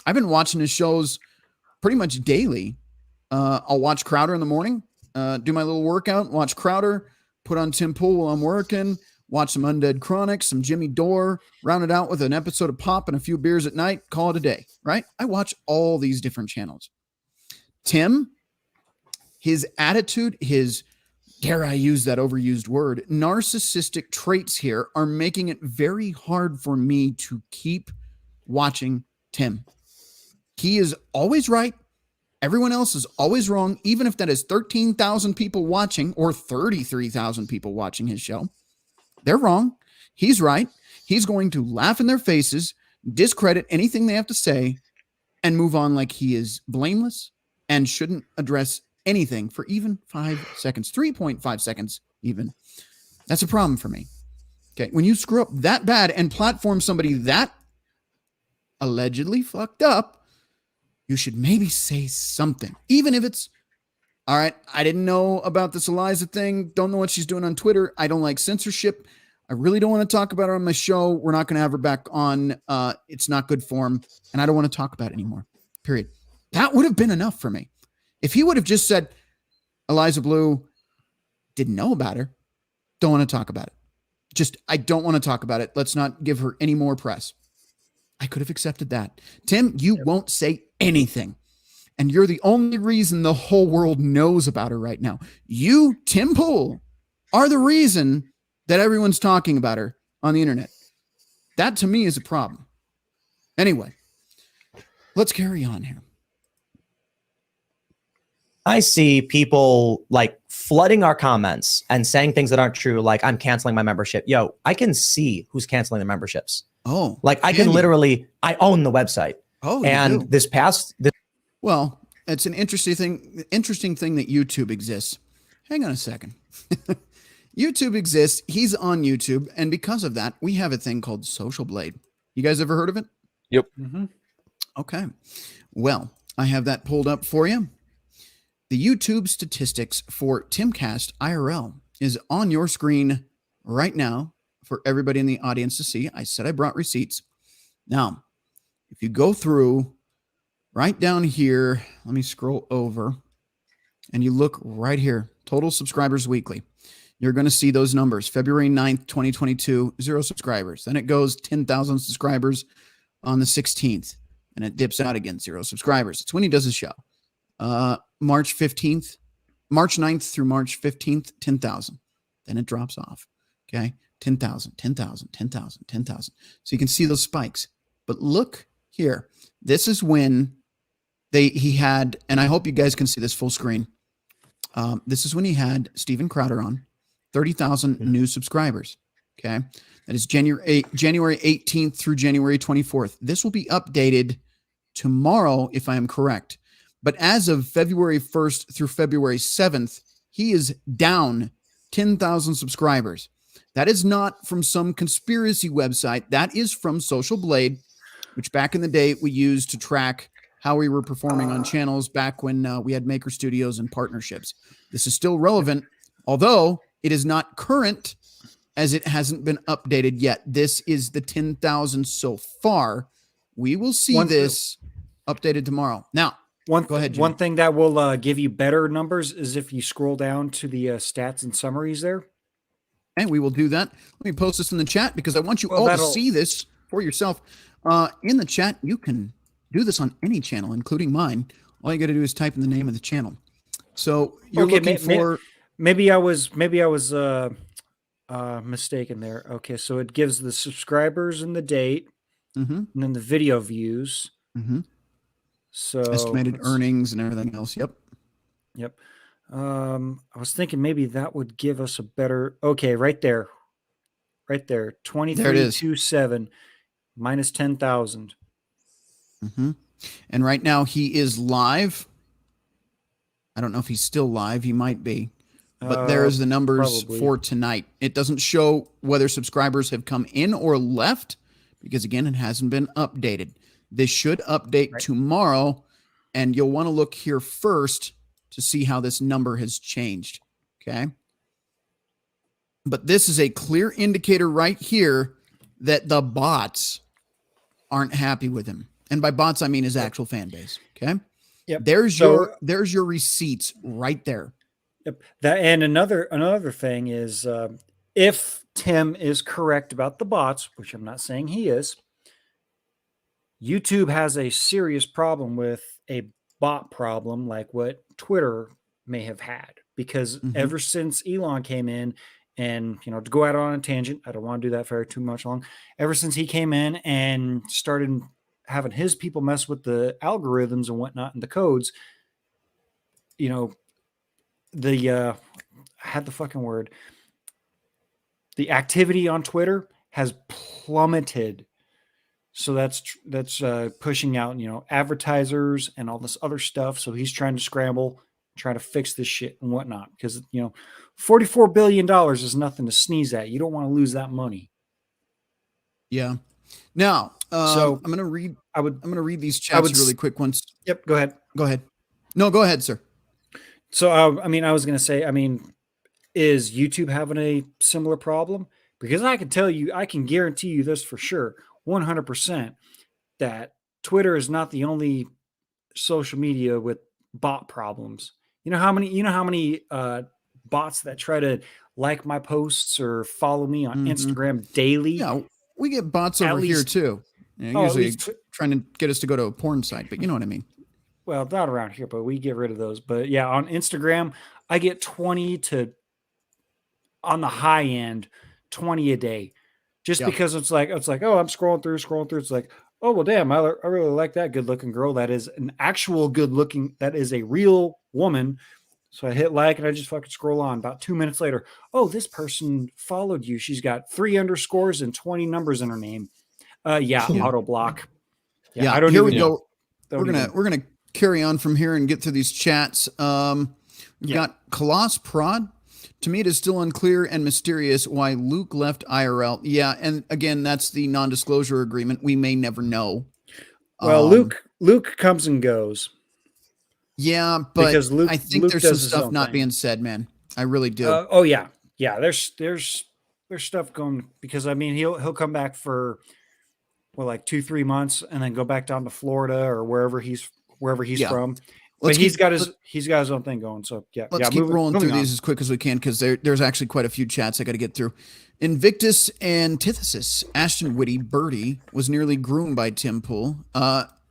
I've been watching his shows pretty much daily. I'll watch Crowder in the morning, do my little workout, watch Crowder, put on Tim Pool while I'm working, watch some Undead Chronics, some Jimmy Dore, round it out with an episode of Pop and a few beers at night, call it a day, right? I watch all these different channels. Tim, his attitude, his, dare I use that overused word, narcissistic traits here are making it very hard for me to keep watching Tim. He is always right. Everyone else is always wrong, even if that is 13,000 people watching or 33,000 people watching his show. They're wrong. He's right. He's going to laugh in their faces, discredit anything they have to say, and move on like he is blameless and shouldn't address anything for even 5 seconds, 3.5 seconds even. That's a problem for me. Okay. When you screw up that bad and platform somebody that allegedly fucked up, you should maybe say something, even if it's, all right, I didn't know about this Eliza thing. Don't know what she's doing on Twitter. I don't like censorship. I really don't want to talk about her on my show. We're not going to have her back on. It's not good form. And I don't want to talk about it anymore. Period. That would have been enough for me. If he would have just said, Eliza Blue didn't know about her. Don't want to talk about it. I don't want to talk about it. Let's not give her any more press. I could have accepted that. Tim, you won't say anything. And you're the only reason the whole world knows about her right now. You, Tim Pool, are the reason that everyone's talking about her on the internet. That to me is a problem. Anyway, let's carry on here. I see people like flooding our comments and saying things that aren't true, like I'm canceling my membership. Yo, I can see who's canceling the memberships. Oh, like I can literally, I own the website. Oh, and well, it's an interesting thing that YouTube exists. Hang on a second. YouTube exists. He's on YouTube. And because of that, we have a thing called Social Blade. You guys ever heard of it? Yep. Mm-hmm. Okay. Well, I have that pulled up for you. The YouTube statistics for Timcast IRL is on your screen right now for everybody in the audience to see. I said I brought receipts. Now, if you go through right down here, let me scroll over, and you look right here, total subscribers weekly. You're going to see those numbers. February 9th, 2022, 0 subscribers. Then it goes 10,000 subscribers on the 16th, and it dips out again, 0 subscribers. It's when he does his show. March 9th through March 15th, 10,000. Then it drops off. Okay. 10,000, 10,000, 10,000, 10,000. So you can see those spikes. But look here. This is when he had, and I hope you guys can see this full screen. This is when he had Steven Crowder on, 30,000 new subscribers. Okay. That is January 18th through January 24th. This will be updated tomorrow, if I am correct. But as of February 1st through February 7th, he is down 10,000 subscribers. That is not from some conspiracy website. That is from Social Blade, which back in the day we used to track how we were performing on channels back when we had Maker Studios and partnerships. This is still relevant, although it is not current as it hasn't been updated yet. This is the 10,000 so far. We will see this updated tomorrow. Now, go ahead, Jimmy. One thing that will give you better numbers is if you scroll down to the stats and summaries there. And we will do that. Let me post this in the chat because I want you all to see this for yourself. In the chat, you can do this on any channel, including mine. All you got to do is type in the name of the channel. So you're looking for. Maybe I was mistaken there. Okay, so it gives the subscribers and the date, and then the video views. So estimated earnings and everything else. Yep. I was thinking maybe that would give us a better. Okay, right there. 23,227 minus 10,000. And right now he is live. I don't know if he's still live. He might be. But there's the numbers for tonight. It doesn't show whether subscribers have come in or left because, again, it hasn't been updated. This should update tomorrow, and you'll want to look here first to see how this number has changed. Okay. But this is a clear indicator right here that the bots aren't happy with him. And by bots, I mean his actual fan base. Okay. Yep. There's your receipts right there. Yep. That and another thing is if Tim is correct about the bots, which I'm not saying he is, YouTube has a serious problem with a bot problem like what Twitter may have had, because ever since Elon came in, and to go out on a tangent, I don't want to do that for too much long. Ever since he came in and started having his people mess with the algorithms and whatnot and the codes, I had the fucking word. The activity on Twitter has plummeted. So that's pushing out, advertisers and all this other stuff. So he's trying to scramble, try to fix this shit and whatnot, because, $44 billion is nothing to sneeze at. You don't want to lose that money. Yeah. Now, so I'm going to read, I'm going to read these chats really quick once. Yep. Go ahead. No, go ahead, sir. So, I was going to say, is YouTube having a similar problem? Because I can guarantee you this for sure, 100%, that Twitter is not the only social media with bot problems. You know how many bots that try to like my posts or follow me on Instagram daily? Yeah, we get bots over here too. Usually trying to get us to go to a porn site, but you know what I mean. Well, not around here, but we get rid of those. But yeah, on Instagram, I get 20 to, on the high end, 20 a day, just because it's like, oh, I'm scrolling through. It's like, oh, well, damn, I really like that good looking girl. That is an actual good looking, that is a real woman. So I hit like and I just fucking scroll on. About 2 minutes later, oh, this person followed you. She's got 3 underscores and 20 numbers in her name. Auto block. Yeah, I don't here even we go. know. We're gonna carry on from here and get through these chats. We've got Colossus Prod. To me, it is still unclear and mysterious why Luke left IRL. Yeah, and again, that's the non-disclosure agreement. We may never know. Well, Luke comes and goes. Yeah, but because I think there's some stuff not being said, man. I really do. Yeah. There's stuff going, because I mean he'll come back for like 2-3 months and then go back down to Florida or wherever he's from. But he's got his own thing going. So let's keep rolling through these as quick as we can, because there's actually quite a few chats I got to get through. Invictus Antithesis, Ashton Whitty, Birdie was nearly groomed by Tim Pool.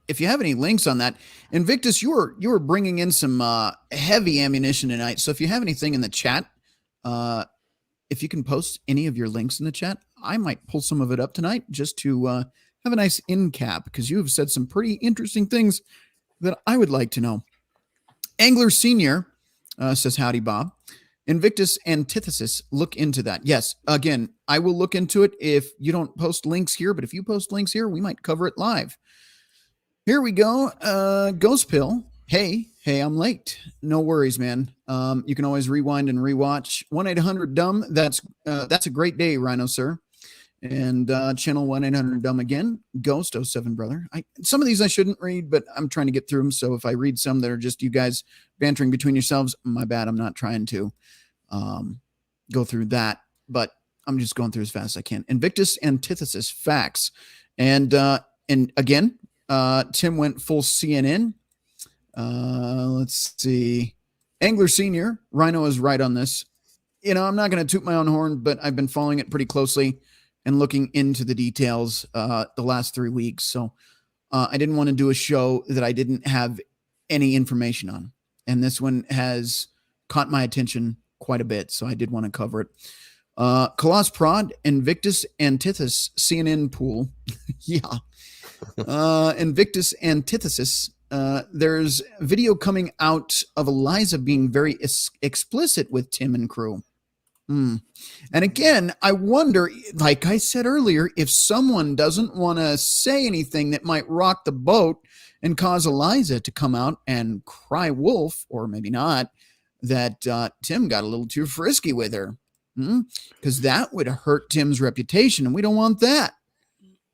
If you have any links on that, Invictus, you were bringing in some heavy ammunition tonight. So if you have anything in the chat, if you can post any of your links in the chat, I might pull some of it up tonight just to have a nice end cap, because you have said some pretty interesting things that I would like to know. Angler Senior says, howdy, Bob. Invictus Antithesis, look into that. Yes, again, I will look into it if you don't post links here, but if you post links here, we might cover it live. Here we go. Ghost Pill. Hey, I'm late. No worries, man. You can always rewind and rewatch. 1-800-DUMB. That's a great day, Rhino, sir. And channel 1-800-DUMB again. Ghost 07 brother. Some of these I shouldn't read, but I'm trying to get through them. So if I read some that are just you guys bantering between yourselves, my bad. I'm not trying to go through that, but I'm just going through as fast as I can. Invictus Antithesis facts. And again, Tim went full CNN. Let's see. Angler Senior, Rhino is right on this. I'm not going to toot my own horn, but I've been following it pretty closely and looking into the details the last 3 weeks. So I didn't want to do a show that I didn't have any information on. And this one has caught my attention quite a bit. So I did want to cover it. Colossus Prod, Invictus Antithesis, CNN Pool. Yeah. Invictus Antithesis. There's video coming out of Eliza being very explicit with Tim and crew. And again, I wonder, like I said earlier, if someone doesn't want to say anything that might rock the boat and cause Eliza to come out and cry wolf, or maybe not, that Tim got a little too frisky with her. Because that would hurt Tim's reputation, and we don't want that.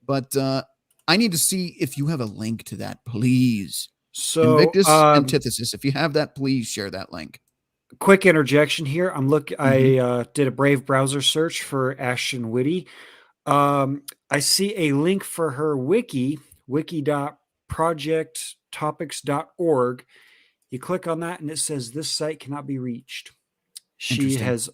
But I need to see if you have a link to that, please. So Invictus Antithesis, if you have that, please share that link. Quick interjection here. I did a Brave browser search for Ashton Whitty. I see a link for her wiki.projecttopics.org. You click on that and it says this site cannot be reached. She has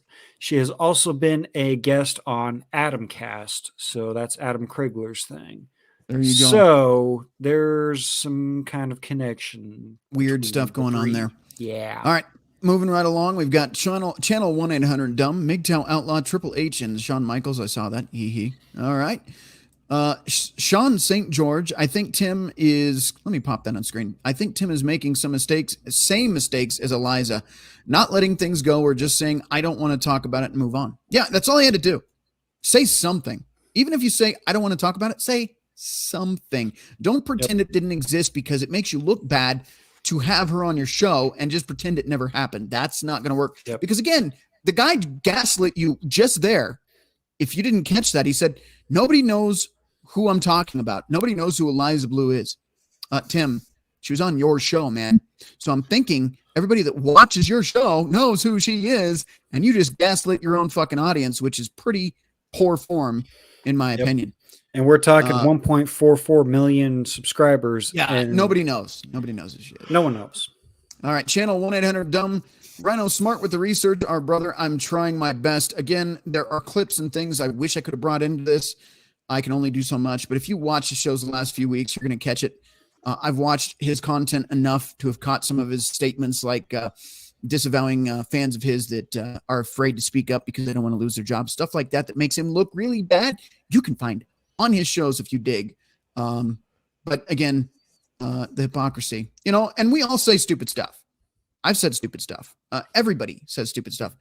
also been a guest on Adamcast, so that's Adam Krigler's thing. There you go. So there's some kind of connection. Weird stuff going on there. Yeah. All right. Moving right along, we've got channel 1-800-DUMB, MGTOW Outlaw, Triple H, and Shawn Michaels. I saw that. Hee. All right. Sean St. George, I think Tim is, let me pop that on screen. I think Tim is making some mistakes, same mistakes as Eliza, not letting things go or just saying, I don't want to talk about it and move on. Yeah, that's all he had to do. Say something. Even if you say, I don't want to talk about it, say something. Don't pretend it didn't exist, because it makes you look bad to have her on your show and just pretend it never happened. That's not going to work. Because again, the guy gaslit you just there. If you didn't catch that, he said, nobody knows who I'm talking about. Nobody knows who Eliza Blue is. Tim, she was on your show, man. So I'm thinking everybody that watches your show knows who she is, and you just gaslit your own fucking audience, which is pretty poor form, in my opinion. And we're talking 1.44 million subscribers. Yeah, and nobody knows. Nobody knows this shit. No one knows. All right, channel 1-800-DUMB. Rhino, smart with the research. Our brother, I'm trying my best. Again, there are clips and things I wish I could have brought into this. I can only do so much. But if you watch the shows the last few weeks, you're going to catch it. I've watched his content enough to have caught some of his statements, like disavowing fans of his that are afraid to speak up because they don't want to lose their job. Stuff like that makes him look really bad. You can find on his shows if you dig. But again, the hypocrisy, and we all say stupid stuff. I've said stupid stuff. Everybody says stupid stuff.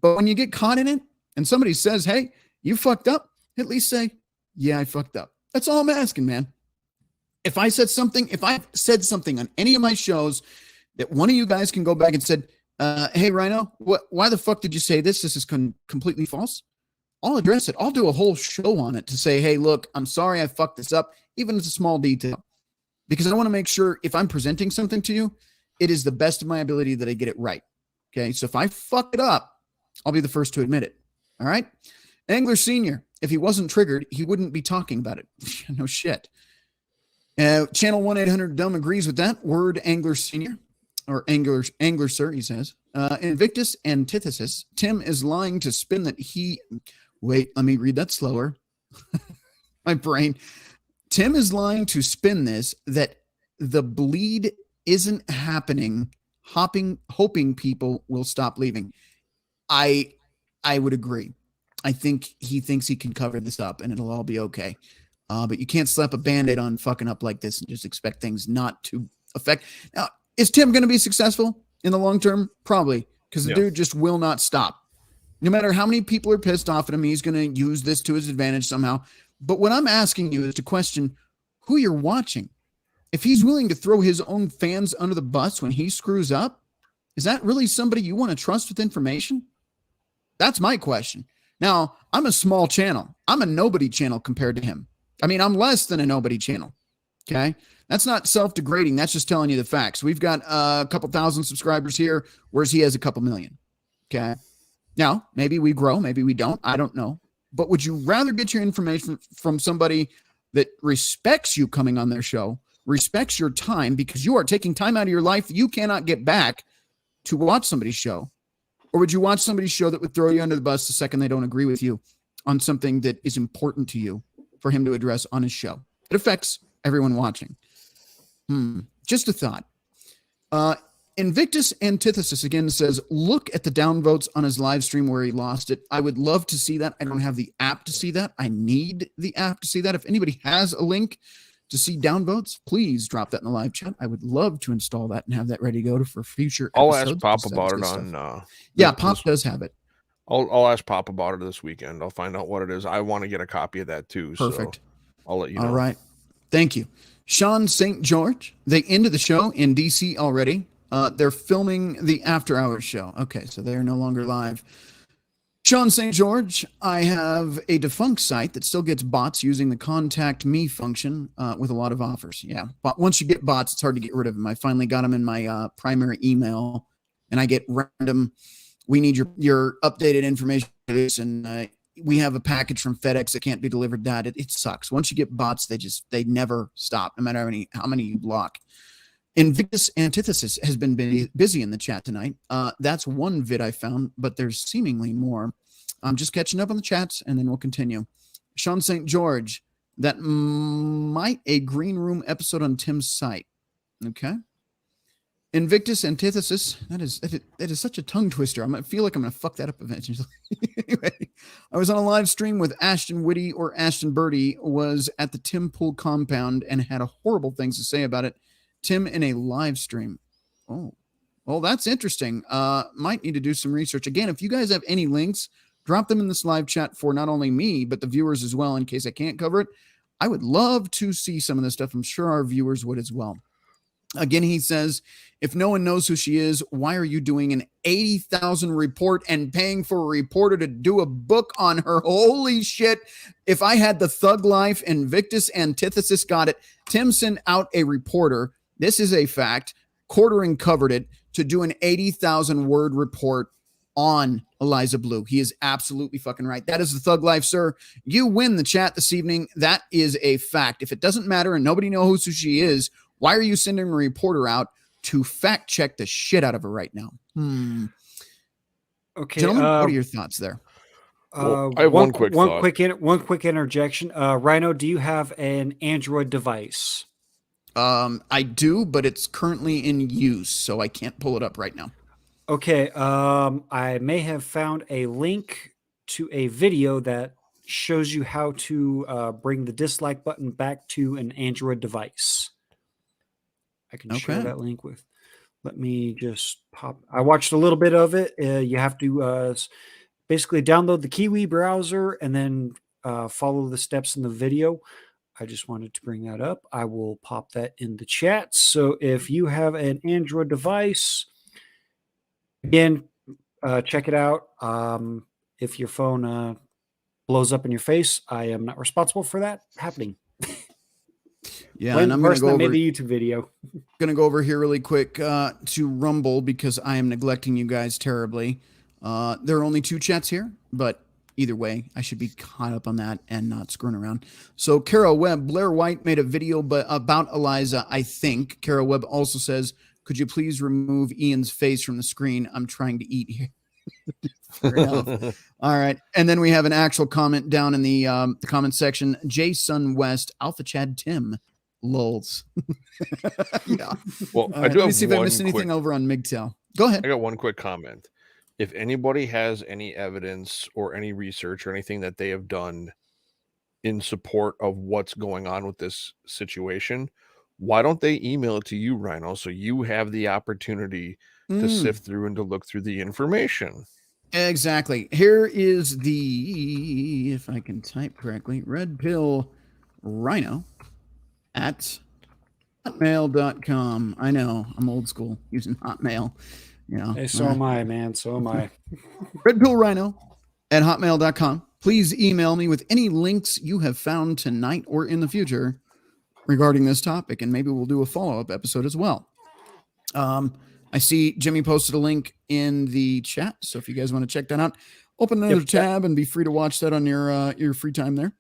But when you get caught in it and somebody says, hey, you fucked up, at least say, yeah, I fucked up. That's all I'm asking, man. If I've said something on any of my shows that one of you guys can go back and said, hey, Rhino, why the fuck did you say this? This is completely false. I'll address it. I'll do a whole show on it to say, hey, look, I'm sorry I fucked this up, even if it's a small detail. Because I want to make sure if I'm presenting something to you, it is the best of my ability that I get it right. Okay, so if I fuck it up, I'll be the first to admit it. All right? Angler Senior, if he wasn't triggered, he wouldn't be talking about it. No shit. Channel 1-800-DUMB agrees with that. Word Angler Senior, or Angler Sir, he says. Invictus Antithesis, Tim is lying to spin that he... Wait, let me read that slower. My brain. Tim is lying to spin this, that the bleed isn't happening, hoping people will stop leaving. I would agree. I think he thinks he can cover this up and it'll all be okay. But you can't slap a Band-Aid on fucking up like this and just expect things not to affect. Now, is Tim going to be successful in the long term? Probably, because the dude just will not stop. No matter how many people are pissed off at him, he's going to use this to his advantage somehow. But what I'm asking you is to question who you're watching. If he's willing to throw his own fans under the bus when he screws up, is that really somebody you want to trust with information? That's my question. Now, I'm a small channel. I'm a nobody channel compared to him. I mean, I'm less than a nobody channel. Okay? That's not self-degrading. That's just telling you the facts. We've got a couple thousand subscribers here, whereas he has a couple million. Okay? Now, maybe we grow, maybe we don't. I don't know. But would you rather get your information from somebody that respects you coming on their show, respects your time because you are taking time out of your life you cannot get back to watch somebody's show? Or would you watch somebody's show that would throw you under the bus the second they don't agree with you on something that is important to you for him to address on his show? It affects everyone watching. Just a thought. Invictus Antithesis again says, look at the downvotes on his live stream where he lost it. I would love to see that. I don't have the app to see that. I need the app to see that. If anybody has a link to see downvotes, please drop that in the live chat. I would love to install that and have that ready to go for future I'll episodes. ask Pop about it on... yeah, Pop does have it. I'll ask Pop about it this weekend. I'll find out what it is. I want to get a copy of that too. Perfect. So I'll let you know. All right. Thank you. Sean St. George, they ended the show in DC already. They're filming the After Hours show. Okay, so they're no longer live. Sean St. George, I have a defunct site that still gets bots using the contact me function with a lot of offers. Yeah, but once you get bots, it's hard to get rid of them. I finally got them in my primary email, and I get random, we need your updated information, and we have a package from FedEx that can't be delivered. That it sucks. Once you get bots, they never stop, no matter how many you block. Invictus Antithesis has been busy in the chat tonight. That's one vid I found, but there's seemingly more. I'm just catching up on the chats, and then we'll continue. Sean St. George, that might a green room episode on Tim's site. Okay. Invictus Antithesis, that is such a tongue twister. I feel like I'm going to fuck that up eventually. Anyway, I was on a live stream with Ashton Whitty, or Ashton Birdie, was at the Tim Pool compound and had horrible things to say about it. Tim in a live stream. Oh, well, that's interesting. Might need to do some research. Again, if you guys have any links, drop them in this live chat for not only me, but the viewers as well, in case I can't cover it. I would love to see some of this stuff. I'm sure our viewers would as well. Again, he says, if no one knows who she is, why are you doing an 80,000 report and paying for a reporter to do a book on her? Holy shit. If I had the Thug Life, Invictus Antithesis got it. Tim sent out a reporter. This is a fact. Quartering covered it to do an 80,000 word report on Eliza Blue. He is absolutely fucking right. That is the Thug Life, sir. You win the chat this evening. That is a fact. If it doesn't matter and nobody knows who she is, why are you sending a reporter out to fact check the shit out of her right now. Okay, gentlemen, what are your thoughts there? Well, I have one quick thought. One quick interjection. Rhino, do you have an Android device? I do, but it's currently in use, so I can't pull it up right now. Okay, I may have found a link to a video that shows you how to bring the dislike button back to an Android device. I can share that link with. Let me just pop. I watched a little bit of it. You have to basically download the Kiwi browser and then follow the steps in the video. I just wanted to bring that up. I will pop that in the chat. So if you have an Android device, again, check it out. If your phone blows up in your face, I am not responsible for that happening. Yeah, and I'm going to go over made the YouTube video. Going to go over here really quick to Rumble because I am neglecting you guys terribly. There are only 2 chats here, but either way, I should be caught up on that and not screwing around. So Kara Webb, Blair White made a video about Eliza, I think. Kara Webb also says, could you please remove Ian's face from the screen? I'm trying to eat here. Fair enough. All right. And then we have an actual comment down in the comment section. Jason West, Alpha Chad Tim, lulz. Yeah. Well, I do. Let me see if I missed anything over on MGTOW. Go ahead. I got one quick comment. If anybody has any evidence or any research or anything that they have done in support of what's going on with this situation, why don't they email it to you, Rhino, so you have the opportunity to sift through and to look through the information? Exactly. Here is the, if I can type correctly, RedPillRhino at hotmail.com. I know, I'm old school using Hotmail. You know, hey, so am I, man. So am I. RedPillRhino at hotmail.com. Please email me with any links you have found tonight or in the future regarding this topic, and maybe we'll do a follow-up episode as well. I see Jimmy posted a link in the chat, so if you guys want to check that out, open another tab and be free to watch that on your free time there.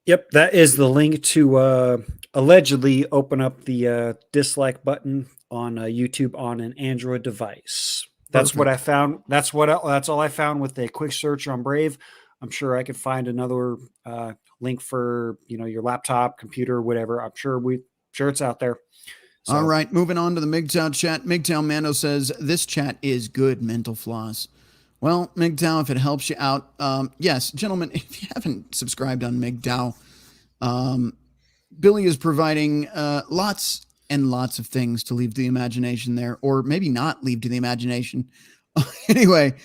Yep, that is the link to allegedly open up the dislike button on YouTube on an Android device. That's Perfect. What I found. That's all I found with a quick search on Brave. I'm sure I could find another link for your laptop, computer, whatever. I'm sure it's out there. So. All right, moving on to the MGTOW chat. MGTOW Mando says this chat is good mental floss. Well, MGTOW, if it helps you out, yes, gentlemen, if you haven't subscribed on MGTOW, Billy is providing lots and lots of things to leave to the imagination there, or maybe not leave to the imagination. Anyway,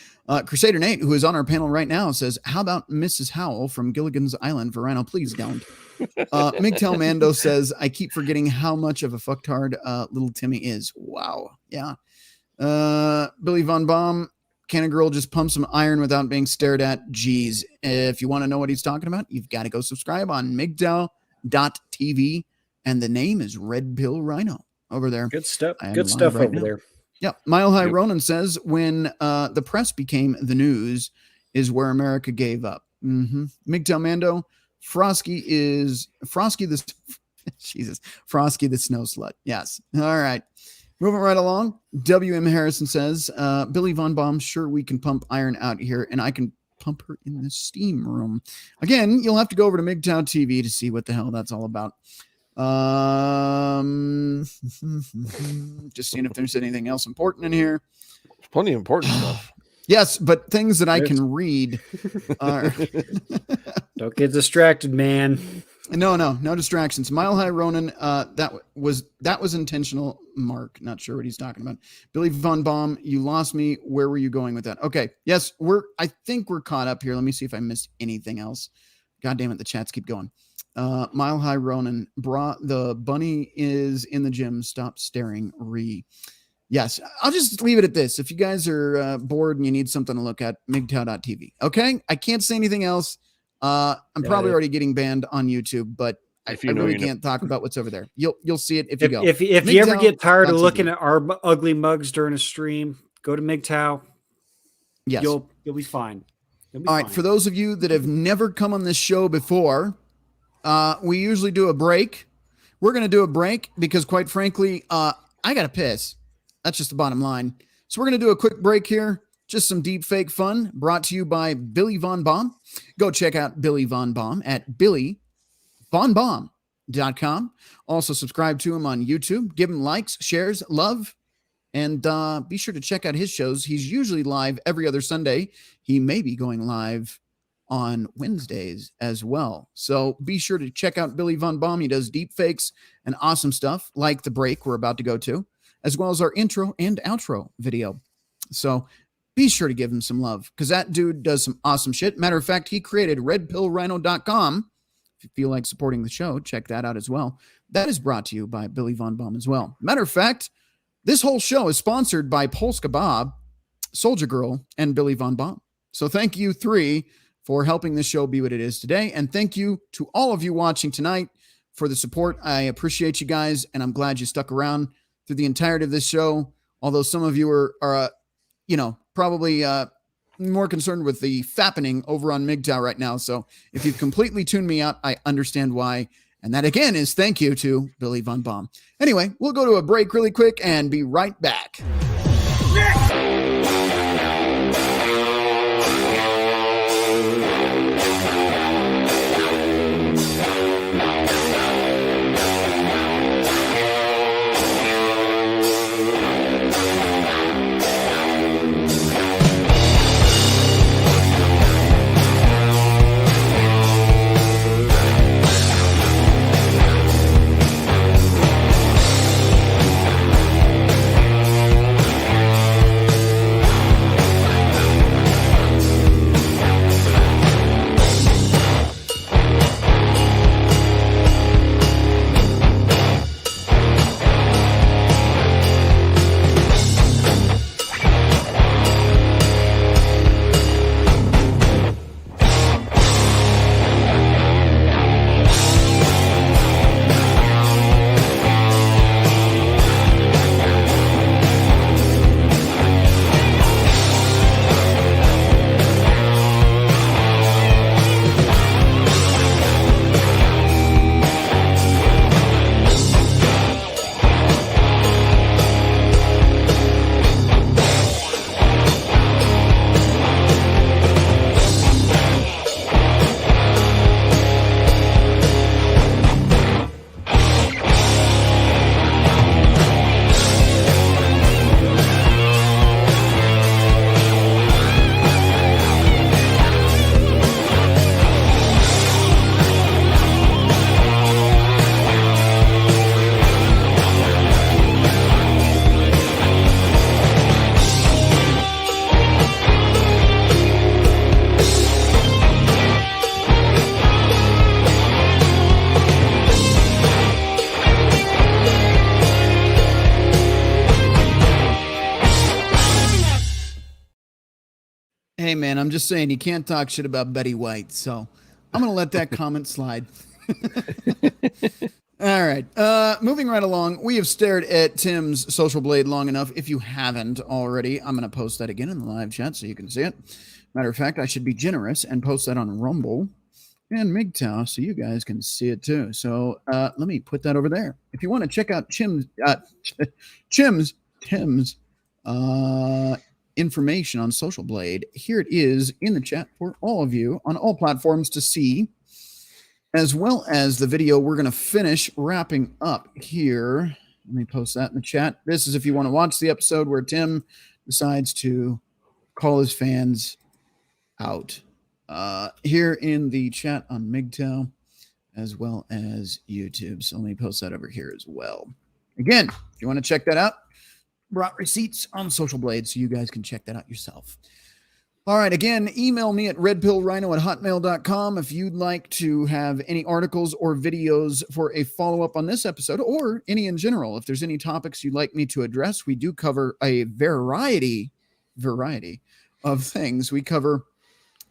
Crusader Nate, who is on our panel right now, says, how about Mrs. Howell from Gilligan's Island for Rhino? Please don't. MGTOW Mando says, I keep forgetting how much of a fucktard little Timmy is. Wow. Yeah. Billy Von Baum, can a girl just pump some iron without being stared at? Geez. If you want to know what he's talking about, you've got to go subscribe on MGTOW.tv. And the name is RedPillRhino over there. Good stuff. Good stuff right over now. There. Yeah. Mile High Ronan says, when the press became the news is where America gave up. MGTOW Mando, Frosky the snow slut. Yes. All right. Moving right along. WM Harrison says, Billy Von Baum, sure we can pump iron out here, and I can pump her in the steam room. Again, you'll have to go over to MGTOW TV to see what the hell that's all about. Just seeing if there's anything else important in here. There's plenty of important stuff. Yes, but things that I can read are... Don't get distracted, man. No distractions. Mile High Ronan, that was intentional. Mark, not sure what he's talking about. Billy Von Baum, you lost me. Where were you going with that? Okay, yes, I think we're caught up here. Let me see if I missed anything else. God damn it, the chats keep going. Mile High Ronan, the bunny is in the gym. Stop staring. Yes, I'll just leave it at this. If you guys are bored and you need something to look at, MGTOW.tv. Okay, I can't say anything else. I'm probably already getting banned on YouTube, but I really can't talk about what's over there. You'll see it if you go. If you ever get tired of looking at our ugly mugs during a stream, go to MGTOW. Yes, you'll be fine. All right, for those of you that have never come on this show before, we usually do a break. We're going to do a break because, quite frankly, I got to piss. That's just the bottom line. So we're going to do a quick break here. Just some deep fake fun brought to you by Billy Von Baum. Go check out Billy Von Baum at BillyVonBaum.com. Also subscribe to him on YouTube. Give him likes, shares, love, and be sure to check out his shows. He's usually live every other Sunday. He may be going live on Wednesdays as well. So be sure to check out Billy Von Baum. He does deep fakes and awesome stuff like the break we're about to go to, as well as our intro and outro video. So be sure to give him some love because that dude does some awesome shit. Matter of fact, he created RedPillRhino.com. If you feel like supporting the show, check that out as well. That is brought to you by Billy Von Baum as well. Matter of fact, this whole show is sponsored by Polska Bob, Soldier Girl, and Billy Von Baum. So thank you three for helping this show be what it is today. And thank you to all of you watching tonight for the support. I appreciate you guys, and I'm glad you stuck around through the entirety of this show. Although some of you are probably more concerned with the fappening over on MGTOW right now. So if you've completely tuned me out, I understand why. And that again is thank you to Billy Von Baum. Anyway, we'll go to a break really quick and be right back. Hey, man, I'm just saying you can't talk shit about Betty White, so I'm going to let that comment slide. All right. Moving right along, we have stared at Tim's Social Blade long enough. If you haven't already, I'm going to post that again in the live chat so you can see it. Matter of fact, I should be generous and post that on Rumble and MGTOW so you guys can see it too. So let me put that over there. If you want to check out Tim's information on Social Blade, here it is in the chat for all of you on all platforms to see, as well as the video we're going to finish wrapping up here. Let me post that in the chat. This is if you want to watch the episode where Tim decides to call his fans out. Here in the chat on MGTOW, as well as YouTube. So let me post that over here as well. Again, if you want to check that out, brought receipts on Social Blade so you guys can check that out yourself. All right, again, email me at redpillrhino@hotmail.com if you'd like to have any articles or videos for a follow-up on this episode, or any in general. If there's any topics you'd like me to address, we do cover a variety of things. We cover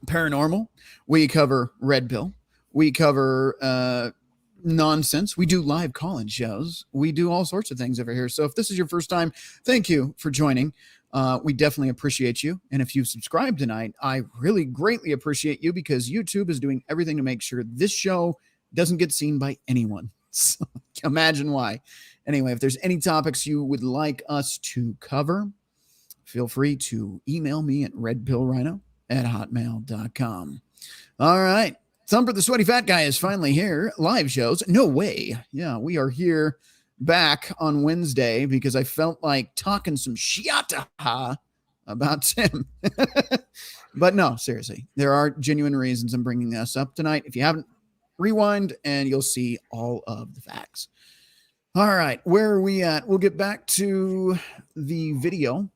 paranormal, we cover Red Pill, we cover nonsense, we do live call-in shows, we do all sorts of things over here. So if this is your first time, thank you for joining. We definitely appreciate you. And if you've subscribed tonight, I really greatly appreciate you, because YouTube is doing everything to make sure this show doesn't get seen by anyone. So imagine why. Anyway, if there's any topics you would like us to cover, feel free to email me at redpillrhino@hotmail.com. All right. Thumper the Sweaty Fat Guy is finally here. Live shows. No way. Yeah, we are here back on Wednesday because I felt like talking some shiata about Tim. But no, seriously, there are genuine reasons I'm bringing us up tonight. If you haven't, rewind and you'll see all of the facts. All right, where are we at? We'll get back to the video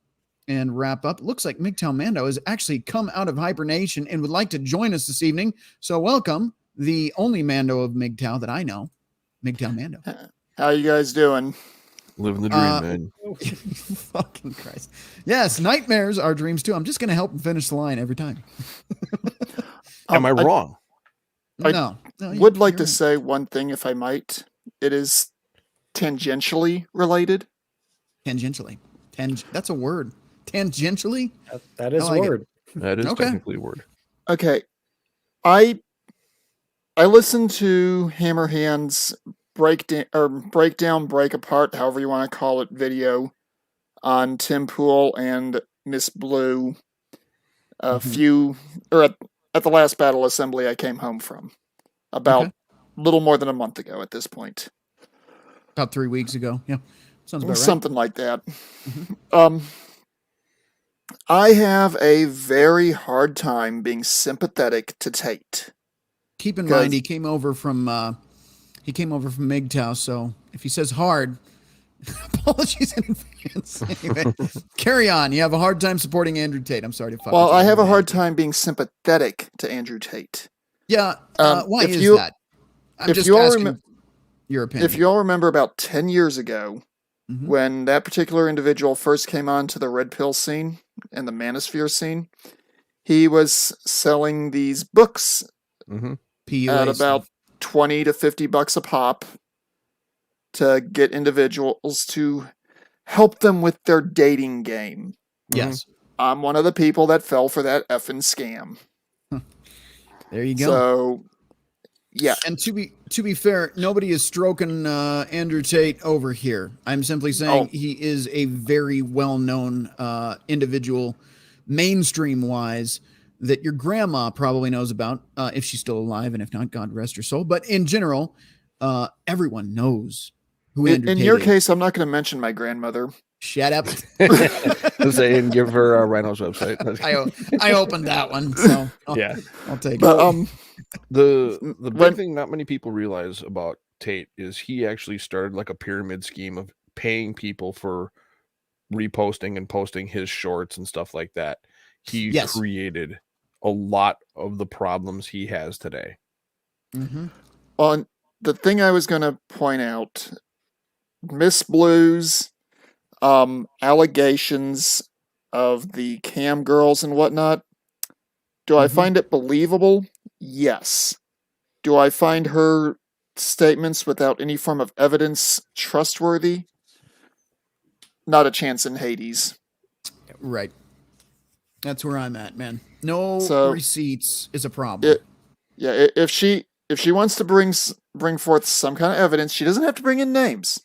and wrap up. It looks like MGTOW Mando has actually come out of hibernation and would like to join us this evening. So welcome, the only Mando of MGTOW that I know, MGTOW Mando. How you guys doing? Living the dream, man. Fucking Christ. Yes, nightmares are dreams too. I'm just going to help him finish the line every time. Am I wrong? No. Would like to say one thing, if I might. It is tangentially related. Tangentially. That's a word. Tangentially? That is I like a word. That is Okay. technically a word. Okay. I listened to Hammerhand's breakdown, break apart, however you want to call it, video on Tim Pool and Miss Blue at the last battle assembly I came home from about a little more than a month ago at this point. About 3 weeks ago. Yeah. Sounds about right. Something like that. I have a very hard time being sympathetic to Tate. Keep in mind, he came over from MGTOW, so if he says hard, apologies in advance. Anyway, carry on. You have a hard time supporting Andrew Tate. I'm sorry to fuck. Well, I have a hard time being sympathetic to Andrew Tate. Yeah. Why is that? I'm just asking your opinion. If you all remember about 10 years ago, when that particular individual first came on to the Red Pill scene and the Manosphere scene, he was selling these books at about $20 to $50 a pop to get individuals to help them with their dating game. Yes. I'm one of the people that fell for that effing scam. There you go. So, yeah. And to be fair, nobody is stroking Andrew Tate over here. I'm simply saying he is a very well-known individual, mainstream-wise, that your grandma probably knows about, if she's still alive, and if not, God rest her soul. But in general, everyone knows who Andrew Tate is. In your case, I'm not going to mention my grandmother. Shut up. Say and give her Rhino's website. I opened that one, so I'll take it. But, the big thing not many people realize about Tate is he actually started like a pyramid scheme of paying people for reposting and posting his shorts and stuff like that. He created a lot of the problems he has today. Well, the thing I was going to point out, Miss Blue's allegations of the cam girls and whatnot, do I find it believable? Yes. Do I find her statements without any form of evidence trustworthy? Not a chance in Hades. Right. That's where I'm at, man. No receipts is a problem. If she wants to bring forth some kind of evidence, she doesn't have to bring in names.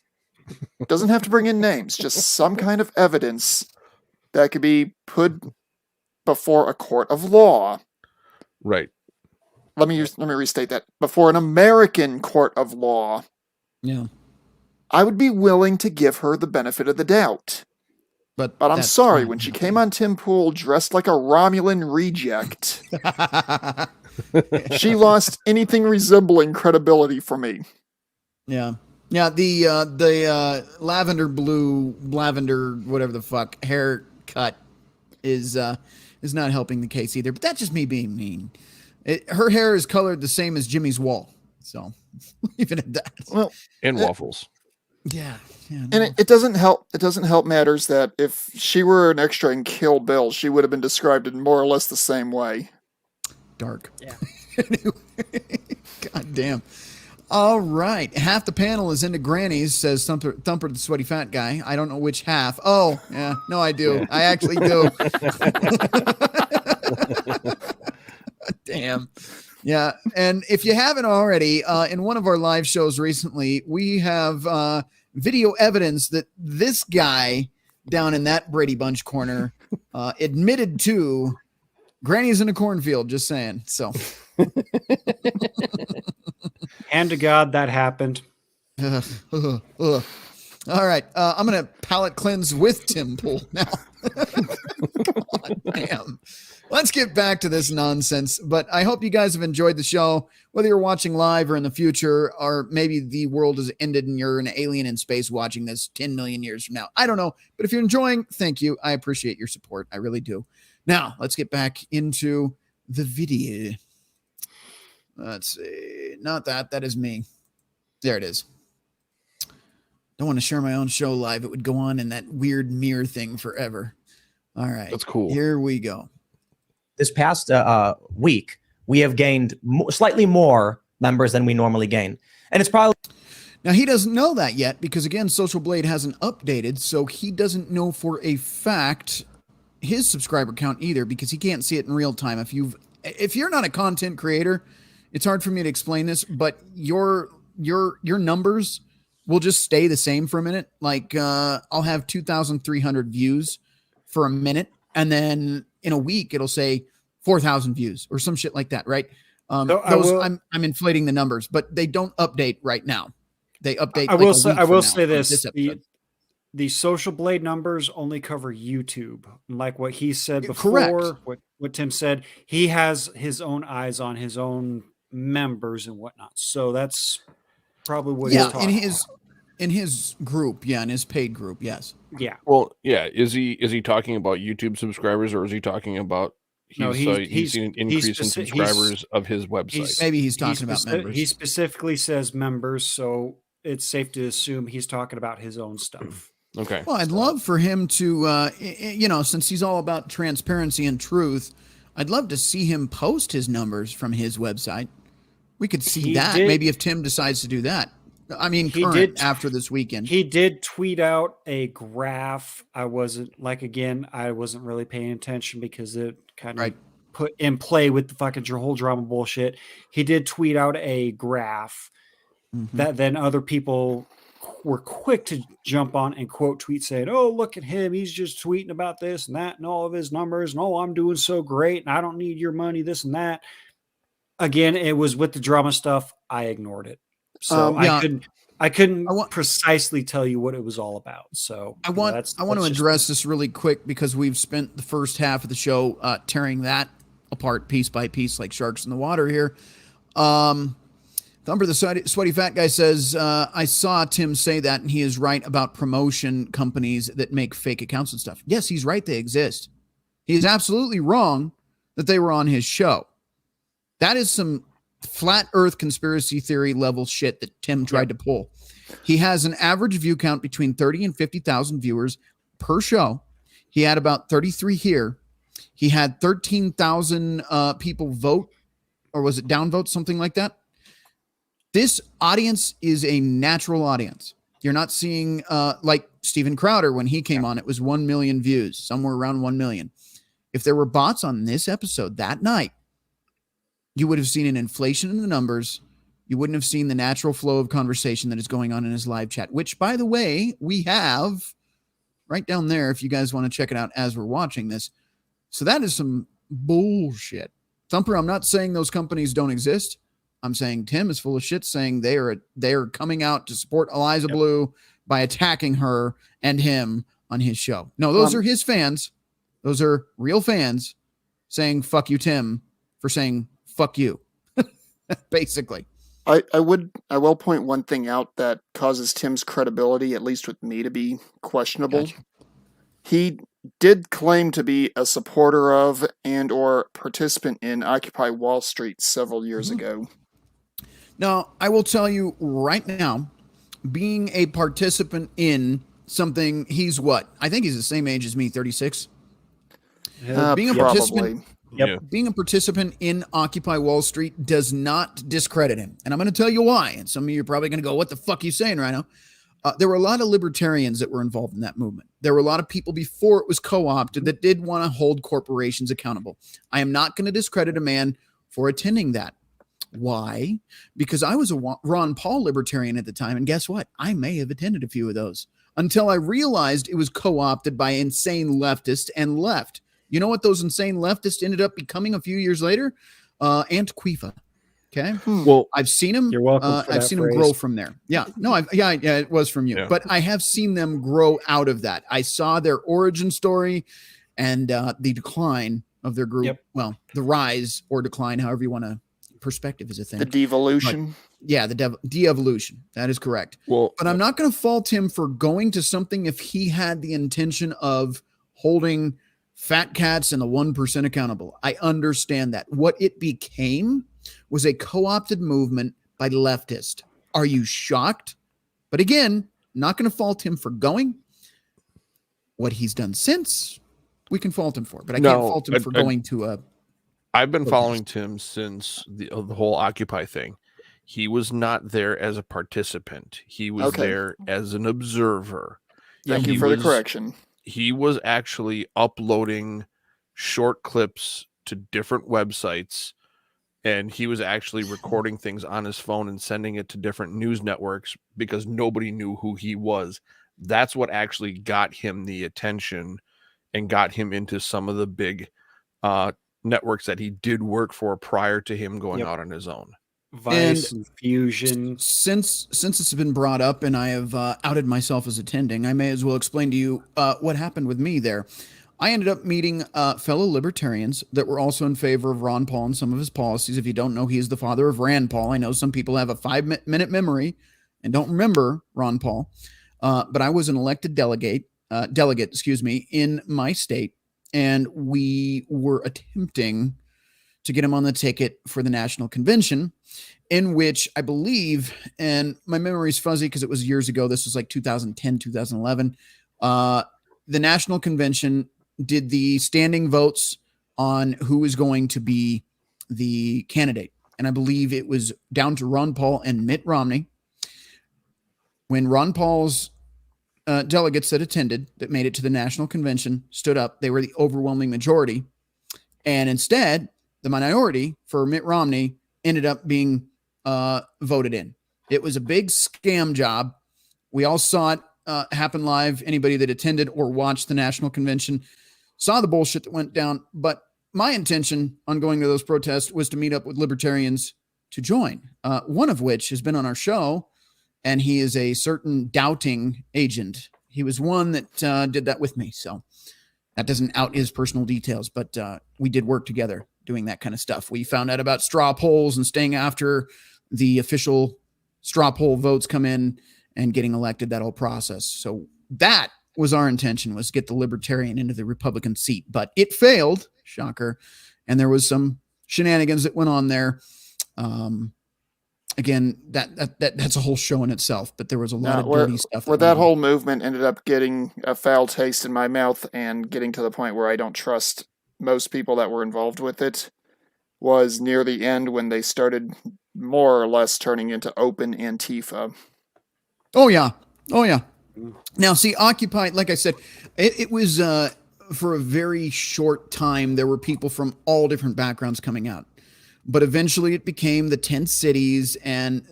Doesn't have to bring in names. Just some kind of evidence that could be put before a court of law. Right. Let me restate that. Before an American court of law. Yeah. I would be willing to give her the benefit of the doubt. But I'm sorry, when she came on Tim Pool dressed like a Romulan reject, she lost anything resembling credibility for me. Yeah. Yeah, the lavender whatever the fuck haircut is not helping the case either. But that's just me being mean. Her hair is colored the same as Jimmy's wall, so leave it at that. Well, and waffles. Yeah. And it doesn't help. It doesn't help matters that if she were an extra in Kill Bill, she would have been described in more or less the same way. Dark. Yeah. God damn. All right. Half the panel is into grannies, says Thumper the Sweaty Fat Guy. I don't know which half. Oh, yeah. No, I do. Yeah. I actually do. Damn. Yeah. And if you haven't already, in one of our live shows recently, we have video evidence that this guy down in that Brady Bunch corner admitted to grannies in a cornfield, just saying. So. And to God, that happened. All right. I'm going to palate cleanse with Tim Pool now. God damn. Let's get back to this nonsense. But I hope you guys have enjoyed the show, whether you're watching live or in the future, or maybe the world has ended and you're an alien in space watching this 10 million years from now. I don't know. But if you're enjoying, thank you. I appreciate your support. I really do. Now, let's get back into the video. Let's see. Not that. That is me. There it is. Don't want to share my own show live. It would go on in that weird mirror thing forever. All right. That's cool. Here we go. This past week, we have gained slightly more members than we normally gain. And it's probably... Now, he doesn't know that yet because, again, Social Blade hasn't updated, so he doesn't know for a fact his subscriber count either because he can't see it in real time. If you're not a content creator, it's hard for me to explain this, but your numbers will just stay the same for a minute. Like I'll have 2,300 views for a minute, and then in a week it'll say 4,000 views or some shit like that, right? I'm inflating the numbers, but they don't update right now. They update. I will say this: the Social Blade numbers only cover YouTube. Like what he said before, what Tim said, he has his own eyes on his own members and whatnot. So that's probably what he's talking about. In his group, in his paid group, yes. Yeah. Well, yeah. Is he talking about YouTube subscribers, or is he talking about he's seen an increase in subscribers of his website? Maybe he's talking about members. He specifically says members, so it's safe to assume he's talking about his own stuff. Okay. Well, I'd love for him to, since he's all about transparency and truth, I'd love to see him post his numbers from his website. We could see that. Maybe if Tim decides to do that. I mean, after this weekend. He did tweet out a graph. I wasn't really paying attention because it kind of put in play with the fucking whole drama bullshit. He did tweet out a graph that then other people were quick to jump on and quote tweet saying, "Oh, look at him. He's just tweeting about this and that and all of his numbers. And I'm doing so great. And I don't need your money, this and that." Again, it was with the drama stuff. I ignored it. So I couldn't precisely tell you what it was all about. So I want to address this really quick because we've spent the first half of the show tearing that apart piece by piece like sharks in the water here. Thumper, the sweaty fat guy, says, I saw Tim say that, and he is right about promotion companies that make fake accounts and stuff. Yes, he's right. They exist. He is absolutely wrong that they were on his show. That is some flat earth conspiracy theory level shit that Tim tried to pull. He has an average view count between 30 and 50,000 viewers per show. He had about 33 here. He had 13,000 people vote, or was it downvote, something like that. This audience is a natural audience. You're not seeing like Steven Crowder when he came on, it was 1 million views, somewhere around 1 million. If there were bots on this episode that night, you would have seen an inflation in the numbers. You wouldn't have seen the natural flow of conversation that is going on in his live chat, which, by the way, we have right down there if you guys want to check it out as we're watching this. So that is some bullshit. Thumper, I'm not saying those companies don't exist. I'm saying Tim is full of shit saying they are coming out to support Eliza Blue by attacking her and him on his show. No, those are his fans. Those are real fans saying fuck you, Tim, for saying fuck you. Basically. I will point one thing out that causes Tim's credibility, at least with me, to be questionable. Gotcha. He did claim to be a supporter of and or participant in Occupy Wall Street several years ago. Now, I will tell you right now, being a participant in something, he's what? I think he's the same age as me, 36. Being a participant. Being a participant in Occupy Wall Street does not discredit him. And I'm going to tell you why. And some of you are probably going to go, what the fuck are you saying, Rhino? There were a lot of libertarians that were involved in that movement. There were a lot of people before it was co-opted that did want to hold corporations accountable. I am not going to discredit a man for attending that. Why? Because I was a Ron Paul libertarian at the time, and guess what? I may have attended a few of those until I realized it was co-opted by insane leftists and left. You know what those insane leftists ended up becoming a few years later? Antifa. Okay. Well, I've seen them. You're welcome for I've that seen them phrase. grow from there. Yeah. No, yeah, it was from you. Yeah. But I have seen them grow out of that. I saw their origin story and the decline of their group. Yep. Well, the rise or decline, however you want to. Perspective is a thing. The devolution. But, yeah, the de-evolution. That is correct. Well, but I'm not going to fault him for going to something if he had the intention of holding fat cats and the 1% accountable. I understand that. What it became was a co-opted movement by leftists. Are you shocked? But again, not going to fault him for going. What he's done since, we can fault him for. But I can't fault him for going to a... I've been following Tim since the whole Occupy thing. He was not there as a participant. He was there as an observer. Thank you for the correction. He was actually uploading short clips to different websites, and he was actually recording things on his phone and sending it to different news networks because nobody knew who he was. That's what actually got him the attention and got him into some of the big networks that he did work for prior to him going out on his own. Vice and Fusion. Since it's been brought up and I have outed myself as attending, I may as well explain to you what happened with me there. I ended up meeting fellow libertarians that were also in favor of Ron Paul and some of his policies. If you don't know, he is the father of Rand Paul. I know some people have a 5-minute memory and don't remember Ron Paul, but I was an elected delegate, in my state. And we were attempting to get him on the ticket for the national convention, in which I believe, and my memory is fuzzy because it was years ago. This was like 2010, 2011. The national convention did the standing votes on who was going to be the candidate. And I believe it was down to Ron Paul and Mitt Romney. When Ron Paul's delegates that attended, that made it to the national convention, stood up. They were the overwhelming majority. And instead, the minority for Mitt Romney ended up being voted in. It was a big scam job. We all saw it happen live. Anybody that attended or watched the national convention saw the bullshit that went down. But my intention on going to those protests was to meet up with libertarians to join, one of which has been on our show. And he is a certain doubting agent. He was one that did that with me. So that doesn't out his personal details, but we did work together doing that kind of stuff. We found out about straw polls and staying after the official straw poll votes come in and getting elected, that whole process. So that was our intention, was get the libertarian into the Republican seat, but it failed. Shocker. And there was some shenanigans that went on there. Again, that's a whole show in itself, but there was a lot of dirty stuff. Where that whole movement ended up getting a foul taste in my mouth and getting to the point where I don't trust most people that were involved with it was near the end when they started more or less turning into open Antifa. Oh, yeah. Now, see, Occupy, like I said, it was for a very short time. There were people from all different backgrounds coming out. But eventually it became the 10 cities and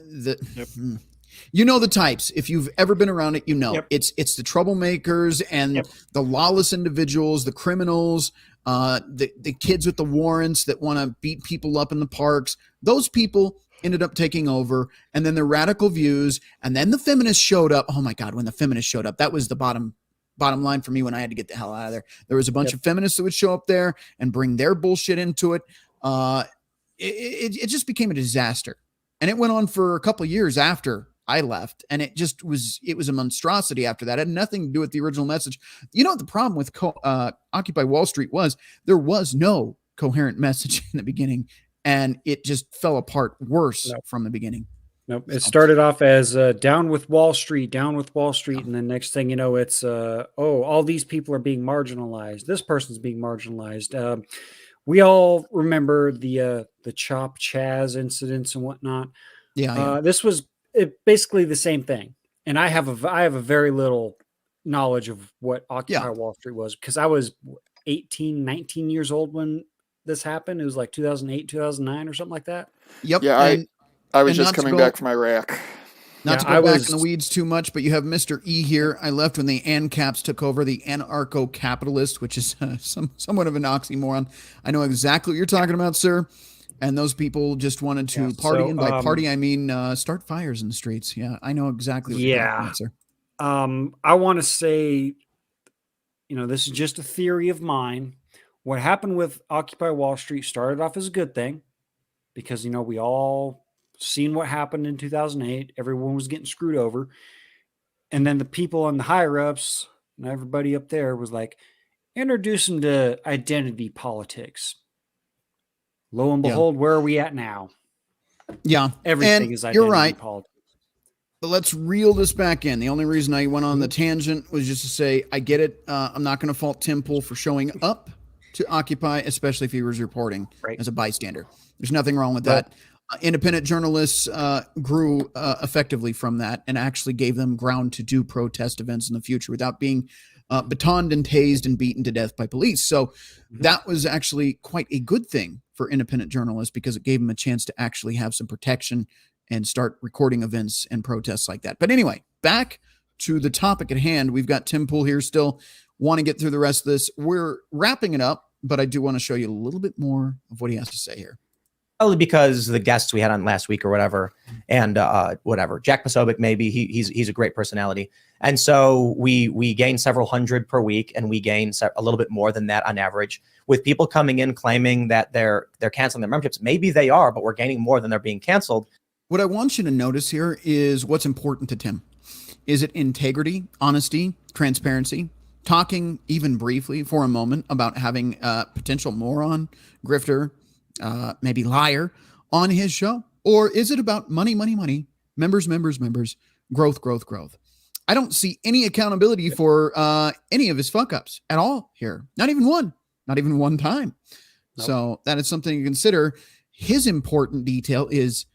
you know the types. If you've ever been around it, you know. It's the troublemakers and the lawless individuals, the criminals, the kids with the warrants that want to beat people up in the parks. Those people ended up taking over, and then the radical views, and then the feminists showed up. Oh my God, when the feminists showed up, that was the bottom line for me when I had to get the hell out of there. There was a bunch of feminists that would show up there and bring their bullshit into it. It just became a disaster, and it went on for a couple of years after I left, and it was a monstrosity after that. It had nothing to do with the original message. You know what the problem with Occupy Wall Street was? There was no coherent message in the beginning, and it just fell apart worse from the beginning. Nope. It started off as down with Wall Street, and then next thing you know, it's all these people are being marginalized. This person's being marginalized. We all remember the Chop Chaz incidents and whatnot. This was basically the same thing. And I have a very little knowledge of what Occupy Wall Street was because I was 18, 19 years old when this happened? It was like 2008, 2009 or something like that. Yep. Yeah, I was just coming back from Iraq. Not to go back in the weeds too much, but you have Mr. E here. I left when the ANCAPs took over, the anarcho-capitalist, which is somewhat of an oxymoron. I know exactly what you're talking about, sir. And those people just wanted to party, and by party I mean start fires in the streets. Yeah, I know exactly what you're talking about, sir. I want to say, this is just a theory of mine. What happened with Occupy Wall Street started off as a good thing because, we all seen what happened in 2008. Everyone was getting screwed over. And then the people on the higher ups and everybody up there was like, introduce them to identity politics. Lo and behold, where are we at now? Yeah. Everything is identity you're right. politics. But let's reel this back in. The only reason I went on the tangent was just to say, I get it. I'm not going to fault Tim Pool for showing up to Occupy, especially if he was reporting as a bystander. There's nothing wrong with that. Independent journalists grew effectively from that and actually gave them ground to do protest events in the future without being batoned and tased and beaten to death by police. So that was actually quite a good thing for independent journalists because it gave them a chance to actually have some protection and start recording events and protests like that. But anyway, back to the topic at hand. We've got Tim Pool here still. Want to get through the rest of this. We're wrapping it up, but I do want to show you a little bit more of what he has to say here. Probably because the guests we had on last week or whatever, and whatever, Jack Posobiec, maybe he's a great personality. And so we gain several hundred per week, and we gain a little bit more than that on average with people coming in claiming that they're canceling their memberships. Maybe they are, but we're gaining more than they're being canceled. What I want you to notice here is what's important to Tim. Is it integrity, honesty, transparency, talking even briefly for a moment about having a potential moron, grifter, maybe liar on his show? Or is it about money, members, growth? I don't see any accountability for any of his fuck ups at all here. Not even one time. Nope. So that is something to consider. His important detail is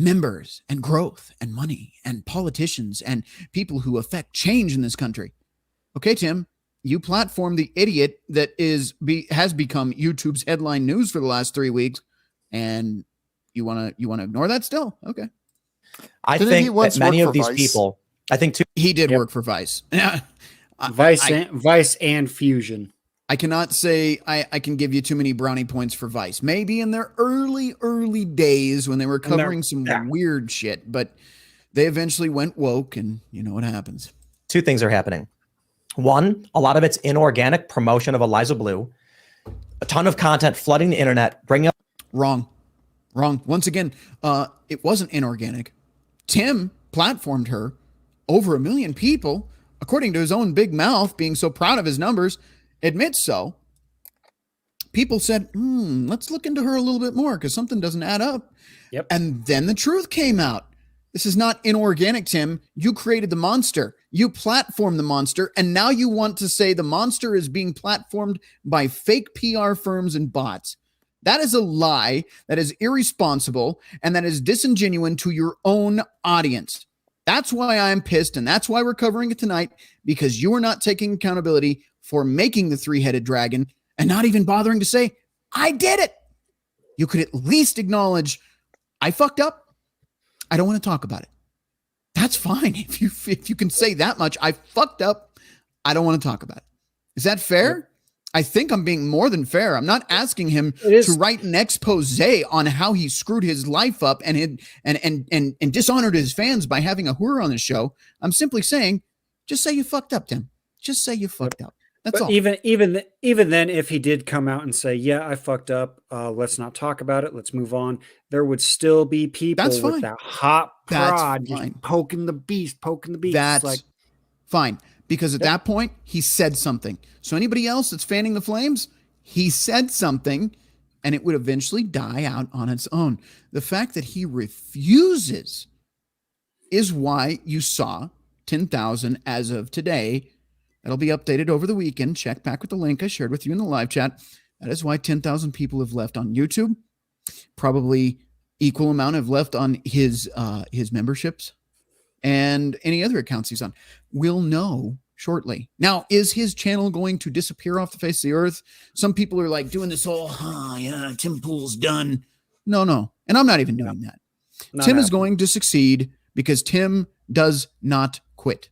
members and growth and money and politicians and people who affect change in this country. Okay, Tim, you platform the idiot that has become YouTube's headline news for the last 3 weeks, and you want to ignore that still? Okay. I think that many of these people, I think too, he did work for Vice. Vice and Fusion. I cannot say I can give you too many brownie points for Vice. Maybe in their early days when they were covering some weird shit, but they eventually went woke, and you know what happens. Two things are happening. One, a lot of it's inorganic promotion of Eliza Blue. A ton of content flooding the internet. Wrong. Once again, it wasn't inorganic. Tim platformed her. Over 1 million people, according to his own big mouth, being so proud of his numbers, admits so. People said, let's look into her a little bit more because something doesn't add up. Yep. And then the truth came out. This is not inorganic, Tim. You created the monster. You platformed the monster. And now you want to say the monster is being platformed by fake PR firms and bots. That is a lie. That is irresponsible. And that is disingenuous to your own audience. That's why I'm pissed. And that's why we're covering it tonight, because you are not taking accountability for making the three-headed dragon and not even bothering to say, I did it. You could at least acknowledge, I fucked up. I don't want to talk about it. That's fine. If you can say that much, I fucked up. I don't want to talk about it. Is that fair? Yep. I think I'm being more than fair. I'm not asking him to write an expose on how he screwed his life up and dishonored his fans by having a whore on the show. I'm simply saying, just say you fucked up, Tim. Just say you fucked up. That's all. Even then, if he did come out and say, "Yeah, I fucked up. Let's not talk about it. Let's move on," there would still be people with that hot prod just poking the beast. That's fine. Because at that point, he said something. So anybody else that's fanning the flames, he said something, and it would eventually die out on its own. The fact that he refuses is why you saw 10,000 as of today. That'll be updated over the weekend. Check back with the link I shared with you in the live chat. That is why 10,000 people have left on YouTube. Probably equal amount have left on his memberships and any other accounts he's on. We'll know shortly. Now, is his channel going to disappear off the face of the earth? Some people are like doing this whole, yeah, Tim Pool's done. No. And I'm not even doing that. Tim is going to succeed because Tim does not quit.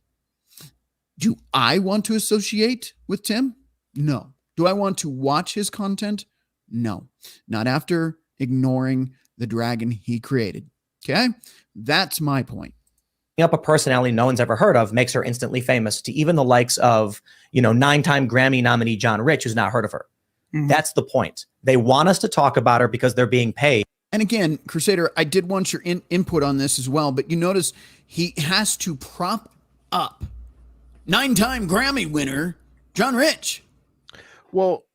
Do I want to associate with Tim? No. Do I want to watch his content? No. Not after ignoring the dragon he created. Okay? That's my point. Up a personality no one's ever heard of makes her instantly famous to even the likes of, 9-time Grammy nominee John Rich, who's not heard of her. Mm-hmm. That's the point. They want us to talk about her because they're being paid. And again, Crusader, I did want your input on this as well, but you notice he has to prop up 9-time Grammy winner John Rich. Well,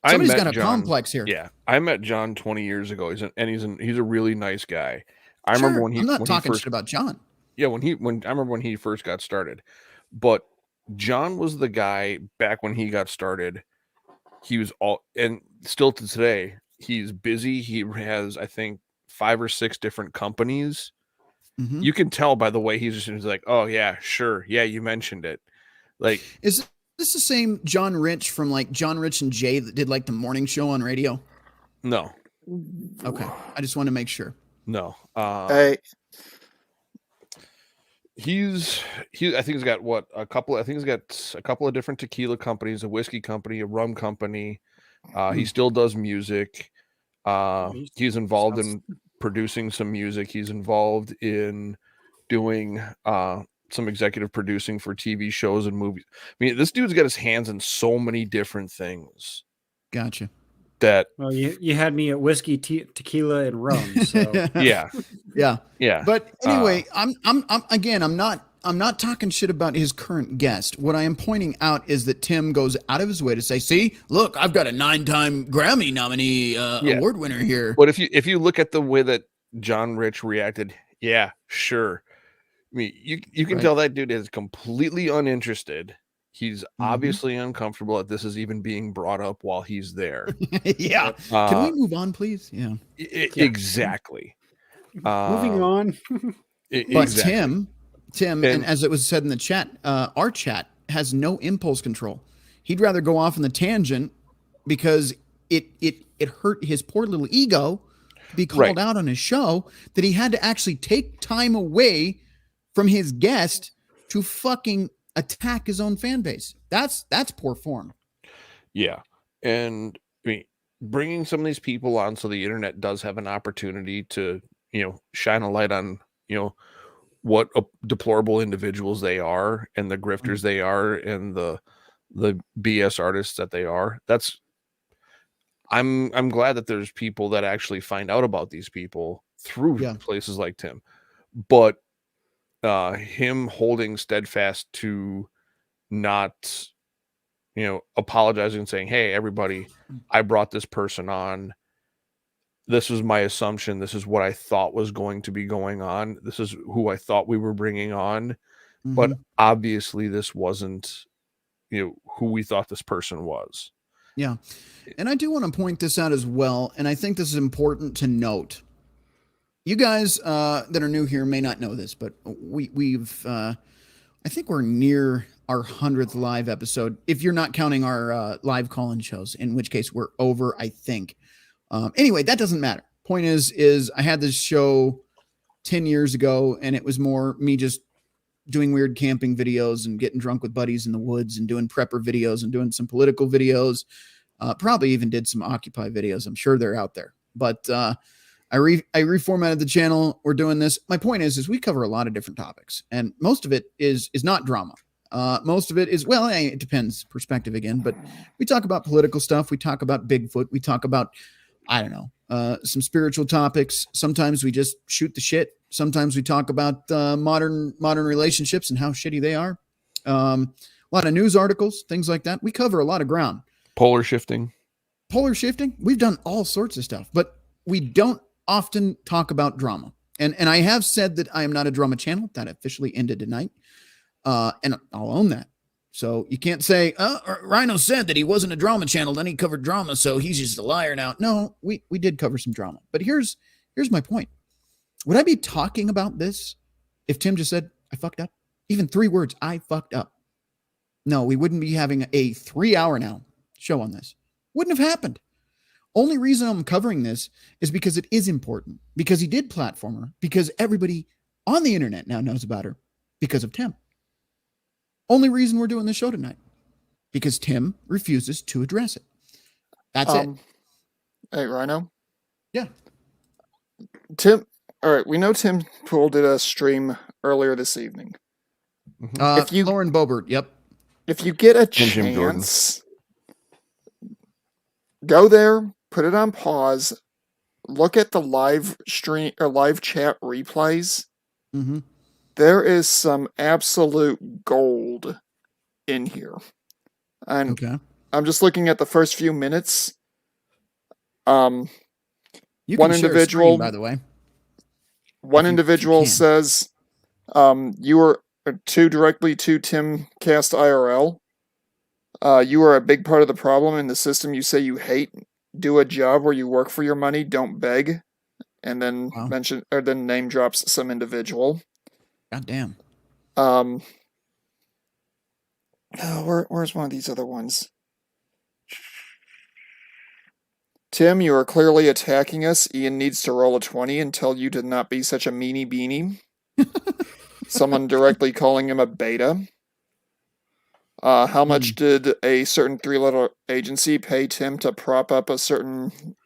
somebody's got a complex here. Yeah, I met John 20 years ago. He's a really nice guy. I remember when I'm not talking shit about John. Yeah, I remember when he first got started. But John was the guy back when he got started. He was and still to today, he's busy. He has, I think, 5 or 6 different companies. Mm-hmm. You can tell by the way he's like, oh yeah, sure. Yeah, you mentioned it. Like, is this the same John Rich from like John Rich and Jay that did like the morning show on radio? No. Okay. I just want to make sure. No. Hey. I think he's got a couple of different tequila companies, a whiskey company, a rum company. He still does music. He's involved in producing some music. He's involved in doing some executive producing for TV shows and movies. I mean, this dude's got his hands in so many different things. Gotcha. Well, you had me at whiskey, tequila, and rum. So. Yeah. But anyway, I'm not talking shit about his current guest. What I am pointing out is that Tim goes out of his way to say, "See, look, I've got a 9-time Grammy nominee award winner here." But if you look at the way that John Rich reacted, yeah, sure. I mean, you can tell that dude is completely uninterested. He's obviously uncomfortable that this is even being brought up while he's there. Yeah. Can we move on, please? Yeah. Exactly. Moving on. But Tim, and as it was said in the chat, our chat has no impulse control. He'd rather go off on the tangent because it hurt his poor little ego to be called out on his show that he had to actually take time away from his guest to fucking attack his own fan base. That's poor form. Yeah. And I mean, bringing some of these people on so the internet does have an opportunity to, shine a light on, what deplorable individuals they are and the grifters they are and the BS artists that they are. I'm glad that there's people that actually find out about these people through places like Tim. But him holding steadfast to not, apologizing and saying, "Hey, everybody, I brought this person on. This was my assumption. This is what I thought was going to be going on. This is who I thought we were bringing on. Mm-hmm. But obviously this wasn't, who we thought this person was." Yeah. And I do want to point this out as well. And I think this is important to note. You guys that are new here may not know this, but we've I think we're near our 100th live episode, if you're not counting our live call-in shows, in which case we're over, I think. Anyway, that doesn't matter. Point is I had this show 10 years ago, and it was more me just doing weird camping videos and getting drunk with buddies in the woods and doing prepper videos and doing some political videos. Probably even did some Occupy videos. I'm sure they're out there. But I reformatted the channel. We're doing this. My point is we cover a lot of different topics, and most of it is not drama. Most of it is, well, it depends, perspective again, but we talk about political stuff. We talk about Bigfoot. We talk about, I don't know, some spiritual topics. Sometimes we just shoot the shit. Sometimes we talk about modern relationships and how shitty they are. A lot of news articles, things like that. We cover a lot of ground. Polar shifting. We've done all sorts of stuff, but we don't often talk about drama. And I have said that I am not a drama channel. That officially ended tonight. And I'll own that. So you can't say, Rhino said that he wasn't a drama channel, then he covered drama, so he's just a liar now. No, we did cover some drama. But here's my point. Would I be talking about this if Tim just said, I fucked up? Even 3 words, I fucked up. No, we wouldn't be having a 3-hour now show on this. Wouldn't have happened. Only reason I'm covering this is because it is important, because he did platform her, because everybody on the internet now knows about her because of Tim. Only reason we're doing this show tonight, because Tim refuses to address it. That's it. Hey, Rhino. Yeah. Tim. All right. We know Tim Pool did a stream earlier this evening. If you, Lauren Boebert. Yep. If you get a Jim Jordan. chance, go there, put it on pause, look at the live stream or live chat replays. Mm-hmm. There is some absolute gold in here. And okay. I'm just looking at the first few minutes. You one can share individual, screen, by the way. One individual says, you were directly to Tim Cast IRL. You are a big part of the problem in the system you say you hate. Do a job where you work for your money, don't beg. And then then name drops some individual. God damn. Where's one of these other ones? Tim, you are clearly attacking us. Ian needs to roll a 20 and tell you to not be such a meanie beanie. Someone directly calling him a beta. How much did a certain 3-letter agency pay Tim to prop up a certain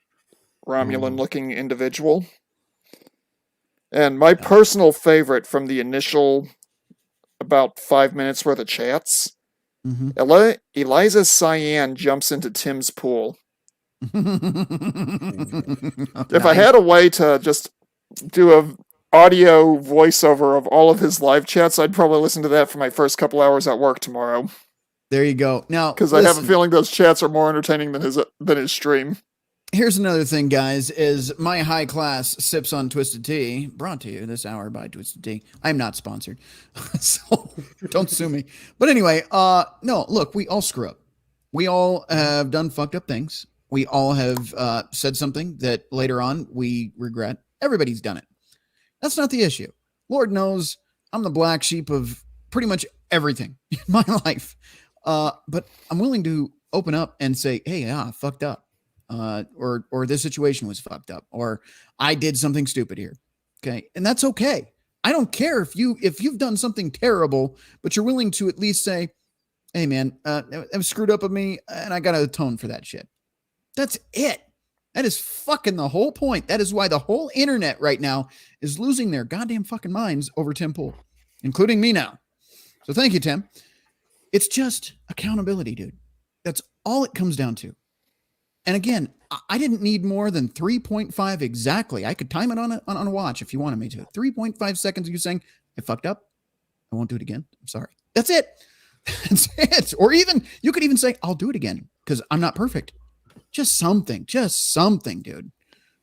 Romulan-looking individual? And my personal favorite from the initial about 5 minutes worth of chats, Eliza Cyan jumps into Tim's pool. If I had a way to just do a audio voiceover of all of his live chats, I'd probably listen to that for my first couple hours at work tomorrow. There you go. Now, because I have a feeling those chats are more entertaining than his stream. Here's another thing, guys, is my high class sips on Twisted Tea, brought to you this hour by Twisted Tea. I'm not sponsored, so don't sue me. But anyway, no, look, we all screw up. We all have done fucked up things. We all have said something that later on we regret. Everybody's done it. That's not the issue. Lord knows I'm the black sheep of pretty much everything in my life. But I'm willing to open up and say, hey, I fucked up. Or this situation was fucked up, or I did something stupid here. Okay. And that's okay. I don't care if you've done something terrible, but you're willing to at least say, hey man, it was screwed up of me and I got to atone for that shit. That's it. That is fucking the whole point. That is why the whole internet right now is losing their goddamn fucking minds over Tim Pool, including me now. So thank you, Tim. It's just accountability, dude. That's all it comes down to. And again, I didn't need more than 3.5 exactly. I could time it on a watch if you wanted me to. 3.5 seconds of you saying, I fucked up. I won't do it again. I'm sorry. That's it. That's it. Or even, you could even say, I'll do it again because I'm not perfect. Just something, dude.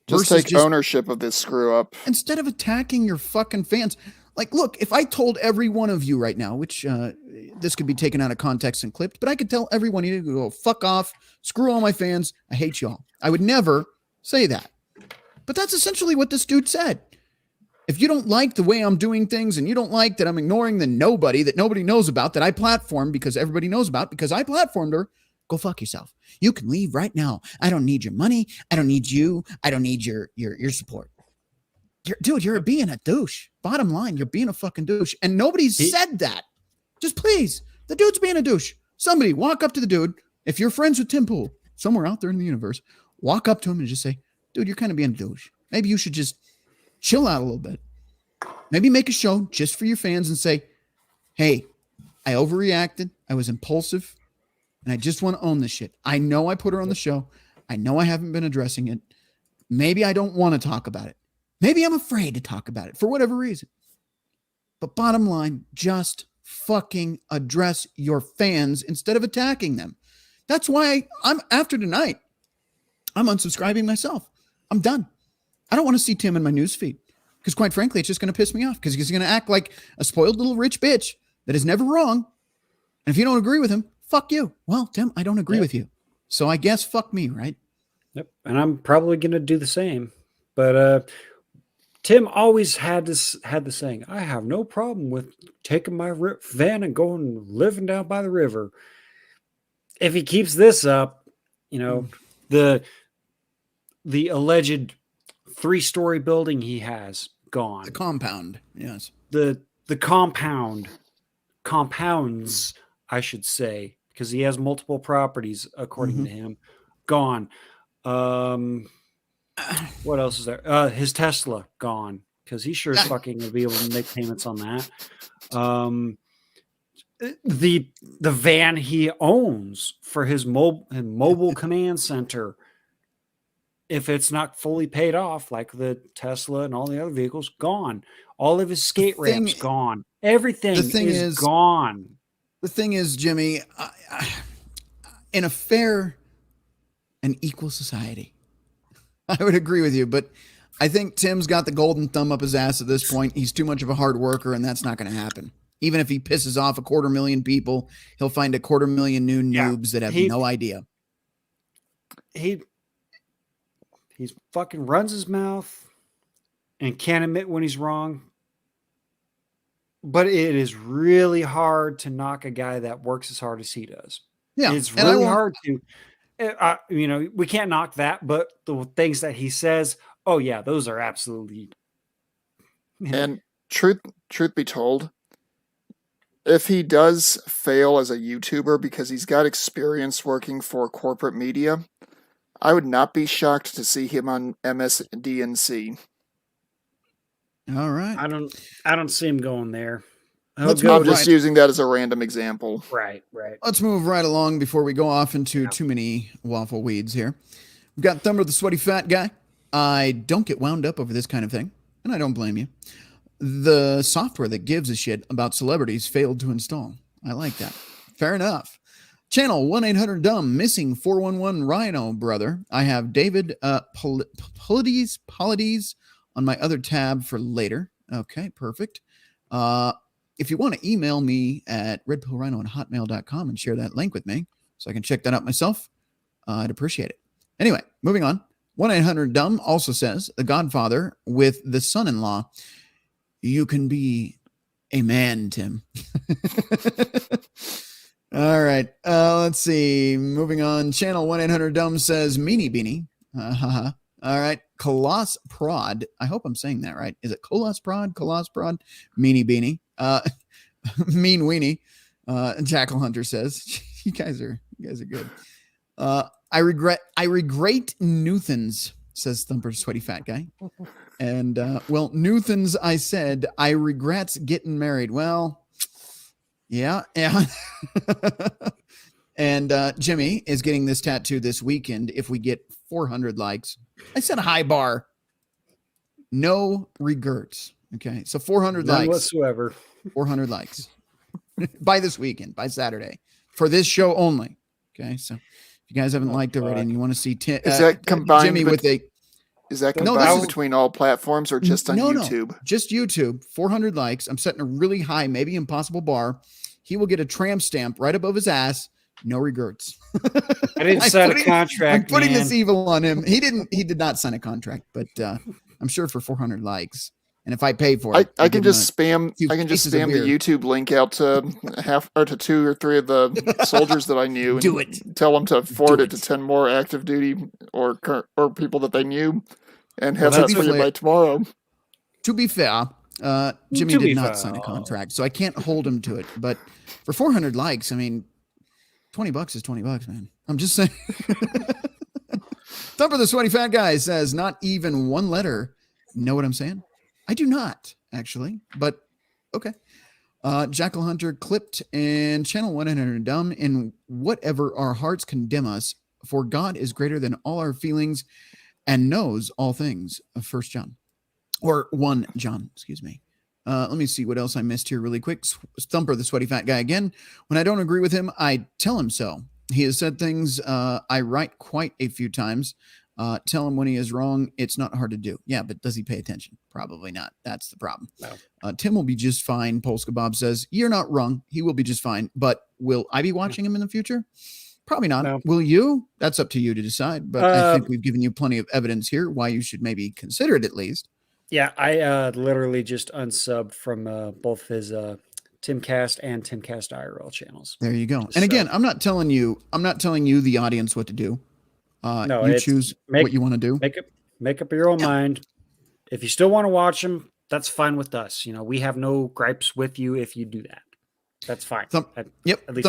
Just take ownership of this screw up. Instead of attacking your fucking fans. Like, look, if I told every one of you right now, which this could be taken out of context and clipped, but I could tell everyone you to go fuck off, screw all my fans, I hate y'all. I would never say that. But that's essentially what this dude said. If you don't like the way I'm doing things and you don't like that I'm ignoring the nobody that nobody knows about that I platformed because everybody knows about because I platformed her, go fuck yourself. You can leave right now. I don't need your money. I don't need you. I don't need your support. You're being a douche. Bottom line, you're being a fucking douche. And nobody said that. Just please, the dude's being a douche. Somebody walk up to the dude. If you're friends with Tim Pool, somewhere out there in the universe, walk up to him and just say, dude, you're kind of being a douche. Maybe you should just chill out a little bit. Maybe make a show just for your fans and say, hey, I overreacted. I was impulsive. And I just want to own this shit. I know I put her on the show. I know I haven't been addressing it. Maybe I don't want to talk about it. Maybe I'm afraid to talk about it for whatever reason. But bottom line, just fucking address your fans instead of attacking them. That's why after tonight, I'm unsubscribing myself. I'm done. I don't want to see Tim in my newsfeed because quite frankly, it's just going to piss me off because he's going to act like a spoiled little rich bitch that is never wrong. And if you don't agree with him, fuck you. Well, Tim, I don't agree with you. So I guess fuck me, right? Yep. And I'm probably going to do the same. But Tim always had the saying, "I have no problem with taking my van and going living down by the river." If he keeps this up, you know, the alleged 3-story building he has gone. The compound, yes. The compounds, I should say, because he has multiple properties, according to him, gone. What else is there? His Tesla gone, because he sure is fucking gonna be able to make payments on that. The van he owns for his mobile command center, if it's not fully paid off, like the Tesla and all the other vehicles, gone. All of his skate ramps gone. Everything is gone. The thing is, Jimmy, in a fair and equal society, I would agree with you, but I think Tim's got the golden thumb up his ass at this point. He's too much of a hard worker, and that's not going to happen. Even if he pisses off 250,000 people, he'll find 250,000 new noobs that have no idea. He's fucking runs his mouth and can't admit when he's wrong. But it is really hard to knock a guy that works as hard as he does. Yeah, it's really hard to. You know, we can't knock that, but the things that he says, oh yeah, those are absolutely. And truth be told, if he does fail as a YouTuber because he's got experience working for corporate media, I would not be shocked to see him on MSDNC. All right. I don't see him going there. I'm just using that as a random example. Right. Let's move right along before we go off into too many waffle weeds here. We've got Thumper the Sweaty Fat Guy. I don't get wound up over this kind of thing, and I don't blame you. The software that gives a shit about celebrities failed to install. I like that. Fair enough. Channel 1-800-DUMB, missing 411 Rhino, brother. I have David Polides on my other tab for later. Okay, perfect. If you want to email me at redpillrhino@hotmail.com and share that link with me so I can check that out myself, I'd appreciate it. Anyway, moving on. 1-800-DUMB also says, The Godfather with the son-in-law, you can be a man, Tim. All right. Let's see. Moving on. Channel 1-800-DUMB says, Meanie Beanie. All right. Coloss Prod. I hope I'm saying that right. Is it Coloss Prod? Coloss Prod? Meanie Beanie. Mean Weenie. Jackal Hunter says, you guys are good. I regret Newthens, says Thumper Sweaty Fat Guy. And well, Newthens, I said, I regrets getting married. Well, yeah. And Jimmy is getting this tattoo this weekend if we get 400 likes. I set a high bar. No regrets. Okay. So 400 None likes. whatsoever. 400 likes. By this weekend, by Saturday. For this show only. Okay. So if you guys haven't liked already and you want to see is that combined Jimmy with a is that combined between all platforms or just on YouTube? No, just YouTube. 400 likes. I'm setting a really high, maybe impossible bar. He will get a tramp stamp right above his ass. No regrets. I didn't sign a contract. I'm putting this evil on him. He did not sign a contract, but I'm sure for 400 likes. And if I pay for it, I can just spam the YouTube link out to 2 or 3 of the soldiers that I knew. Do it. Tell them to forward it to 10 more active duty or people that they knew, and have that for you by tomorrow. To be fair, Jimmy did not sign a contract, so I can't hold him to it. But for 400 likes, I mean, $20 is $20, man. I'm just saying. Thumper the Sweaty Fat Guy says, not even one letter. Know what I'm saying? I do not, actually, but okay. Jackal Hunter clipped and Channel 1-800-DUMB in whatever our hearts condemn us, for God is greater than all our feelings and knows all things. 1 John. Or 1 John, excuse me. Let me see what else I missed here really quick. Thumper the Sweaty Fat Guy again. When I don't agree with him, I tell him so. He has said things I write quite a few times. Tell him when he is wrong. It's not hard to do. Yeah, but does he pay attention? Probably not. That's the problem. No. Tim will be just fine. Polska Bob says, you're not wrong. He will be just fine. But will I be watching him in the future? Probably not. No. Will you? That's up to you to decide. But I think we've given you plenty of evidence here why you should maybe consider it at least. Yeah, I literally just unsubbed from both his Timcast and Timcast IRL channels. There you go. And again, I'm not telling you, the audience, what to do. No, you it's choose what you want to do. Make up your own mind. If you still want to watch them, that's fine with us. You know, we have no gripes with you if you do that. That's fine. At least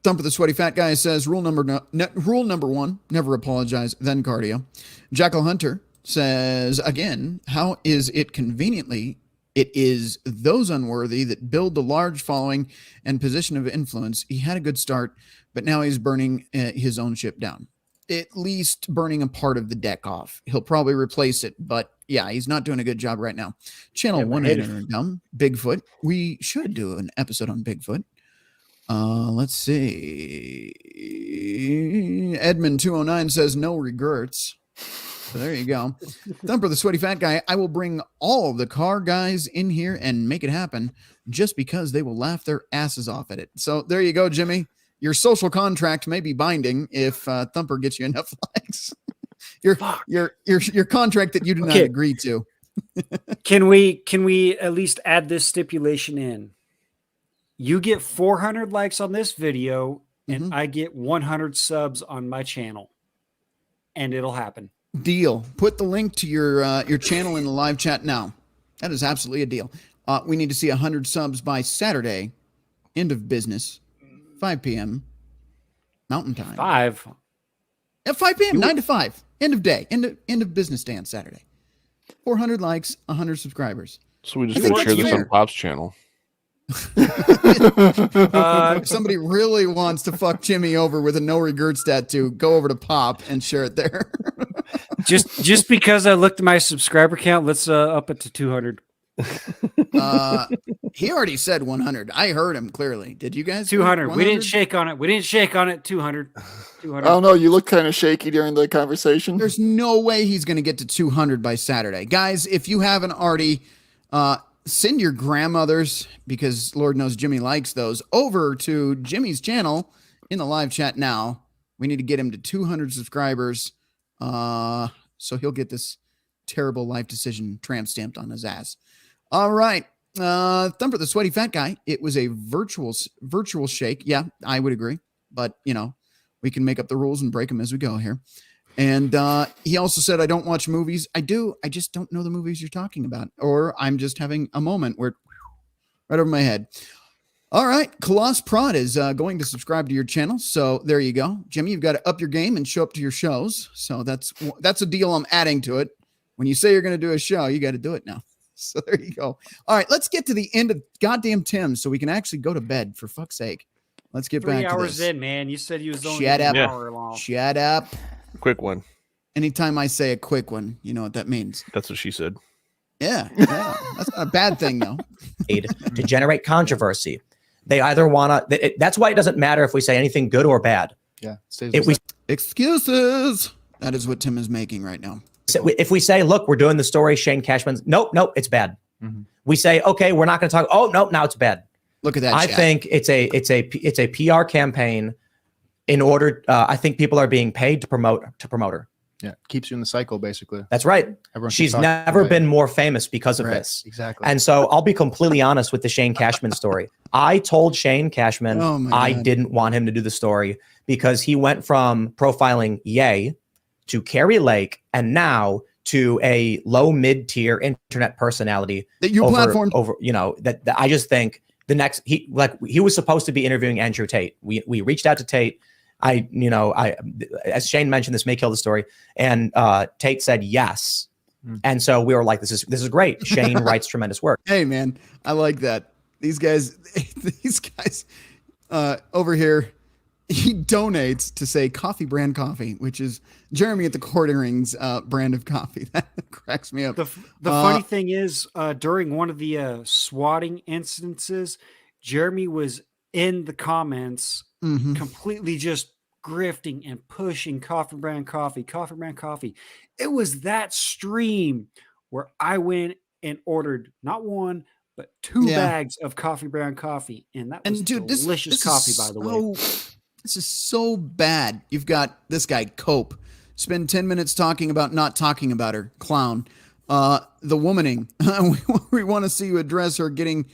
Thump of the Sweaty Fat Guy says rule number one: never apologize, then cardio. Jackal Hunter says again, how is it conveniently? It is those unworthy that build the large following and position of influence. He had a good start, but now he's burning his own ship down. At least burning a part of the deck off. He'll probably replace it, but yeah, he's not doing a good job right now. Channel 1 dumb Bigfoot. We should do an episode on Bigfoot. Let's see. Edmund 209 says no regrets. So there you go. Thumper the Sweaty Fat Guy. I will bring all the car guys in here and make it happen just because they will laugh their asses off at it. So there you go, Jimmy. Your social contract may be binding if Thumper gets you enough likes. your contract that you do not agree to. Can we at least add this stipulation in? You get 400 likes on this video, and I get 100 subs on my channel, and it'll happen. Deal. Put the link to your channel in the live chat now. That is absolutely a deal. We need to see 100 subs by Saturday. End of business. 5 p.m. Mountain Time. 5? At 5 p.m., 9 to 5. End of day. End of business day on Saturday. 400 likes, 100 subscribers. So we just got to share this on Pop's channel. If somebody really wants to fuck Jimmy over with a no regrets tattoo, go over to Pop and share it there. just because I looked at my subscriber count, let's up it to 200. He already said 100. I heard him clearly. Did you guys? 200. We didn't shake on it. 200. 200. I don't know. You look kind of shaky during the conversation. There's no way he's going to get to 200 by Saturday. Guys, if you haven't already, send your grandmothers, because Lord knows Jimmy likes those, over to Jimmy's channel in the live chat now. We need to get him to 200 subscribers, so he'll get this terrible life decision tramp stamped on his ass. All right. Thumper the Sweaty Fat Guy. It was a virtual shake. Yeah, I would agree. But, we can make up the rules and break them as we go here. And he also said, I don't watch movies. I do. I just don't know the movies you're talking about. Or I'm just having a moment where right over my head. All right. Coloss Prod is going to subscribe to your channel. So there you go. Jimmy, you've got to up your game and show up to your shows. So that's a deal I'm adding to it. When you say you're going to do a show, you got to do it now. So there you go. All right. Let's get to the end of goddamn Tim so we can actually go to bed, for fuck's sake. Let's get back to this. 3 hours in, man. You said you was only Shut up. an hour long. Shut up. Quick one. Anytime I say a quick one, you know what that means. That's what she said. Yeah. That's not a bad thing, though. To generate controversy. They either want to, that's why it doesn't matter if we say anything good or bad. Yeah. Excuses. That is what Tim is making right now. If we say, look, we're doing the story, Shane Cashman's, nope, it's bad. Mm-hmm. We say, okay, we're not going to talk. Oh, nope, now it's bad. Look at that. I think it's a PR campaign. In order, I think people are being paid to promote her. Yeah, keeps you in the cycle, basically. That's right. She's never been more famous because of this. Exactly. And so I'll be completely honest with the Shane Cashman story. I told Shane Cashman I didn't want him to do the story because he went from profiling Ye to Carrie Lake and now to a low mid-tier internet personality that you platformed over, that I just think the next he was supposed to be interviewing Andrew Tate. We reached out to Tate. As Shane mentioned, this may kill the story. And Tate said yes. And so we were like, this is great. Shane writes tremendous work. Hey man, I like that. These guys over here, he donates to say Coffee Brand Coffee, which is Jeremy at the Courting Rings brand of coffee. That cracks me up. The funny thing is, during one of the swatting instances, Jeremy was in the comments completely just grifting and pushing Coffee Brand Coffee. It was that stream where I went and ordered not one, but 2 bags of Coffee Brand Coffee. And that was delicious coffee, by the way. This is so bad. You've got this guy, Cope, spend 10 minutes talking about not talking about her, clown. The womaning. We want to see you address her getting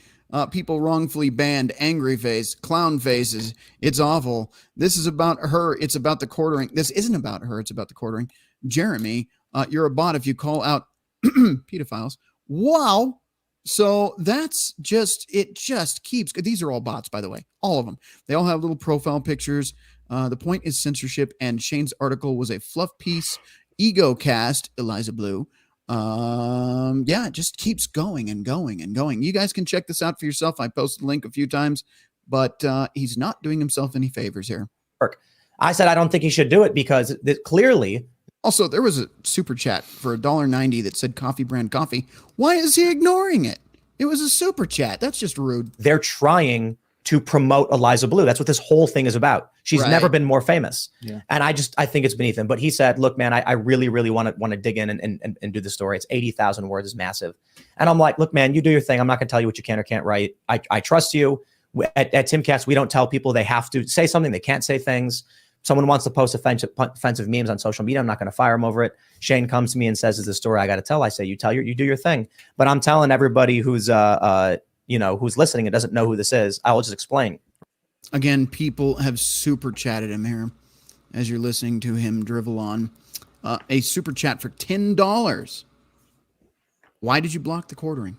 people wrongfully banned. Angry face, clown faces. It's awful. This is about her. It's about the quartering. This isn't about her. It's about the quartering. Jeremy, you're a bot if you call out pedophiles. Wow. So that's just, it just keeps, these are all bots, by the way, all of them. They all have little profile pictures. The point is censorship, and Shane's article was a fluff piece. Ego cast, Eliza Blue. Yeah, it just keeps going and going and going. You guys can check this out for yourself. I posted the link a few times, but he's not doing himself any favors here. I said I don't think he should do it because clearly. Also, there was a super chat for $1.90 that said coffee brand coffee. Why is he ignoring it? It was a super chat. That's just rude. They're trying to promote Eliza Blue. That's what this whole thing is about. She's never been more famous. Yeah. And I think it's beneath him. But he said, look, man, I really, really want to dig in and do the story. It's 80,000 words, is massive. And I'm like, look, man, you do your thing. I'm not going to tell you what you can or can't write. I trust you. At Timcast, we don't tell people they have to say something. They can't say things. Someone wants to post offensive memes on social media. I'm not going to fire them over it. Shane comes to me and says, "Is the story I got to tell?" I say, "You do your thing." But I'm telling everybody who's who's listening and doesn't know who this is, I will just explain. Again, people have super chatted him here as you're listening to him drivel on. A super chat for $10. Why did you block the quartering?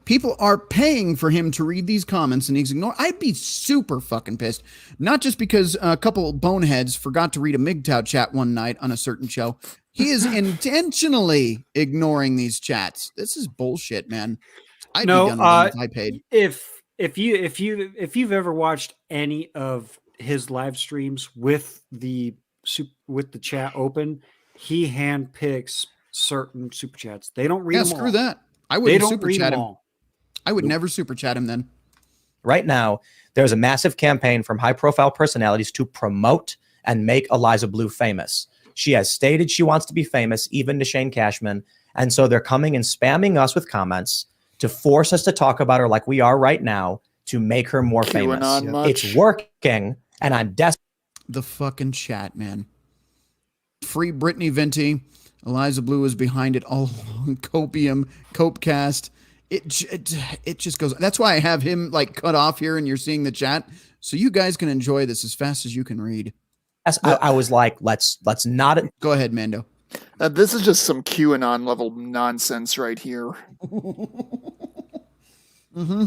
People are paying for him to read these comments and he's ignored. I'd be super fucking pissed. Not just because a couple boneheads forgot to read a MGTOW chat one night on a certain show. He is intentionally ignoring these chats. This is bullshit, man. I'd be done with him if I paid. If you've ever watched any of his live streams with the chat open, he handpicks certain super chats. They don't read them all. Screw that. I wouldn't super chat him. I would never super chat him then. Right now, there's a massive campaign from high-profile personalities to promote and make Eliza Blue famous. She has stated she wants to be famous, even to Shane Cashman. And so they're coming and spamming us with comments to force us to talk about her like we are right now to make her more famous. It's working, and I'm desperate. The fucking chat, man. Free Brittany Venti. Eliza Blue is behind it all along. Copium, Copecast. It just goes. That's why I have him like cut off here, and you're seeing the chat, so you guys can enjoy this as fast as you can read. I was like, let's not. Go ahead, Mando. This is just some QAnon level nonsense right here. Mm-hmm.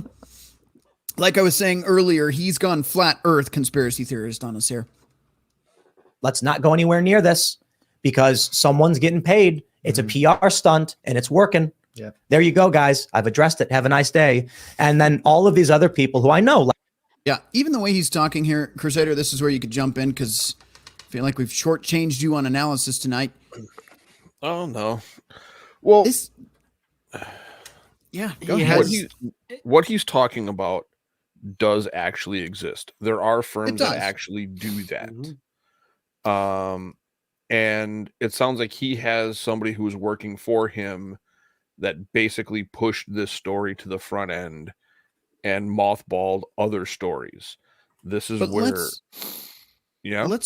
Like I was saying earlier, he's gone flat Earth conspiracy theorist on us here. Let's not go anywhere near this because someone's getting paid. It's a PR stunt and it's working. Yeah. There you go, guys. I've addressed it. Have a nice day. And then all of these other people who I know. Yeah, even the way he's talking here, Crusader, this is where you could jump in because I feel like we've shortchanged you on analysis tonight. Oh, no. Well, yeah, go ahead. What he's talking about does actually exist. There are firms that actually do that. Mm-hmm. And it sounds like he has somebody who's working for him that basically pushed this story to the front end and mothballed other stories. This is let's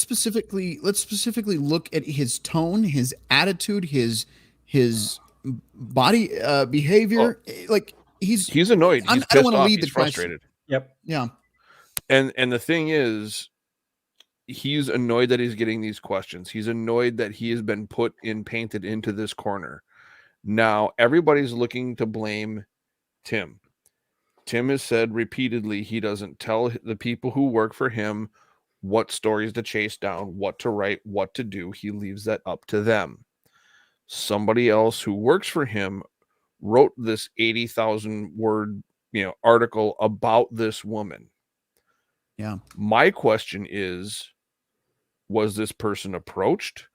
specifically look at his tone, his attitude, his body behavior. Like he's annoyed. I don't want to lead the frustrated. Yep. Yeah. And the thing is, he's annoyed that he's getting these questions. He's annoyed that he has been painted into this corner. Now, everybody's looking to blame Tim. Tim has said repeatedly he doesn't tell the people who work for him what stories to chase down, what to write, what to do. He leaves that up to them. Somebody else who works for him wrote this 80,000 word, article about this woman. Yeah. My question is, was this person approached?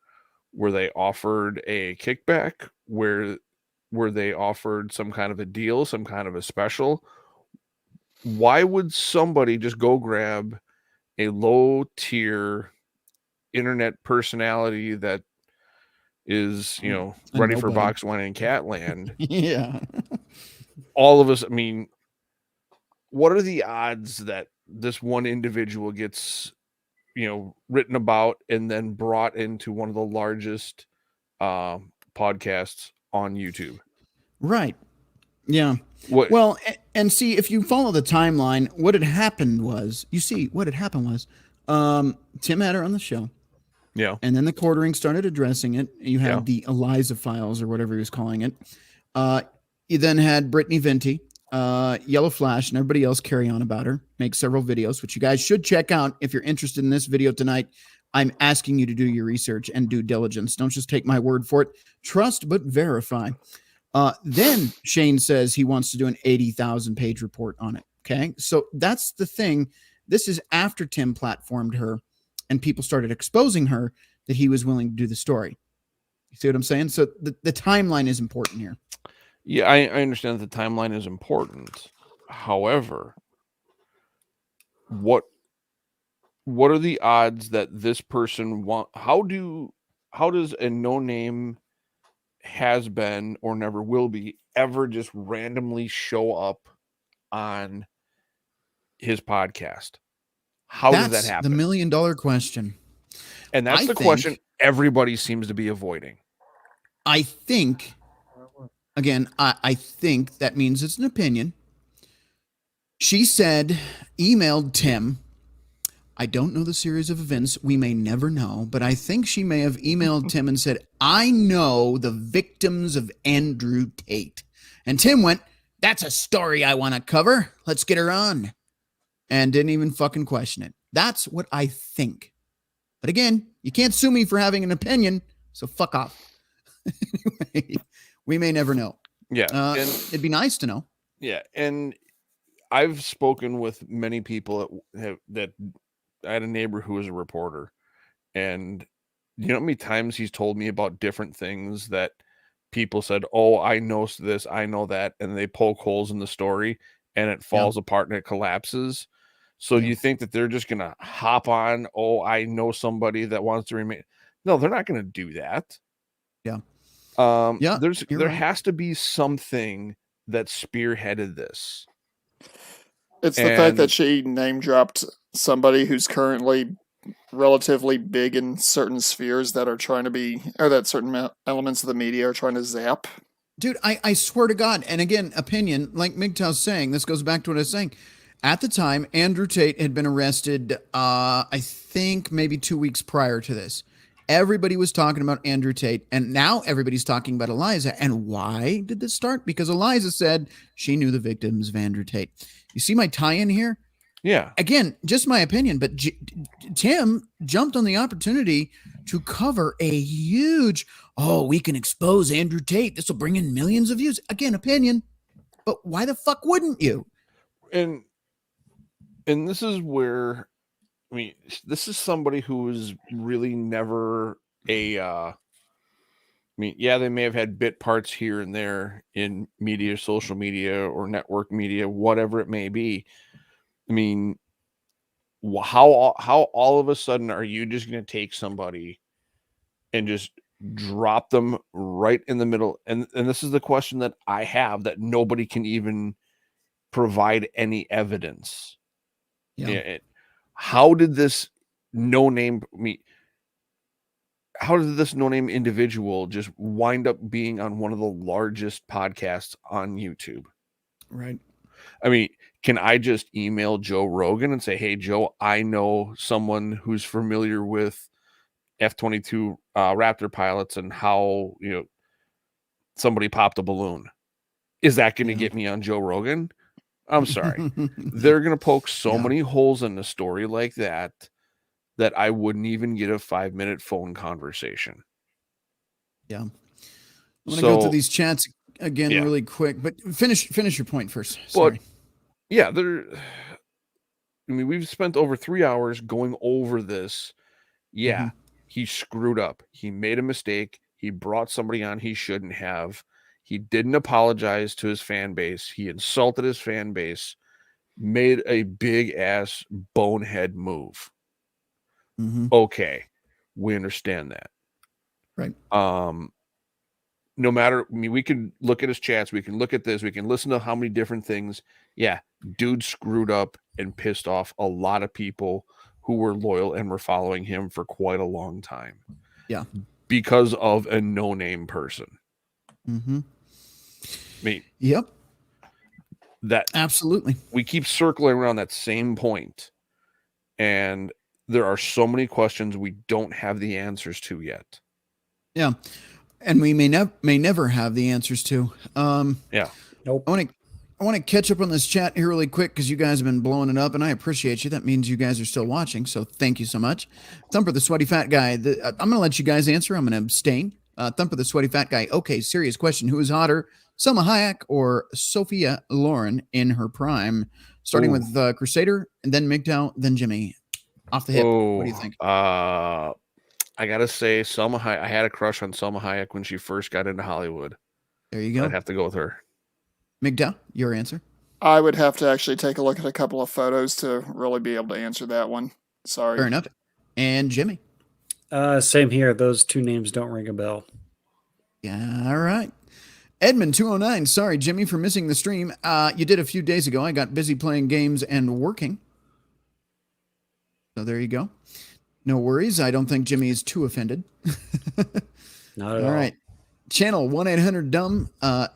Were they offered a kickback? Were they offered some kind of a deal, some kind of a special? Why would somebody just go grab a low tier internet personality that is, ready for box one in Catland? Yeah. All of us, I mean, what are the odds that this one individual gets, written about and then brought into one of the largest podcasts on YouTube. Right. Yeah. What? Well, and see, if you follow the timeline, what had happened was, Tim had her on the show. Yeah. And then the quartering started addressing it. You had the Eliza files or whatever he was calling it. You then had Brittany Venti, Yellow Flash, and everybody else carry on about her, make several videos, which you guys should check out if you're interested in this video tonight. I'm asking you to do your research and due diligence. Don't just take my word for it. Trust but verify. Then Shane says he wants to do an 80,000 page report on it. Okay. So that's the thing. This is after Tim platformed her and people started exposing her that he was willing to do the story. You see what I'm saying? So the timeline is important here. Yeah, I understand that the timeline is important. However, what are the odds that this person how does a no-name has been or never will be ever just randomly show up on his podcast? How does that happen? The $1 million question. And that's the question everybody seems to be avoiding. I think, again, I think that means it's an opinion. She said, emailed Tim. I don't know the series of events. We may never know, but I think she may have emailed Tim and said, I know the victims of Andrew Tate. And Tim went, that's a story I want to cover. Let's get her on. And didn't even fucking question it. That's what I think. But again, you can't sue me for having an opinion, so fuck off. Anyway, we may never know. Yeah. And it'd be nice to know. Yeah. And I've spoken with many people that I had a neighbor who was a reporter, and you know how many times he's told me about different things that people said, oh, I know this, I know that, and they poke holes in the story and it falls apart and it collapses. So you think that they're just going to hop on, oh, I know somebody that wants to remain. No, they're not going to do that. Yeah. There has to be something that spearheaded this. It's the fact that she name dropped somebody who's currently relatively big in certain spheres that are trying to be, or that certain elements of the media are trying to zap. Dude, I swear to God. And again, opinion, like MGTOW's saying, this goes back to what I was saying. At the time, Andrew Tate had been arrested, I think maybe 2 weeks prior to this. Everybody was talking about Andrew Tate, and now everybody's talking about Eliza. And why did this start? Because Eliza said she knew the victims of Andrew Tate. You see my tie-in here? Yeah. Again, just my opinion, but Tim jumped on the opportunity to cover a huge, we can expose Andrew Tate. This will bring in millions of views. Again, opinion, but why the fuck wouldn't you? And this is where, I mean, this is somebody who was really never they may have had bit parts here and there in media, social media, or network media, whatever it may be. I mean, how all of a sudden are you just going to take somebody and just drop them right in the middle? And this is the question that I have, that nobody can even provide any evidence. Yeah. How did this no-name individual just wind up being on one of the largest podcasts on YouTube? Right. I mean, can I just email Joe Rogan and say, hey, Joe, I know someone who's familiar with F-22 Raptor pilots and how, somebody popped a balloon. Is that going to get me on Joe Rogan? I'm sorry. They're going to poke so many holes in the story like that I wouldn't even get a 5-minute phone conversation. Yeah. I'm going to go through these chats again really quick, but finish your point first. Sorry. But, we've spent over 3 hours going over this. Yeah, he screwed up. He made a mistake. He brought somebody on he shouldn't have. He didn't apologize to his fan base. He insulted his fan base, made a big ass bonehead move. Okay, we understand that. Right. No matter, we can look at his chats, we can look at this, we can listen to how many different things. Yeah, dude screwed up and pissed off a lot of people who were loyal and were following him for quite a long time. Yeah. Because of a no-name person. Mm-hmm. Me. Yep. That absolutely. We keep circling around that same point, and there are so many questions we don't have the answers to yet. Yeah, and we may never have the answers to. Yeah. Nope. I want to catch up on this chat here really quick because you guys have been blowing it up, and I appreciate you. That means you guys are still watching, so thank you so much. Thumper, the sweaty fat guy. I'm going to let you guys answer. I'm going to abstain. Thumper, the sweaty fat guy. Okay, serious question. Who is hotter, Selma Hayek or Sophia Loren in her prime? Starting with Crusader, and then MGTOW, then Jimmy. Off the hip. What do you think? I gotta say, Selma Hayek. I had a crush on Selma Hayek when she first got into Hollywood. There you go. I'd have to go with her. MGTOW, your answer? I would have to actually take a look at a couple of photos to really be able to answer that one. Sorry. Fair enough. And Jimmy? Same here. Those two names don't ring a bell. Yeah, all right. Edmund 209. Sorry, Jimmy, for missing the stream. You did a few days ago. I got busy playing games and working. So there you go. No worries. I don't think Jimmy is too offended. Not at all. All right. Channel 1-800-DUMB.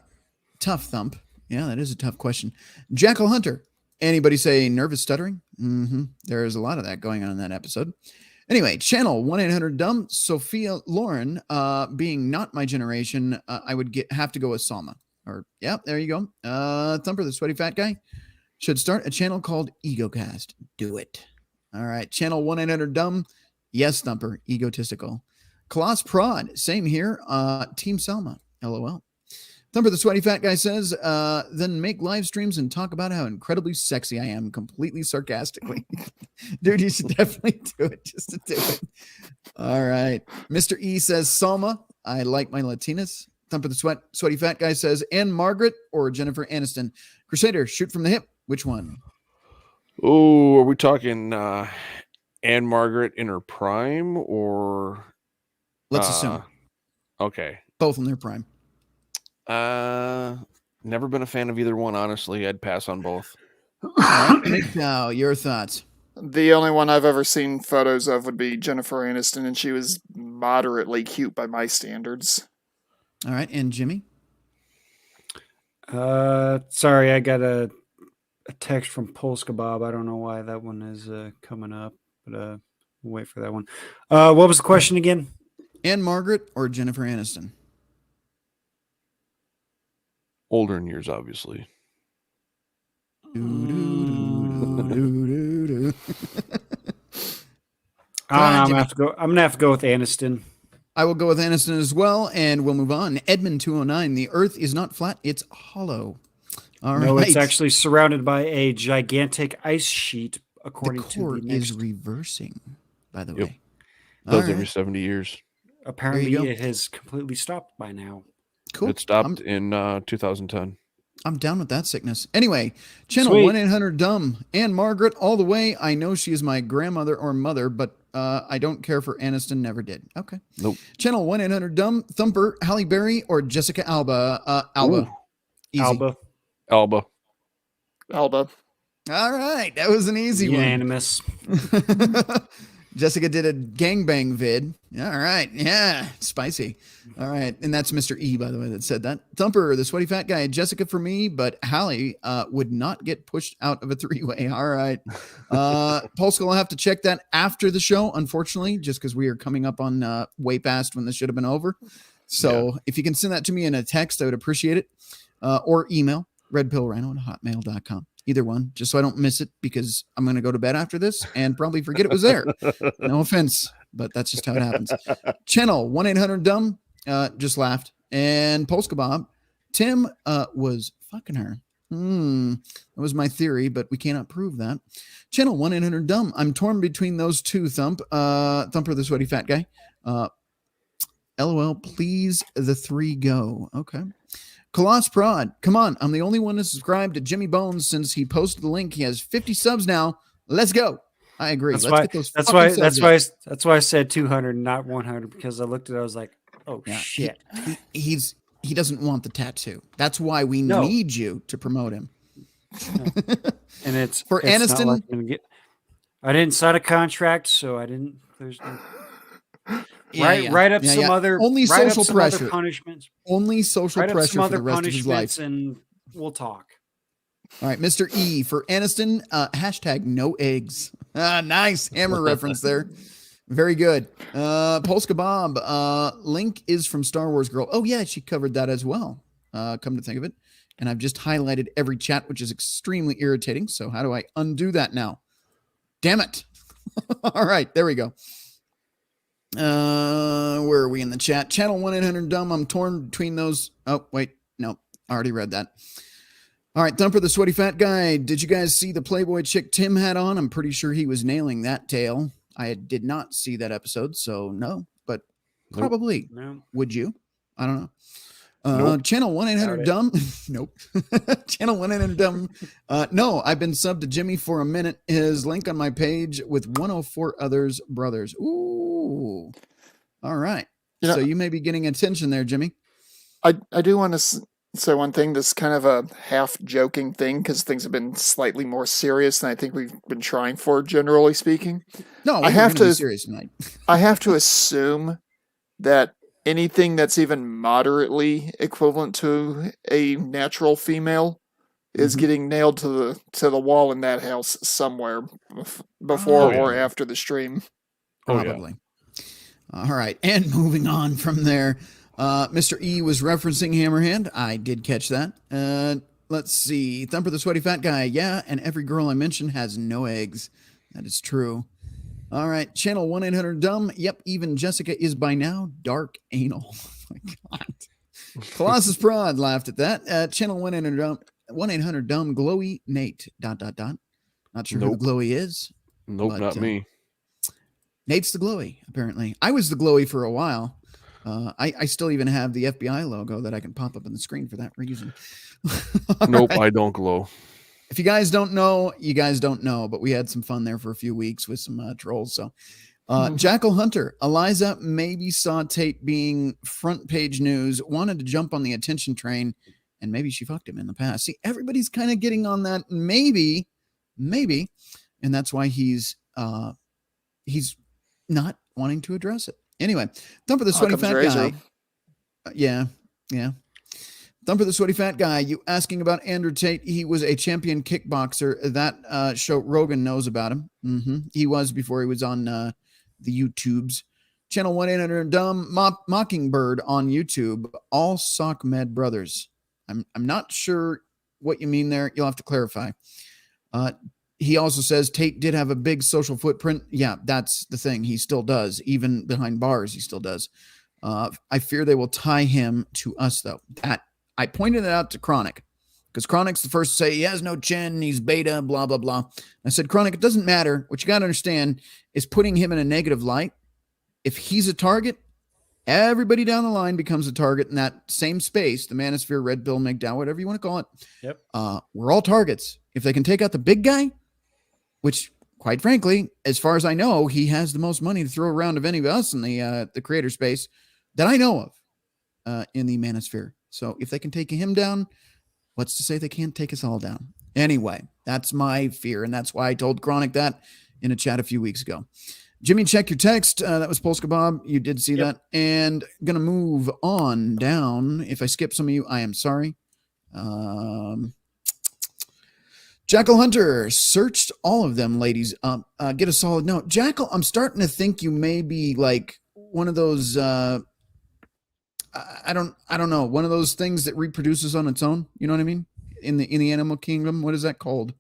Tough thump. Yeah, that is a tough question. Jackal Hunter. Anybody say nervous stuttering? Mm-hmm. There is a lot of that going on in that episode. Anyway, channel 1-800-DUMB. Sophia Loren, being not my generation, I would have to go with Salma. Or, yeah, there you go. Thumper, the sweaty fat guy, should start a channel called EgoCast. Do it. All right. Channel 1-800-DUMB. Yes, Thumper. Egotistical. Coloss Prod. Same here. Team Selma. LOL. Thumper, the sweaty fat guy says, then make live streams and talk about how incredibly sexy I am, completely sarcastically. Dude, you should definitely do it just to do it. All right. Mr. E says, Salma, I like my Latinas. Thumper, the sweaty fat guy says, Anne Margaret or Jennifer Aniston? Crusader, shoot from the hip. Which one? Oh, are we talking Anne Margaret in her prime or? Let's assume. Okay. Both in their prime. Never been a fan of either one, honestly. I'd pass on both. Now, your thoughts. The only one I've ever seen photos of would be Jennifer Aniston, and she was moderately cute by my standards. All right, and Jimmy? Sorry, I got a text from Polska Bob. I don't know why that one is coming up, but we'll wait for that one. What was the question again? Anne Margaret or Jennifer Aniston? Older in years, obviously. I'm gonna have to go with Aniston. I will go with Aniston as well, and we'll move on. Edmund 209. The Earth is not flat; it's hollow. All right. No, it's actually surrounded by a gigantic ice sheet. According the core to the next... is reversing. By the way, does every 70 years. Apparently, it has completely stopped by now. Cool. It stopped in 2010. I'm down with that sickness. Anyway, channel 1-800-DUMB. Anne Margaret, all the way. I know she is my grandmother or mother, but I don't care for Aniston. Never did. Okay. Nope. Channel 1-800-DUMB. Thumper, Halle Berry, or Jessica Alba? Alba. Easy. Alba. All right. That was an easy Unanimous. one. Jessica did a gangbang vid. All right. Yeah. Spicy. All right. And that's Mr. E, by the way, that said that. Thumper, the sweaty fat guy, Jessica for me, but Hallie would not get pushed out of a three-way. All right. Polska will have to check that after the show, unfortunately, just because we are coming up on way past when this should have been over. So if you can send that to me in a text, I would appreciate it. Or email RedPillRhino@hotmail.com. Either one, just so I don't miss it, because I'm going to go to bed after this and probably forget it was there. No offense, but that's just how it happens. Channel 1-800-DUMB just laughed. And Polska Bob, Tim was fucking her. That was my theory, but we cannot prove that. Channel 1-800-DUMB. I'm torn between those two, Thumper, the sweaty fat guy. LOL, please, the three go. Okay. Coloss Prod, come on. I'm the only one to subscribe to Jimmy Bones since he posted the link. He has 50 subs now. Let's go. I agree. That's Let's why I said 200, not 100, because I looked at it, I was like, oh shit. He doesn't want the tattoo. That's why we need you to promote him. And it's for Aniston. Like I didn't sign a contract, so I didn't. There's Write up some other only write up social some pressure. other punishments. Only social Write up pressure some for other the rest of his life. punishments, and we'll talk. All right, Mr. E for Aniston. Hashtag no eggs. Nice hammer reference there. Very good. Polska Bob. Link is from Star Wars Girl. Oh yeah, she covered that as well. Come to think of it, and I've just highlighted every chat, which is extremely irritating. So how do I undo that now? Damn it! All right, there we go. Where are we in the chat? Channel 1-800-DUMB. I'm torn between those. Oh, wait. No, I already read that. All right, Thumper the Sweaty Fat Guy. Did you guys see the Playboy chick Tim had on? I'm pretty sure he was nailing that tale. I did not see that episode, so no, but probably. No. Would you? I don't know. Nope. Channel 1-800-DUMB. Nope. Channel 1-800-DUMB. No, I've been subbed to Jimmy for a minute. His link on my page with 104 others brothers. Ooh. All right. So you may be getting attention there, Jimmy. I do want to say one thing. This is kind of a half joking thing because things have been slightly more serious than I think we've been trying for, generally speaking. No, I have to be serious tonight. I have to assume that anything that's even moderately equivalent to a natural female is getting nailed to the wall in that house somewhere before or after the stream. Probably. All right. And moving on from there, Mr. E was referencing Hammerhand. I did catch that. Let's see. Thumper the Sweaty Fat Guy. Yeah, and every girl I mentioned has no eggs. That is true. All right. Channel 1-800-DUMB. Yep, even Jessica is by now dark anal. Oh, my God. Colossus Prod laughed at that. Channel 1-800-DUMB. Glowy Nate. ... Not sure who the Glowy is. Nope, not me. Nate's the Glowy, apparently. I was the Glowy for a while. I still even have the FBI logo that I can pop up on the screen for that reason. Nope, right. I don't glow. If you guys don't know, you guys don't know, but we had some fun there for a few weeks with some trolls. So, Jackal Hunter, Eliza maybe saw Tate being front page news, wanted to jump on the attention train, and maybe she fucked him in the past. See, everybody's kind of getting on that maybe, and that's why he's not wanting to address it. Anyway, Thumper the Sweaty Fat Guy. Yeah. Thumper the Sweaty Fat Guy, you asking about Andrew Tate. He was a champion kickboxer. That show, Rogan knows about him. He was before he was on the YouTubes. Channel 1-800-DUMB, Mockingbird on YouTube. All Sock Med brothers. I'm not sure what you mean there. You'll have to clarify. He also says Tate did have a big social footprint. Yeah, that's the thing. He still does. Even behind bars, he still does. I fear they will tie him to us, though. That I pointed it out to Chronic because Chronic's the first to say he has no chin, he's beta, blah, blah, blah. I said, Chronic, it doesn't matter. What you got to understand is putting him in a negative light. If he's a target, everybody down the line becomes a target in that same space, the Manosphere, Red Pill, MGTOW, whatever you want to call it. Yep. We're all targets. If they can take out the big guy, which, quite frankly, as far as I know, he has the most money to throw around of any of us in the creator space that I know of in the Manosphere. So if they can take him down, what's to say they can't take us all down? Anyway, that's my fear, and that's why I told Chronic that in a chat a few weeks ago. Jimmy, check your text. That was Polska Bob. You did see that. And going to move on down. If I skip some of you, I am sorry. Jackal Hunter, searched all of them, ladies. Get a solid note. Jackal, I'm starting to think you may be like one of those I don't know, one of those things that reproduces on its own. You know what I mean? In the animal kingdom, what is that called?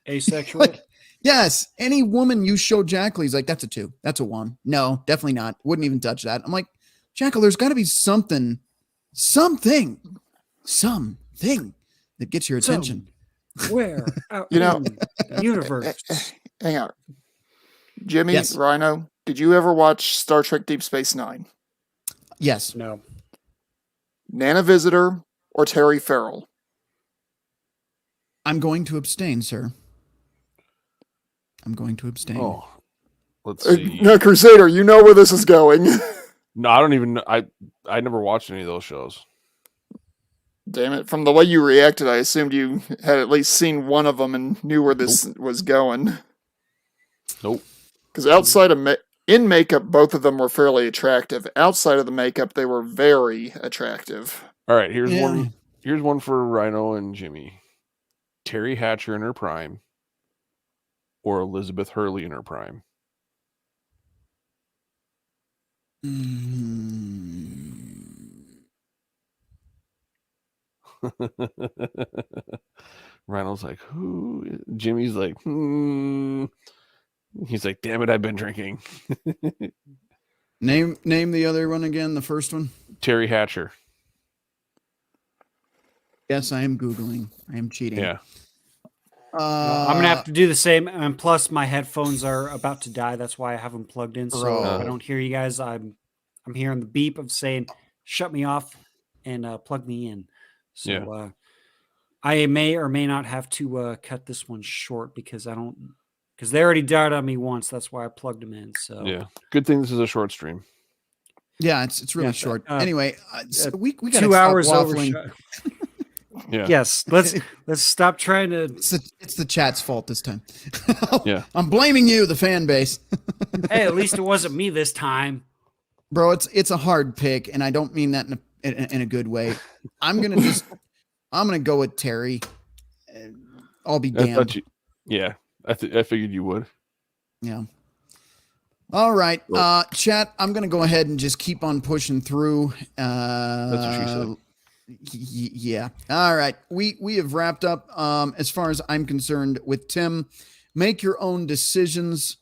Asexual. Yes. Any woman you show Jackal, he's like, that's a 2. That's a 1. No, definitely not. Wouldn't even touch that. I'm like, Jackal, there's got to be something that gets your attention. Where out in the universe? Hang on. Jimmy, Rhino, did you ever watch Star Trek Deep Space Nine? Yes. No. Nana Visitor or Terry Farrell? I'm going to abstain, sir. I'm going to abstain. Oh, let's see. No, Crusader, you know where this is going. No, I don't even know. I never watched any of those shows. Damn it. From the way you reacted, I assumed you had at least seen one of them and knew where this was going. Nope. Because outside of In makeup, both of them were fairly attractive. Outside of the makeup, they were very attractive. All right, here's one. Here's one for Rhino and Jimmy. Terry Hatcher in her prime, or Elizabeth Hurley in her prime. Rhino's like, who? Jimmy's like, He's like, damn it, I've been drinking. Name the other one again, the first one? Terry Hatcher. Yes, I am Googling. I am cheating. Yeah. I'm gonna have to do the same, and plus my headphones are about to die. That's why I have them plugged in, so if I don't hear you guys, I'm hearing the beep of saying shut me off and plug me in. So I may or may not have to cut this one short because they already died on me once. That's why I plugged them in. So yeah, good thing this is a short stream. Yeah, it's really short. Anyway, so we got 2 hours over. Yeah. Yes. Let's stop trying to. It's the chat's fault this time. Yeah. I'm blaming you, the fan base. Hey, at least it wasn't me this time, bro. It's a hard pick, and I don't mean that in a good way. I'm gonna go with Terry. I'll be damned. I figured you would. Yeah. All right, chat. I'm gonna go ahead and just keep on pushing through. That's what she said. Yeah. All right. We have wrapped up as far as I'm concerned with Tim. Make your own decisions.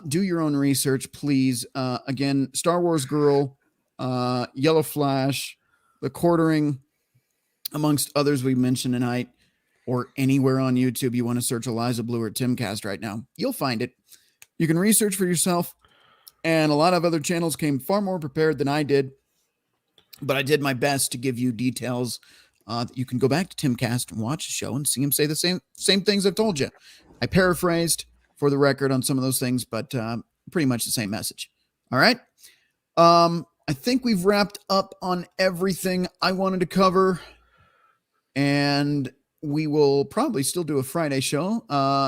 Do your own research, please. Again, Star Wars Girl, Yellow Flash, The Quartering, amongst others we mentioned tonight, or anywhere on YouTube you want to search Eliza Blue or Timcast right now. You'll find it. You can research for yourself. And a lot of other channels came far more prepared than I did. But I did my best to give you details that you can go back to Timcast and watch the show and see him say the same things I've told you. I paraphrased for the record on some of those things, but pretty much the same message. All right. I think we've wrapped up on everything I wanted to cover. And we will probably still do a Friday show,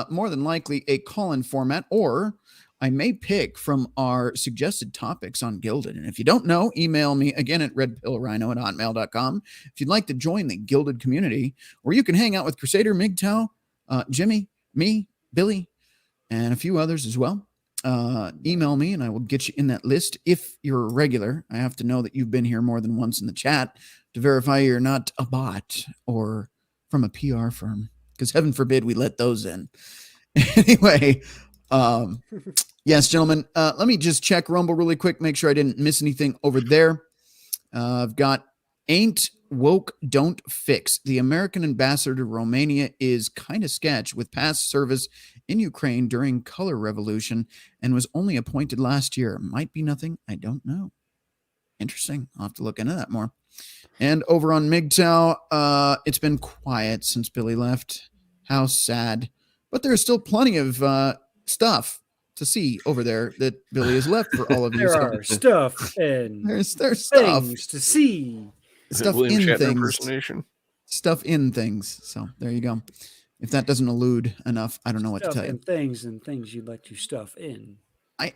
more than likely a call-in format, or I may pick from our suggested topics on Gilded. And if you don't know, email me again at redpillrhino@hotmail.com if you'd like to join the Gilded community, or you can hang out with Crusader, MGTOW, Jimmy, me, Billy, and a few others as well. Email me and I will get you in that list. If you're a regular, I have to know that you've been here more than once in the chat to verify you're not a bot or from a PR firm, because heaven forbid we let those in. Anyway, yes, gentlemen, let me just check Rumble really quick, make sure I didn't miss anything over there. I've got Ain't Woke, Don't Fix. The American ambassador to Romania is kind of sketch with past service in Ukraine during Color Revolution and was only appointed last year. Might be nothing. I don't know. Interesting. I'll have to look into that more. And over on MGTOW, it's been quiet since Billy left. How sad. But there's still plenty of stuff to see over there that Billy has left for all of you. There are stuff and there's stuff to see. Stuff William in Shatner things. impersonation. Stuff in things. So there you go. If that doesn't allude enough, I don't know what to tell you. And things you'd like to stuff in.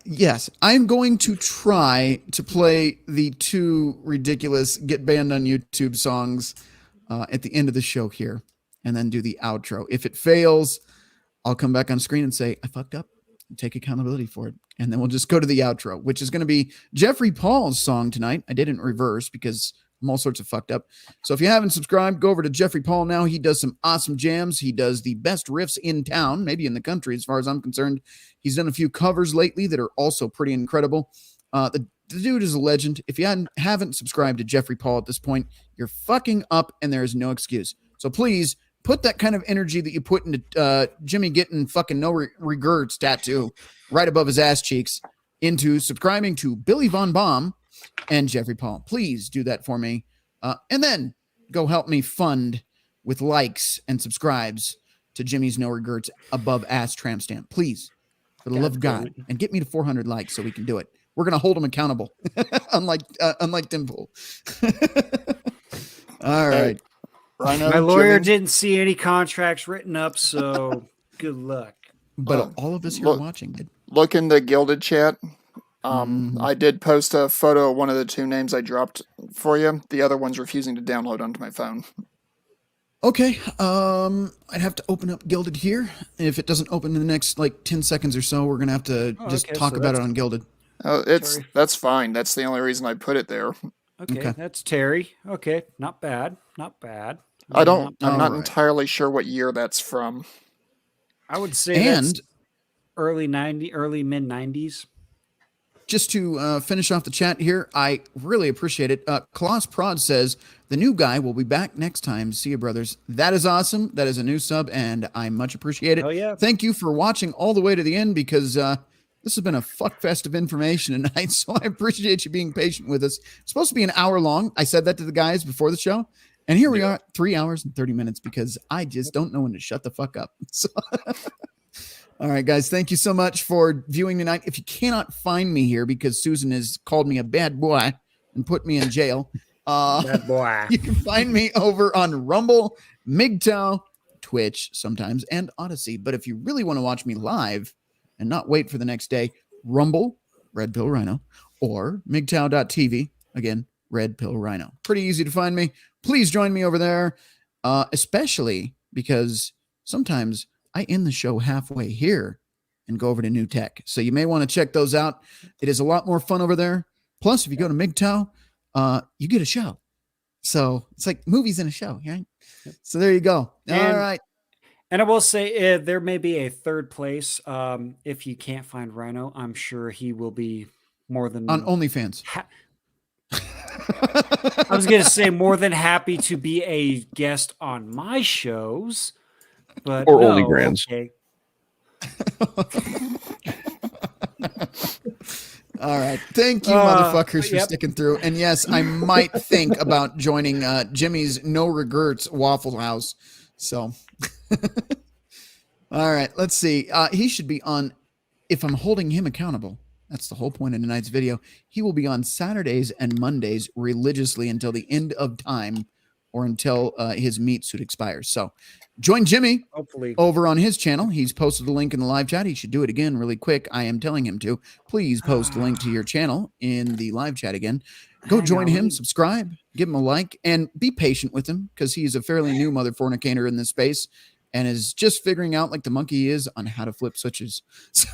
Yes, I'm going to try to play the two ridiculous get banned on YouTube songs at the end of the show here, and then do the outro. If it fails, I'll come back on screen and say, I fucked up, and take accountability for it. And then we'll just go to the outro, which is going to be Jeffrey Paul's song tonight. I did it in reverse because I'm all sorts of fucked up. So if you haven't subscribed, go over to Jeffrey Paul now. He does some awesome jams. He does the best riffs in town, maybe in the country, as far as I'm concerned. He's done a few covers lately that are also pretty incredible. The dude is a legend. If you haven't subscribed to Jeffrey Paul at this point, you're fucking up and there is no excuse. So please put that kind of energy that you put into Jimmy getting fucking no regrets tattoo right above his ass cheeks into subscribing to Billy Von Baum and Jeffrey Paul. Please do that for me. And then go help me fund with likes and subscribes to Jimmy's No Regrets above ass tramp stamp. Please, for the love of God, and get me to 400 likes so we can do it. We're going to hold him accountable. unlike Tim Pool. All right. Rhino, my lawyer Jimmy? didn't see any contracts written up, so good luck. But all of us here watching did. Look in the Gilded chat. I did post a photo of one of the two names I dropped for you. The other one's refusing to download onto my phone. Okay, I'd have to open up Gilded here. If it doesn't open in the next like 10 seconds or so, we're gonna have to just talk about it on Gilded. That's fine. That's the only reason I put it there. Okay, that's Terry. Okay, not bad, not bad. I'm not entirely sure what year that's from. I would say that's early mid 90s. Just to finish off the chat here, I really appreciate it. Klaus Prod says, the new guy will be back next time. See you, brothers. That is awesome. That is a new sub, and I much appreciate it. Oh, yeah. Thank you for watching all the way to the end, because this has been a fuckfest of information tonight, so I appreciate you being patient with us. It's supposed to be an hour long. I said that to the guys before the show, and here we are, 3 hours and 30 minutes, because I just don't know when to shut the fuck up. So... All right, guys, thank you so much for viewing tonight. If you cannot find me here because Susan has called me a bad boy and put me in jail, bad boy, you can find me over on Rumble, MGTOW, Twitch sometimes, and Odyssey. But if you really want to watch me live and not wait for the next day, Rumble, RedPillRhino, or MGTOW.tv, again, RedPillRhino. Pretty easy to find me. Please join me over there, especially because sometimes I end the show halfway here and go over to New Tech. So you may want to check those out. It is a lot more fun over there. Plus, if you go to MGTOW, you get a show. So it's like movies in a show, right? So there you go. All right. And I will say there may be a third place. If you can't find Rhino, I'm sure he will be more than... On OnlyFans. I was going to say more than happy to be a guest on my shows. But or only grands. Okay. All right. Thank you, motherfuckers, for sticking through. And yes, I might think about joining Jimmy's No Regrets Waffle House. So, all right. Let's see. He should be on, if I'm holding him accountable. That's the whole point of tonight's video. He will be on Saturdays and Mondays religiously until the end of time, or until his meat suit expires. So join Jimmy hopefully over on his channel. He's posted the link in the live chat. He should do it again really quick. I am telling him to. Please post the link to your channel in the live chat again. Go join him, subscribe, give him a like, and be patient with him because he's a fairly new mother fornicator in this space and is just figuring out, like the monkey he is, on how to flip switches. So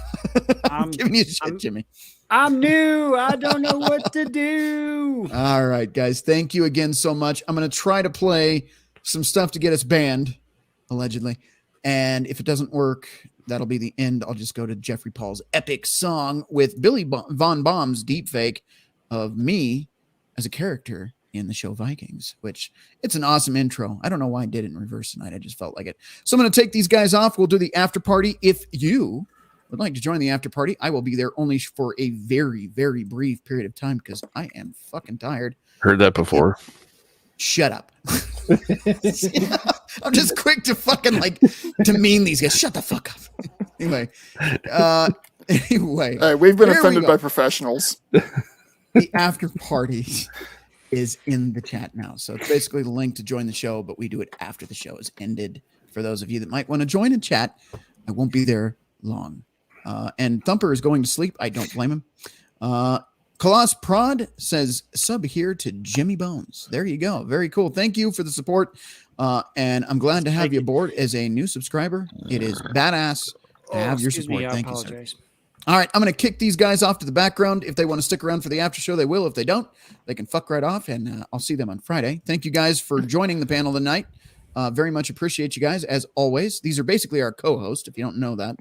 I'm giving you shit, Jimmy. I'm new. I don't know what to do. All right, guys. Thank you again so much. I'm going to try to play some stuff to get us banned, allegedly. And if it doesn't work, that'll be the end. I'll just go to Jeffrey Paul's epic song with Billy Von Baum's deepfake of me as a character in the show Vikings, which it's an awesome intro. I don't know why I did it in reverse tonight. I just felt like it. So I'm going to take these guys off. We'll do the after party. If you would like to join the after party, I will be there only for a very, very brief period of time because I am fucking tired. Heard that before. Shut up. I'm just quick to fucking like demean these guys. Shut the fuck up. Anyway. We've been offended by professionals. The after party is in the chat now. So it's basically the link to join the show, but we do it after the show is ended. For those of you that might want to join and chat, I won't be there long. And Thumper is going to sleep. I don't blame him. Colossus Prod says, sub here to Jimmy Bones. There you go. Very cool. Thank you for the support. And I'm glad to have you aboard as a new subscriber. It is badass to have your support. Thank you, sir. All right, I'm going to kick these guys off to the background. If they want to stick around for the after show, they will. If they don't, they can fuck right off, and I'll see them on Friday. Thank you guys for joining the panel tonight. Very much appreciate you guys, as always. These are basically our co-hosts, if you don't know that.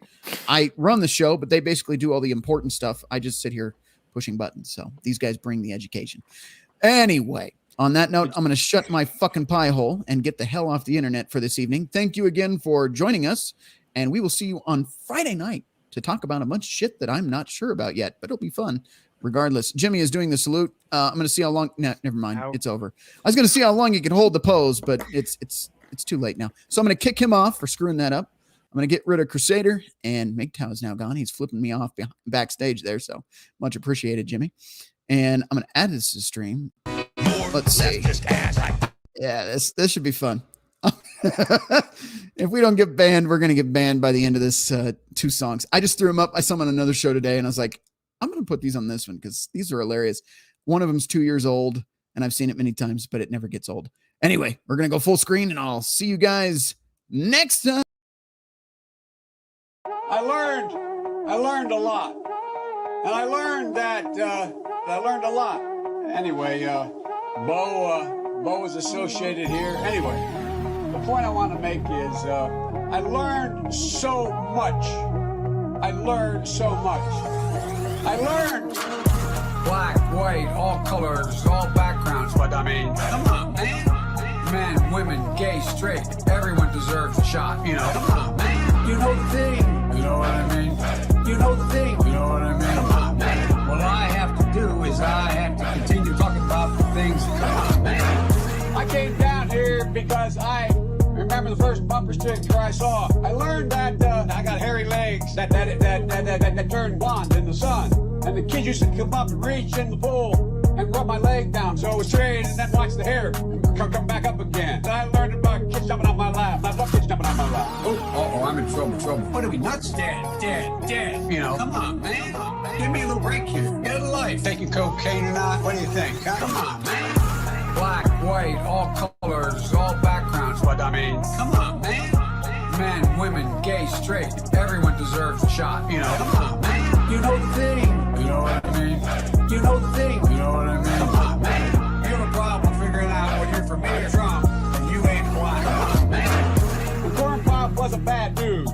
I run the show, but they basically do all the important stuff. I just sit here pushing buttons, so these guys bring the education. Anyway, on that note, I'm going to shut my fucking pie hole and get the hell off the internet for this evening. Thank you again for joining us, and we will see you on Friday night to talk about a bunch of shit that I'm not sure about yet, but it'll be fun regardless. Jimmy is doing the salute. I'm going to see how long. No, never mind. Ow. It's over. I was going to see how long he could hold the pose, but it's too late now. So I'm going to kick him off for screwing that up. I'm going to get rid of Crusader, and MGTOW is now gone. He's flipping me off backstage there, so much appreciated, Jimmy. And I'm going to add this to the stream. Let's see. Yeah, this should be fun. If we don't get banned, we're going to get banned by the end of this 2 songs. I just threw them up. I saw them on another show today, and I was like, I'm going to put these on this one because these are hilarious. One of them's 2 years old, and I've seen it many times, but it never gets old. Anyway, we're going to go full screen, and I'll see you guys next time. I learned a lot. And I learned that, I learned a lot. Anyway, Bo is associated here. Anyway, the point I want to make is, I learned so much. I learned black, white, all colors, all backgrounds, but I mean, come on, man. Men, women, gay, straight, everyone deserves a shot, you know. Come on, man. You know the thing. You know what I mean? You know the thing. You know what I mean? Come on, man. What I have to do is I have to continue talking about the things. Come on, man. I came down here because I remember the first bumper sticker I saw. I learned that I got hairy legs that turned blonde in the sun. And the kids used to come up and reach in the pool and rub my leg down so it was straight and then watch the hair come back up again. And I learned about kids jumping on my lap. I love kids jumping on my lap. Oh, I'm in trouble. What are we, nuts? Dead. You know, come on, man. Give me a little break here. Get a life. Taking cocaine or not? What do you think? Come on, man. Black, white, all colors, all backgrounds, but I mean, come on, man. Men, women, gay, straight, everyone deserves a shot, you know. Come on, man. You know the thing. You know what I mean? You know the thing. You know what I mean? Come on, man. You have a problem figuring out what you're from or from, and you ain't black. Come on, man. The Corn Pop was a bad dude,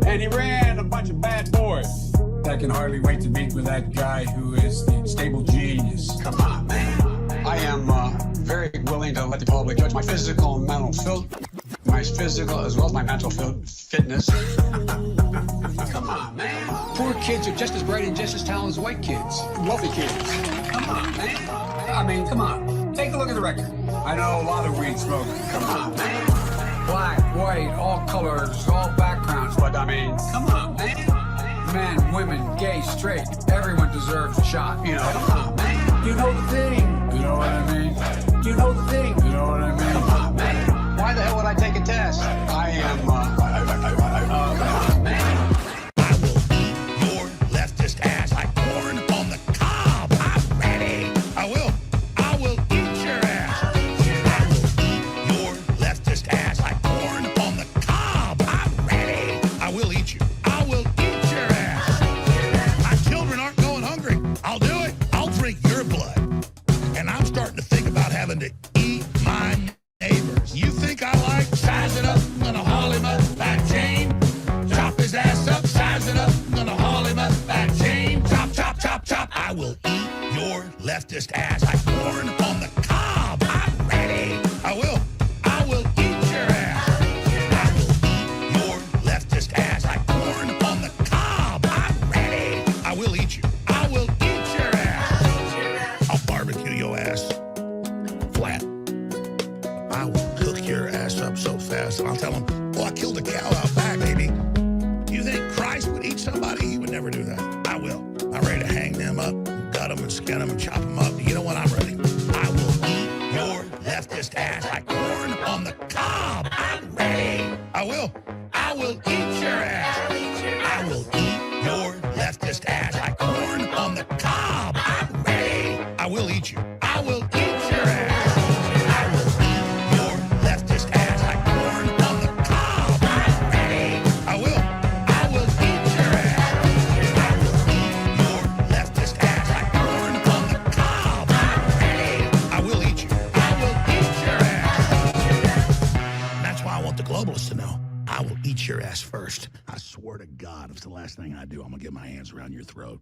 and he ran a bunch of bad boys. I can hardly wait to meet with that guy who is the stable genius. Come on, man. I am very willing to let the public judge my physical and mental my physical as well as my mental fitness. Come on, man. Poor kids are just as bright and just as talented as white kids, wealthy kids. Come on, man. I mean, come on. Take a look at the record. I know a lot of weed smoking. Come on, man. Black, white, all colors, all backgrounds, but I mean, come on, man. Men, women, gay, straight, everyone deserves a shot, you know. Come on, man. You know the thing. You know what I mean? You know the thing. You know what I mean? Come on, man. Why the hell would I take a test? I am, come on, man. I will your leftist ass like corn on the cob. I'm ready. I will eat your ass. I will your leftist ass like corn on the cob. I'm ready. I will eat you. I will eat your ass. My children aren't going hungry. I'll do it. I'll drink your blood. And I'm starting to think about having to eat my neighbors. You think I like size it up? I'm gonna haul him up that chain. Chop his ass up, size it up. I'm gonna haul him up that chain. Chop, chop, chop, chop. I will eat your leftist ass like corn on the cob. I'm ready. I will eat your ass. I will eat your leftist ass like corn on the cob. I'm ready. I will eat you. I will eat your ass. I'll barbecue your ass flat. I will cook your ass up so fast. And I'll tell them, oh, I killed a cow out back, baby. You think Christ would eat somebody? He would never do that. I will. I'm ready to hang them up, gut them and skin them and chop them up. You know what? I'm ready. I will eat your leftist ass like corn on the cob. I'm ready. I will eat your ass. I will eat your leftist ass like corn on the cob. I'm ready. I will eat you. I will eat your ass. I will eat your leftist ass like corn on the cob. I'm ready. I will eat your ass. I will eat your leftist ass like corn on the cob. I'm ready. I will eat you. I will eat your ass. And that's why I want the globalists to know. I will eat your ass first. I swear to God, if it's the last thing I do, I'm gonna get my hands around your throat.